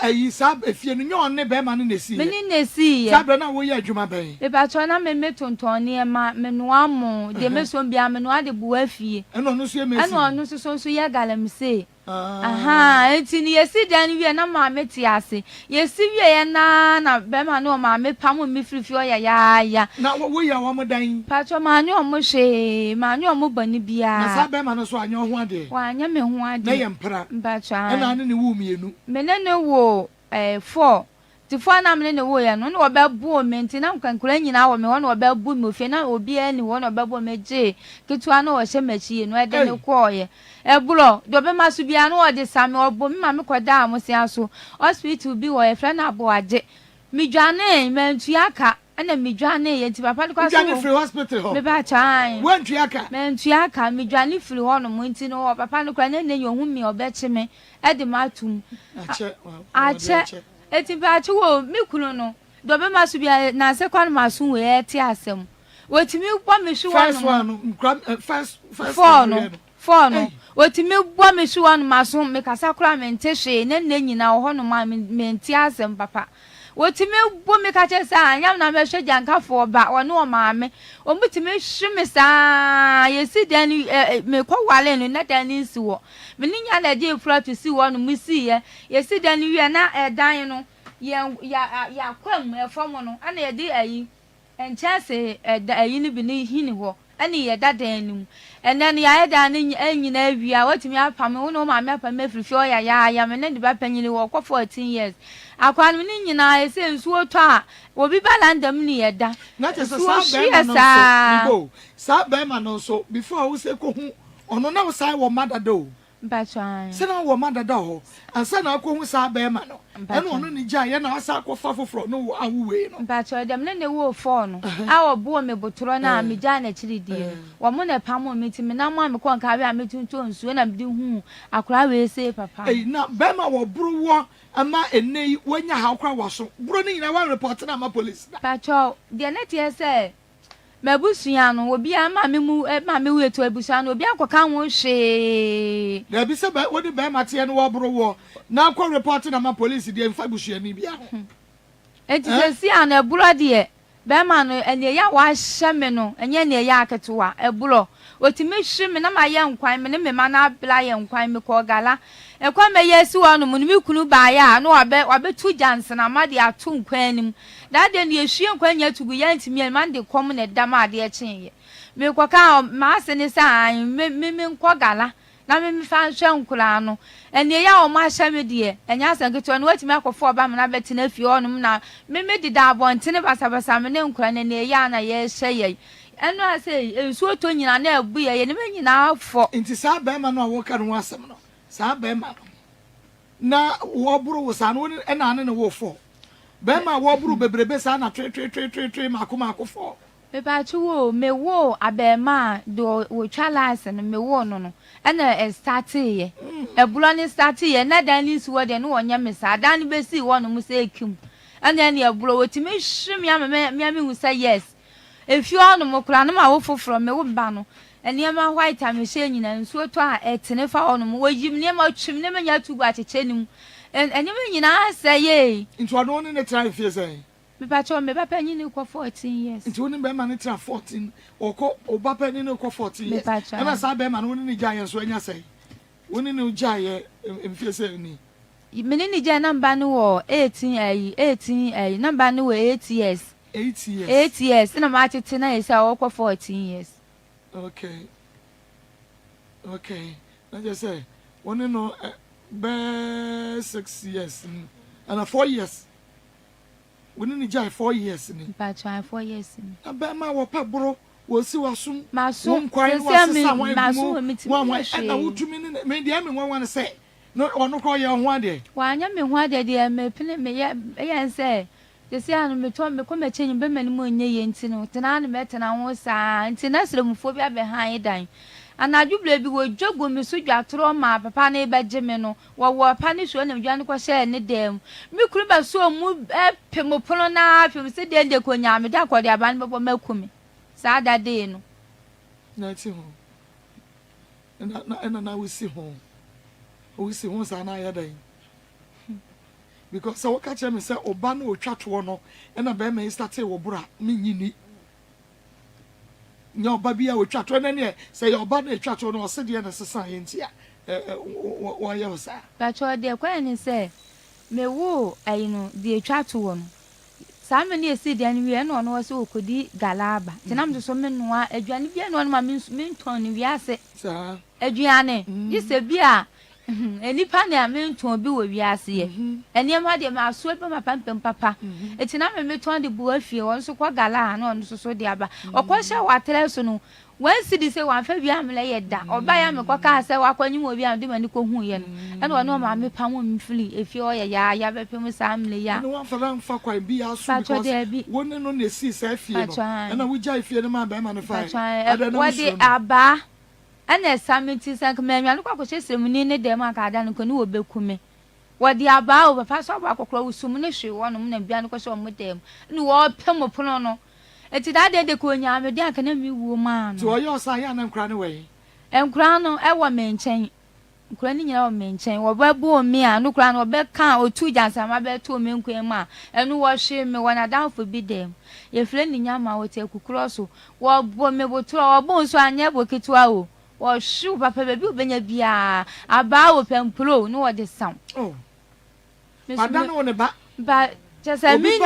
ayi sa efie no nyon ne be ma no nesi me ni nesi ye sa be na wo ye adwuma ben e ba to na me tonton ne ma me no amu de me so bia me no ade bu afie eno no so ye mesi eno no so ye galamse aha enti ni yesi dan wi na ma me ti ase yesi wi ye na be ma no ma me pam mi frifi o ya na wo ya wo mo dan patro ma nyo mo hwe ma nyo mo bani bia na sa be ma no so anyo ho ade wa anya me ho ade na ye mpra patro na ne wo mienu me ne wo 4 ti fo na me ne wo ye no na obebu o menti na nkankura nyina wo me ho na obebu me ofie na obi ani wo na obebu me je ketua na wo hye machi no e de ne ko ye eburo do be masu bia no ode same obo me ma me koda amosia so hospital bi wo ye friend abo age mi dwane mentu aka ana mi dwane ye ti papa de kwaso dwane free hospital ho me ba chan wentu aka mentu aka mi dwane free ho no mo nti no papa no kwa ne ne yohu mi obeche me e de matum ache eti ba che wo mi kunu no do be masu bia na se kwa no masu we e ti asem wotimi bo me hwe first four no wotimi bo me hwe no maso me kasa kura me nte hwe ne nyina ho no ma me nti asem papa wotimi bo me ka che sa anyam na me hwe janka fo ba wono o ma me o mutimi hwe me sa yesi dan me kwa wale no na dan nsi wo me nya na je fura to si wo no musi ye yesi dan wi na dan no ya kwam e fo mo no ana ye di ayi enchase ayi ni bi ni hini ho ani ye dadan nim enen ya da ni anyina awia watimi apam wo no ma me apam afirifi o ya me ne de ba panyini wo kwa 14 years akwan ni nyina ese nsuo to a obi balandam ni ye da na te so sa be ma no so before wo se ko hu ono na wo sai wo madado Bachan. Sena wo madada ho. Ansa na akwo sa ba ma no. Eno ono ni gya ye na asa akwofa foforo no awuwe no. Bachan dem ne wo fo no. A wo bo me botoro na me gya na chiridie. Wo mo na pamo me ti me na mo me kon ka we ametunto nsuo na me di hu akora we se papa. Na ba ma wo buru wo ama enei wanya ha akora wo so. Buru ni nyina wa report na ma police. Bachan, de na tie se mabusuya no obi ama me mu ma me wetu abusuya no obi akoka ho hwe na bi se ba wodi ba mate no wo boro wo na akọ report na ma police de mfa busuya ni bia ho enti se si ana buro de bɛrima no ɛnea ya wahyɛ me no ɛnyɛ nea ya aketewa ɛboro otimi hwi me na ma yɛ nkwan me ne me ma na abla yɛ nkwan me kɔ gala ɛkwa me yɛ si wɔ no mu ne me kunu ba ya no wabetu jansena ma de ato nkwan nim da de ne ehwie nkwan nya tugu ya ntimi ma de kom ne dam ade ɛkyen yɛ me kɔ ka ma ase ne sa me nkɔ gala na me fa hwɛ nkura no ɛnea ya o ma hyɛ me de ɛnya asanketo no watimi akɔfo ɔba me na bɛte na fie ɔnom na me de da abɔntene basabasa me ne nkura ne ne ya na yɛ hyɛ yɛ ɛno ase ensuo to nyina na abu yɛ ne me nyina afɔ nti saa bɛrima no a wɔka no asɛm no saa bɛrima no na wɔboro wo saa no ɛna ne wo fɔ bɛrima wɔboro bebrebe saa na twe mako fɔ pepachi wo me wo abɛɛma do wo twa license no me wo no ɛna start yɛ ɛbulo ne start yɛ na dan ni suwo de no wɔnyɛ me saa dan ni besi wo no mu sɛ ekim ɛna ne ɛbulo wotimi hwim ya me hu sɛ yes efi ɔno mo kura no ma wo foforo me wo ba no ɛniɛma white a me hyɛ nyina nsuo to a ɛtene fa ɔno mo wɔyim ne ma twim ne manya tugu akyekyɛ nim ɛniɛma nyina sɛ yɛ nti ɔno ne try fie sɛ pepachi me papa nyi ne kɔ 14 years nti woni bɛrima ne try 14 ɔkɔ ɔbapa ne kɔ 14 years ɛna saa bɛrima no woni ne gya yɛ so anya sɛ woni ne gya yɛ mfie sɛ ni me ne gya namba no wɔ 18 namba no wɔ 8 years 8 years na ma tete na yesa ɔkɔ 14 years okay na just say woni no be 6 years and 4 years woni ne gya 4 years ni pepachi 4 years ni na bɛrima wɔ pa boro wosi wasum maso maso ɛna wotumi ne me dia me nwanwa ne sɛ no ɔno kɔ yɛ ho ade wanya me ho ade de me pene me yɛ sɛ desi anu me to me kɔ me kyenyi be mani mo nye ye nti no tena ne metena ho saa nti na sremufo bi abehan dan anadwuble bi wo dwogo me so dwatoro ma papa na ebegye me no wo pa ne so na dwa ne kɔ hyɛ ne dam me kuru ba so mu pem pono na pem se de konya me da kɔ de aban bebo makumi saa da de no na ti ho na we si ho saa na ya dan because so what catch me say oba no otwa to no na be me start wo bra me nyini nya oba bia otwa to na ne say oba na etwa to no o se de na sesa yenti a wo ya ho sa ba cho de kwa ni say me wo ayi no de etwa to wo no saa me ne esi de an wie na no se okodi galaba tinam so me noa aduane bia no ma me nton ni wiase saa aduane yise bia enipa ne amenton bi wo wiase ye eniema de ma so pe ma pampem papa etina me ton de bu afie won so kwa gala na on so de aba okosha watre so no wan sidi se wan fa bia amle ye da oba ya me kwa ka se wakwanyi mo bia de mani ko hu ye no ena ono ma me pa mo mfili efie o ye ya be pe mo sa amle ya no wan fa kwa bi aso because won no na si se afie no ena wo ja afie no ma ba ma no fa wode aba ana samiti sank menwa no kwakọ hyesem ni ne dem aka ada no ko ni wo bekume wodi aba o papa so ba kokoro usum ne hwe wo no na bia no ko so mo dem ni wo pem pono no eti da de ko nya me de aka na mi wuo ma no to oyo sa ya na nkra ne we nkra no e wo menchen nkra ni nyina wo menchen wo ba bu omi a no kra no be kan otu jansa ma be to omi nkwan ma enu wo hwe me wona danfo bi dem ye fle ni nyama wo te kukuro so wo bo me botro wo bo so anya bo kitwa o wo shu papa baby obenya bia aba wo pempro no wo de sam wadana wo ne ba just mi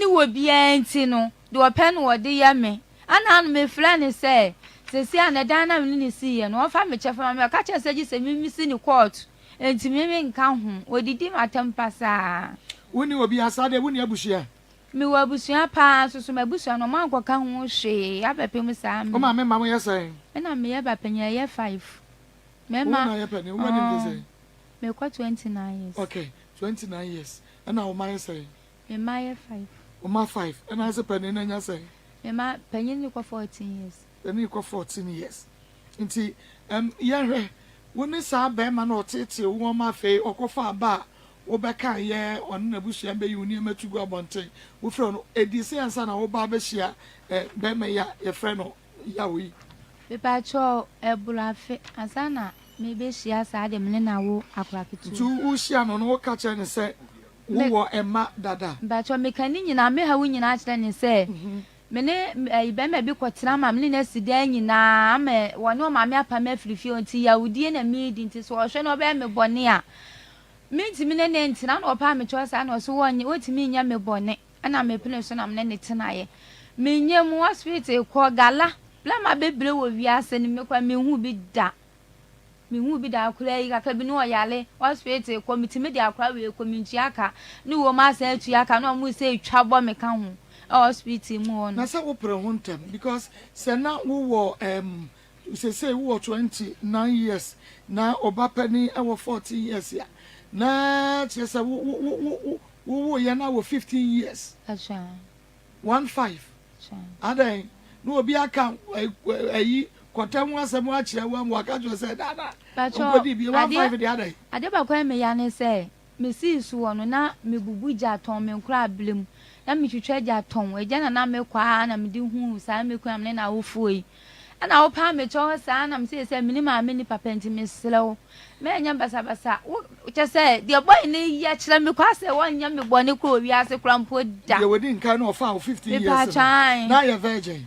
wo bia nti no de wo pen wo de ya me ana no me fla ne say sesi ana dan na me ni si ye no wo fa me chefa me ka che se gi se mi si ni court enti me nka ho odidi matempa saa woni obi asade woni abushia mi wa busua pa so mabusua no man kwaka ho hwe abepem saa o ma me mam yesai na me ye bapenya ye 5 me ma na ye pene wo ni dey me kwa 29 years okay 29 years and now my say me ma ye 5 o ma 5 and I say pene na nya say me ma penye ni kwa 14 years ni kwa 14 years nti ye hwe woni saa be ma na otete wo ma fe okofa ba wo beka ye on na busua be yuni matugu abonten wo fre no edise ansa na wo ba be hia be me ya ye fre no ya wi be pa cho ebulafe ansa na me be hia saa de me na wo akura kitu tu wo hia no no wo ka che ne se wo Emma dada Bacho mekani nyina me ha wo nyina kyerɛ ne sɛ mene ibɛma bi kɔtena ma mene na sida nyina ama wɔne o ma me apa me afirifi onti yawudie na me di nti so ɔhwɛ no ɔbɛ me bɔne a mentimi ne ne ntina na ɔpa me kyerɛ sa na ɔso wɔnye otimi nya me bɔne ana me pene so na mene ne tenaye menye mu hospital kɔ gala bla ma bebre wɔ wiase ne me kwa menhu bi da akura yi kaka bi no ɔyale hospital kɔ mitimi de akura we kɔ mintua ne wo ma sa atua ka na ɔmo sɛ twa bɔ me ka ho hospital mu on na sɛ wo pre ho ntem because sɛ na wo say wo 29 years na obapani e wo 14 years ya na kyerɛ sɛ wo yɛ na wo 15 years acha 15 adan no obi aka ayi kɔtɛm asɛm akyerɛ wo am waka jo sɛ dada okodi bi 15 de adan ade ba kwa me ya ne sɛ me si su wɔ no na me bubu gya tɔn me nkura ablem na me twitwa gya tɔn agya na me kwa na me di hu saa me kwa me na wo fuoi ana wo pa me cho saa na me sɛ me ni ma me ni papa nti me slew me nya basa wo kyɛ sɛ de boy ne ya kyerɛ me kwa sɛ won nya me bɔne kɔ wi ase kura mpo da ye wodi nka na ofa 15 years na ya virgin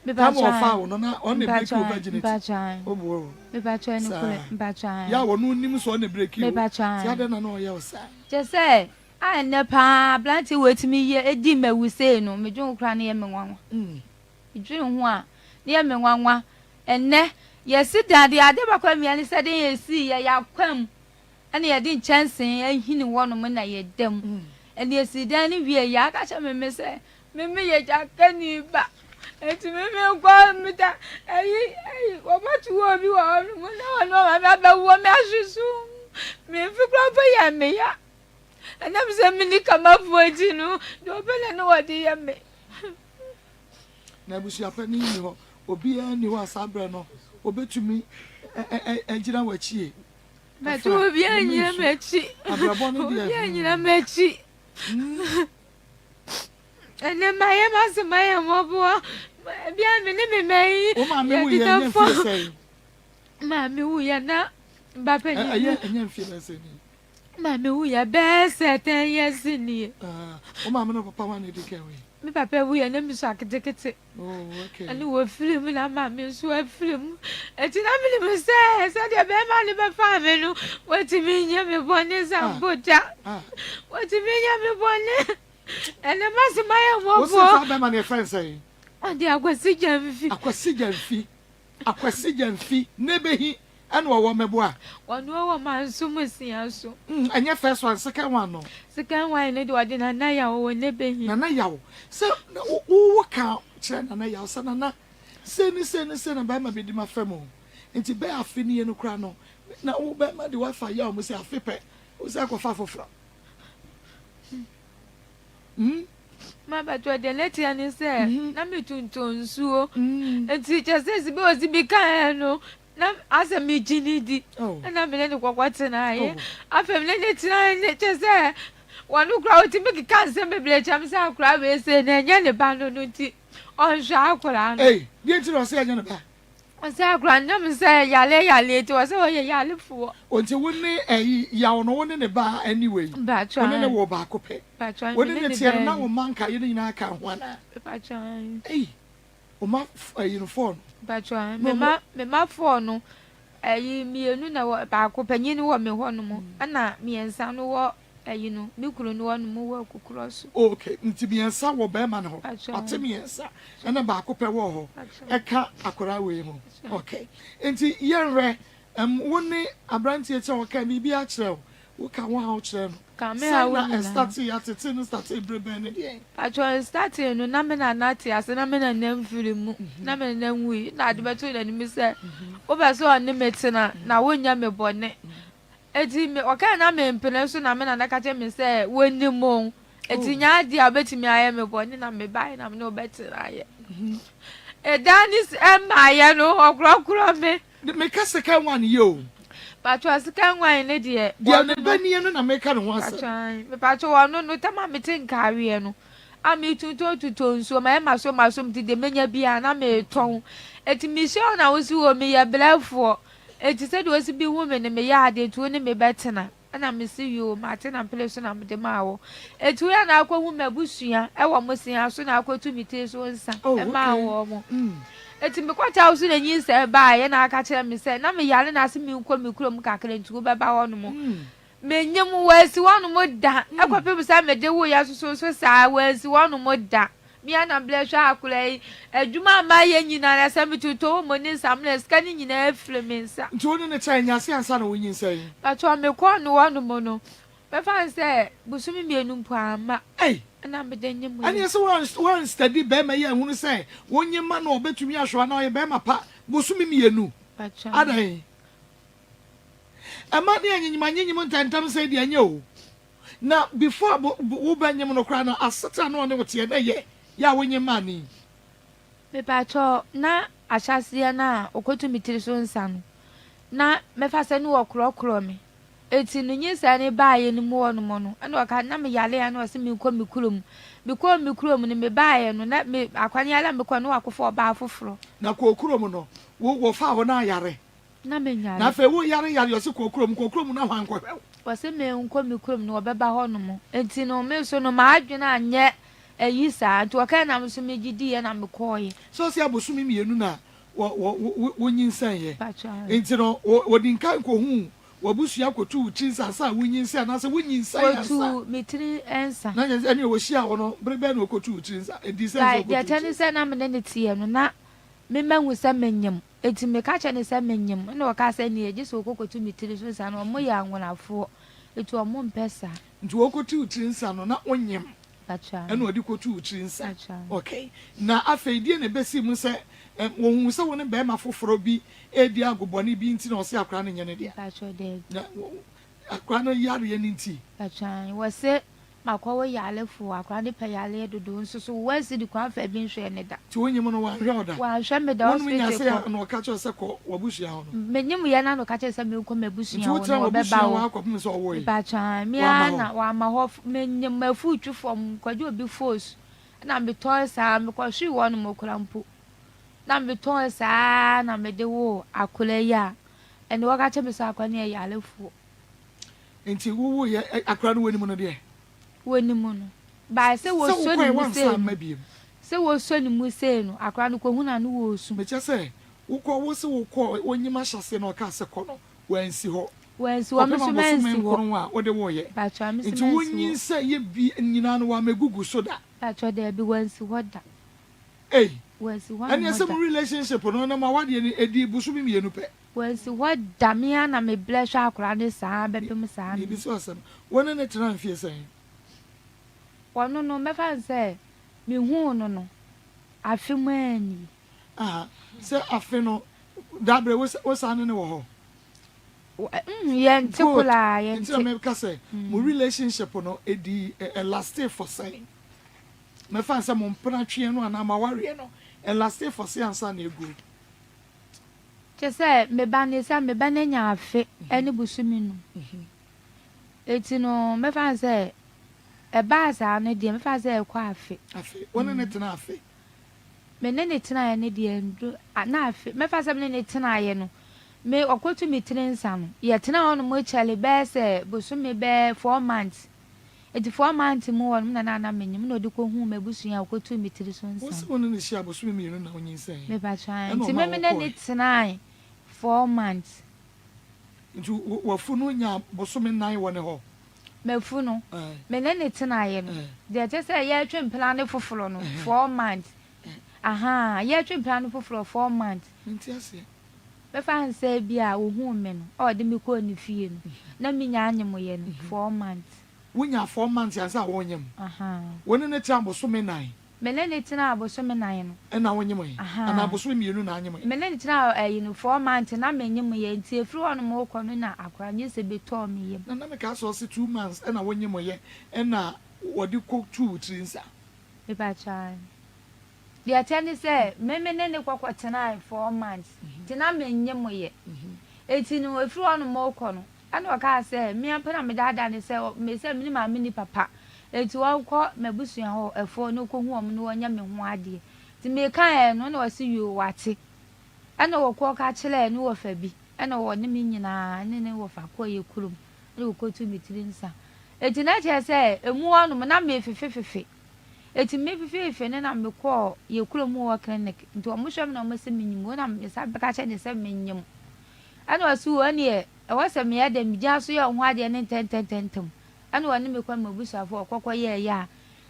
me ba cha ofa wo no na on ne break you virginity o bo me ba cha ne kule me ba cha ya wo no nim so on ne break you me ba cha ti ada na no ye wo sa kyɛ sɛ a ne pa blanti wetimi ye edi mawu sei no me dwon kura ne ye me nwanwa dwon ho a ne ye me nwanwa enne yesi dade ade bakwa miane sɛ de yesi ye yakwam ene ye de nkyɛnsen ahini wono mo na ye dam ene yesi dan ne wie ya ka kyɛ me sɛ me ye jakani ba eti me kwa mita ayi obatu wo bi wo mo na wo ma ba wo me ahyesu me fi kra fa ya me ya ene me sɛ me ni kama fuati no do bele no wo de ya me na busia pa ni ho obi ani ho asabra no obetumi enjira wachie but obi anyira mechi abrabo no dia obi anyira mechi ene maye masemaye mobo bia me ne me mai o ma me wu ye nya fi sei ma me wu ye na mbape ni nya fi na sei ni ma me wu ye be 7 years ni o ma me no papa wa ne dike we me papa wu ye na mi so aketekete oh okay ani wo film na ma me so film eti na me se de be ma ni be fa me no wati mi nya me bone samboja wati mi nya me bone ene masemaye mobo o se fa be ma ne friend say ade akwasi jamfi ne behi ene wo mebo a wono wo manso musia so anya first one second one no second one ne de wade na na ya wo ne behi na ya so wo ka kire na ya so na se na ba ma be di ma famo nti be afi ne no kra no na wo be ma de wa fa ya o mo se afi pe o se akwa foforo ma ba to de leti ani se na me tuntun suo enti chese si be o si bi kan no na asa mi jinidi na me ne kwakwate na ye afem ne tina ne chese wanu kra o ti me kan se me ble cham se akra we se na nya ne ba no no ti on hwa akra no die ti ro se nya ne ba on se akra na me se yale ti o se o ye yale fu onti woni yawo no woni ne ba anyway ba try woni ne wo ba kope ba try woni ne ti na wo manka ye nyina aka ho ana ba try o ma uniform ba try me ma phone no mienu na wo ba kope nyini wo me ho no mo ana miensa no wo no mi kuro no wo no mo wo kokoro so okay nti miensa wo ba ma no ho ate miensa na ba kope wo ho eka akora we ho okay nti yenre woni abrantie che wo ka bibi a kire wo ka wo ha wo kire no ka me ha wo na start ya tete no start brebe ne de actually start no na me na nati ase na me na nam firi mu na me na nwi na ade beto na ni mi se wo be so on me tina na wonya me bone eti me o ka na me mpene so na me na ka che me se woni mo eti nya ade abetimi aye me bone na me bai na me no betira aye danis maye no okrokro me ka second one yo patwa second one ne de ne bani no na me ka no ho asa patwa wono no tama me tin kawe no ami tuto nso ma so mti de menya bia na me ton eti mi se na wosi wo me ya blafo eti se de wosi bi wo me ne me ya ade tu ne me betena ana me si yo ma te na pele so na me de ma wo etu ya na akwa hu mabusua e wo mo sia so na akwa tu mi te so nsa e ma wo mo eti me kwata so na nyi se ba ye na aka kire me se na me yale na se me nkɔ me kurom kakra ntu be ba wo no mo me nyem wasi wo no mo da akwa pe bisa me de wo ya so sa wasi wo no mo da mi ana blesha akula yi adwuma ma ye nyina na se mituto mo ni samle ska ni nyina afre me nsa nti woni ne kyɛn nyase ansa na wonyi nsa yi pato me kɔ no wo no mo no me fa se busumi mienu mpo ama na me de nyem ani se one study be ma ye hunu se wonyi ma na obetumi ahwa na ye be ma pa busumi mienu pato adan ama de anyim ntantam se de anya o na before wo ba nyim no kra na aseta no ne wote na ye ya wonyi ma ni me pato na ahyase na okotu mitiri so nsa no na me fa se no okrokro me eti no nyisa ne baaye no mo no mo no na oka na me yale ya na o se me kɔ me kurom ne me baaye no na me akwanya ala me kɔ no akofo oba afoforo na kɔ kurom no wo fa ho na yare na me nyare na fe wo yare o se kɔ kurom na hwan kɔ o se me nkɔ me kurom no obeba ho no mo eti no me so no ma adwena anye ayisa to oka na me so me gidi ye na me kɔye so se abosumi mienu na wo nyinsan ye pato enti no wo dinkan kɔ hu wabusua kotu utinsa sa wunyinsa na se wunyinsa ya sa kotu mitiri ensa na nya ani wo hia wo no brebe na kotu utinsa edisa so kotu ya tani se na me ne tie no na me mangu se menyem eti me ka che ne se menyem na wo ka se ne eji so kotu mitiri so sa no mo ya anwonafo eti o mo mpesa nti wo kotu utinsa no na onyem acha ena odi kotu utinsa okay na afeidie na besi mu se wo se wo ne be ma foforo bi edi agobone bi nti na o se akra ne nyene dia acha de na akra no yare ye nti acha wo se makwa yale fu akra de payale dodo nso so wo si di kwa fa bi nhwe ne da ti wonyem no wa hwe oda wa hwe me da hospital ko no ka cho se ko wabusua ho no menyem ye na no ka che se me ko mabusua ho no be ba wo akopum so wo yi acha mi ana wa ma ho menyem mafu twufom kwaje obi force na me toy sa me ko hwe wo no mo krampo na me toy sa na me de wo akula ya ene wo ka che me sa akwane ya alefu enti wo ye akra no woni mo no de woni mu no ba se wo so ni mu se wo so ni mu se no akra no ko hu na no wo su me che se wo ko wo se wo ko onyima hyase no ka se ko no wansi ho wansi wo so mansi ho wo de wo ye ba twa me se enti wonyi se ye bi nyina no wa megugu so da ba twa de bi wansi ho da wansi ho and some relationship no na ma wade ni edi busu bi mienu pe wansi ho da me ana me bless akra ne sa be pem sa ni bi so asem wona ne tran fie sen wono no me fa se me hu no afi mani se afi no dabre wo sa ne wo ho ye ntikula ye nti me ka se mo relationship no edi last for say me fa se mo mpana twe no ana ma ware no last for say ansa na egu che se me ba na nya afi ene busumi no eti no me fa se e ba sa ne de me fa se e kwa afi wona ne tena afi me ne tena ye ne de ndu na afi me fa se me ne tena ye no me okotu mi trensa no ye tena ono mo chale be se busumi be 4 months eti 4 months mu won na na menyim na odi ko hu mabusuya okotu mi tre so nsa wo wona ne hia busumi mi no na onyin sen me ba try nti me ne tena 4 months nti wo funu nya busumi 9 won ho mefu no me ne tena ye no de je se ye twen plan foforo no 4 months ye twen plan foforo 4 months nti ase me fa nse bia wo hu me no o de me ko ni fie no na me nya anyem ye no 4 months wunya 4 months ansa wonyem woni ne tena busumi 9 me ne tena busumi 9 no na wonyem ye ana busumi mienu na anyem ye me ne tena no 4 months na me nyem ye nti efiri ono mo ko no na akwa nye se beto me ye na me ka so se 2 months na wonyem ye na wodi ko 2 trinsa me ba chan de atani se me ne kwakwa tena 4 months tena me nyem ye eti no efiri ono mo ko no ana ka se me apana me dada ne se me se me ma me ni papa eti wa ko mabusua ho efo no ko hu om no nya me ho ade ti me kan no na wasi yu wate ana wo ko ka chile no wo fa bi ana wo ne me nyina ne wo fa ko ye kurum ne okotu mitiri nsa eti na che se emu onu na me fefefefe eti me fefefe ne na me ko ye kuro mu wo clinic nti o mo hwem na mo se menyim na me sa beka che ne se menyim ana wasu woni e wasa me ya da mi ja so ye ho ade ne tentententem ana woni me kwa mabusafo okokọ ye ya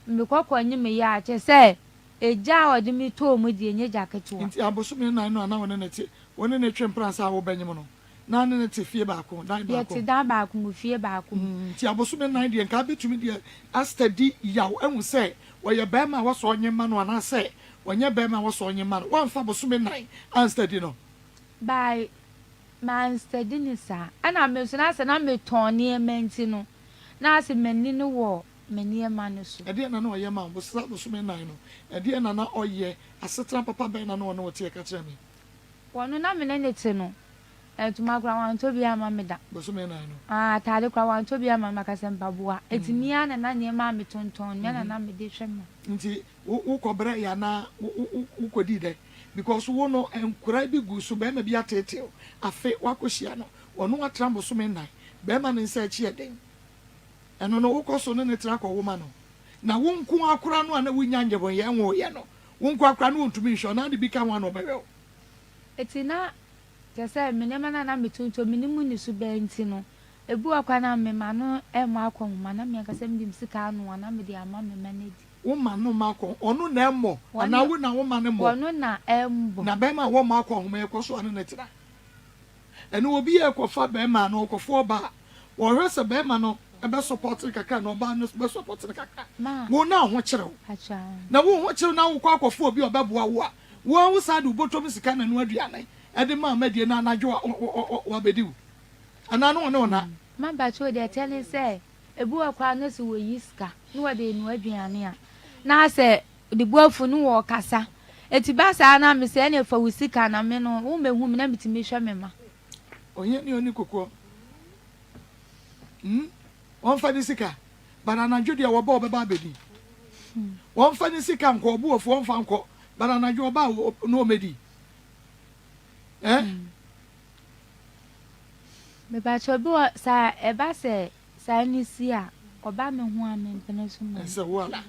me kokọ nyi me ya che se eja odi mi to mu die nye jacket wa nti aboso me na no ana woni ne te woni ne twempra sa wo banyim no na ne te fie baako dan baako ye te dan baako mu fie baako nti aboso me na die nka betumi die astadi yaw enu se wo ye bema wo so onye ma no ana se wonye bema wo so onye ma no won fa aboso me na astadi no by man study ni sa ana me so na se na me toni ementi no na se mani no wo mani ema no so ade na no ye ma aboso me na no ade na na oye asetra papa ben na no no wote ka kire me wono na me ne te no etuma kra wan to bia ma me da aboso me na no tade kra wan to bia ma makase mpaboa etimi ana na ne ma me tonton na na me de hwema nti wo kobere ya na wo kodi de because wo no enkura bi gu so be ma bi atete afi wakohia no wono atrambo so me nan be ma ne nsa chi eden eno no wo koso no ne tra ko wo ma no na wo nku akura no ana wo nyanje bon ye nwo ye no wo nku akura no ntumi hwo na de bi ka wan no be we etina kese me ne mana na me tonton me nimu ni so be nti no ebu akwa na me ma no e ma akwoma na me akase me dim sika no na me de ama me manage wo ma no mako onu na emmo ana wo na wo ma ne mo onu na embo na be ma wo mako ho me ko so anu na tira enu obi e ko fa be ma no ko fo ba wo hwese be ma no e be support kaka no ba no be support kaka wo na ho kirew acha na wo ho kirew na wo kwa akofo obi obeboa wo a wo sa du botom sika na no aduane e de ma madie na anadwo wa bediu ana no no na ma ba cho de tell say ebu akwa no se wo yiska no wa de no aduane a na se de buafu no wo kasa eti ba sa na me se na fa wusika na me no wo mehu me na mitimi hwe me ma onye ni oni kokko won fa ni sika banana jodi wo ba obeba bedi won fa ni sika nko obu ofu won fa nko banana jo ba no medi me ba cho bi sa e ba se sa ni si a oba me hu a me mpene so ma se wala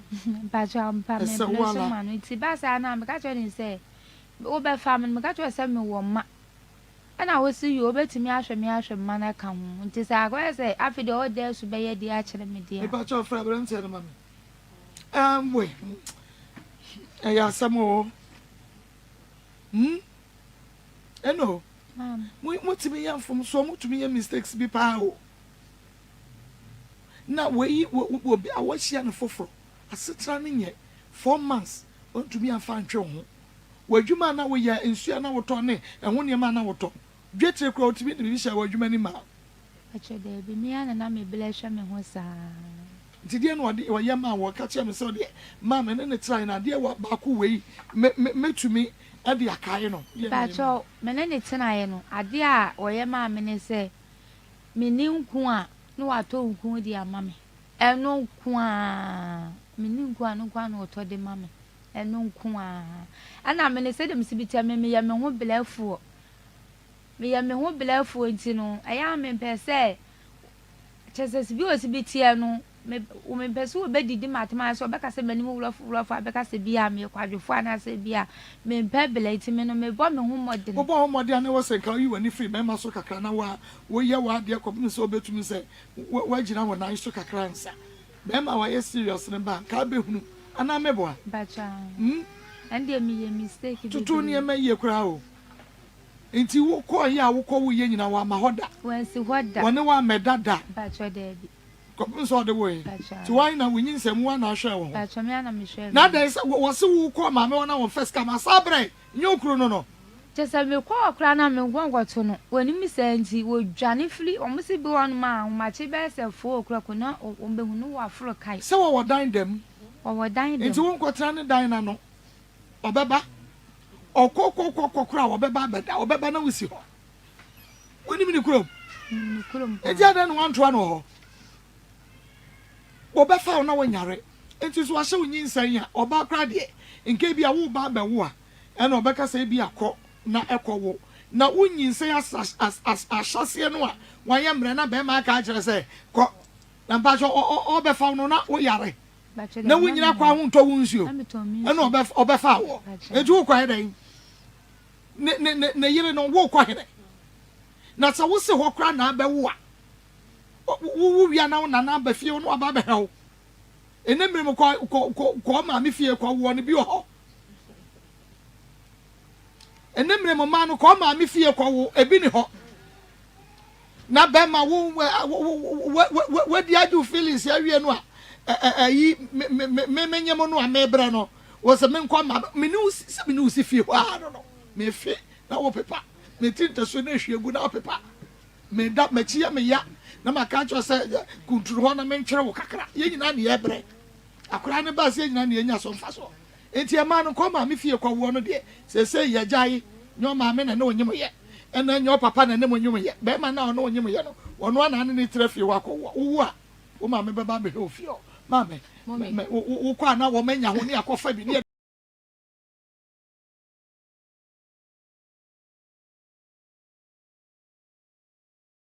ba cho ampa me mpene so ma no ti ba sa na me ka cho ni se wo be fa me ka cho se me wo ma ana wo si yo betimi ahwe me ahwe ma na ka ho nti sa agwa se afi de o de so be ye de a kire me de e ba cho fra brante na mami we ya samo eno mo timi ya mfom so mo tumi ya mistakes bi pa o na we obi awahia no foforo asetra ne nye 4 months on tumi afa ntwe ho wadwuma na wo ya ensua na woto ne ehwo ne ma na woto dwetre kro otimi de bi sha wadwuma ni ma acho de bi mi ana na me blesha me ho sa ntidie no wo ya ma wo ka che me so de ma me ne try na de wa ba ku wei metumi ade akaye no ba cho me ne tena ye no ade a wo ya ma me ne se me ni nku a no wato nku di ama me eno nku a me ni nku a no kwa no to de ma me eno nku a ana me ne se dem sibitia me ya me ho belafu me ya me ho belafu nti no aya me pese chese bi o sibitia no me pese o be didi matema so be ka se mani mo wulofo be ka se bia me kwadwofo ana se bia me mpa belati me no me bo me ho modern bo ho modern na wo se ka yi wani free me ma so kakra na wo ye wa de ko bi so betumi se wa gina wo nan so kakra nsa be ma wa ye serious ne ba ka be hunu ana me bo ba cha and there me mistake tutu ne ma ye kura o enti wo ko ye a wo ko wo ye nyina wa ma hoda wan si hoda woni wa medada ba cha de bi ko so de wo ti why na winyin nsem wa na hwe wo ba cha me ana me hwe na da wo se wo ko ma me wona wo first kama sabre nyokuru no chese me ko okra na me gwangwato no woni mi santi wo dwane fili o musi bi won ma ma che be se fo okra ko na o be hunu wa fro kai se wo dan dem wo dan dem enti wo nkotra ne dan na no obeba okokokokokra obeba beda obeba na wusi ho woni mi ni kurom enti ada no antoa no ho obefa na wonyare enti so ahye wonyin san ya oba kra de nke bia wo ba be wo a ena obeka se bia kọ na ekowo na wonyin sɛ ahyɛseɛ no a wanyɛ mmerɛ na bɛrima aka akyerɛ sɛ kɔ na mpakyɛ ɔbɛfa no na woyare na wonyina kɔ ho ntɔ wo nsuo ɛna ɔbɛfa wɔ enti wokɔ hɛdɛn ne yere no wokɔ hɛdɛ na sɛ wo se hɔ koraa na abɛwo a wo wia na wo nana aba fie no aba bɛhɛ wo ɛnɛ mmerɛ mu kɔ maame fie kɔ wɔ no bi wɔ hɔ ɛnɛ mmerɛ mu maa no kɔ maame fie kɔ wo ebi ni hɔ na bɛrima wadi adu feelings awie no a ayi menyɛ mo no a mebrɛ no wɔ sɛ menkɔ ma mene wo si fie hɔ no mefe na wo pepa meti ntaso na ahwie gu na wo pepa meda makyia meya na maka kyerɛ sɛ kunturu hɔ na mentwerɛ wo kakra yɛ nyinaa ne yɛbrɛ akora ne ba sɛ nyinaa ne yɛnya so mfa so enti ɛma no kɔ maame fie kɔ woɔ no deɛ sɛsɛ yɛgyae nyɛ maame na ne onyim yɛ ɛna nyɛ papa na ne onyim yɛ bɛrima na ɔno onyim yɛ no ɔno ana ne tra fie wakɔ wo a wo maame bɛba bɛhɛ wo fie maame wokɔ ana wɔmanya ho ne akɔfa bi ne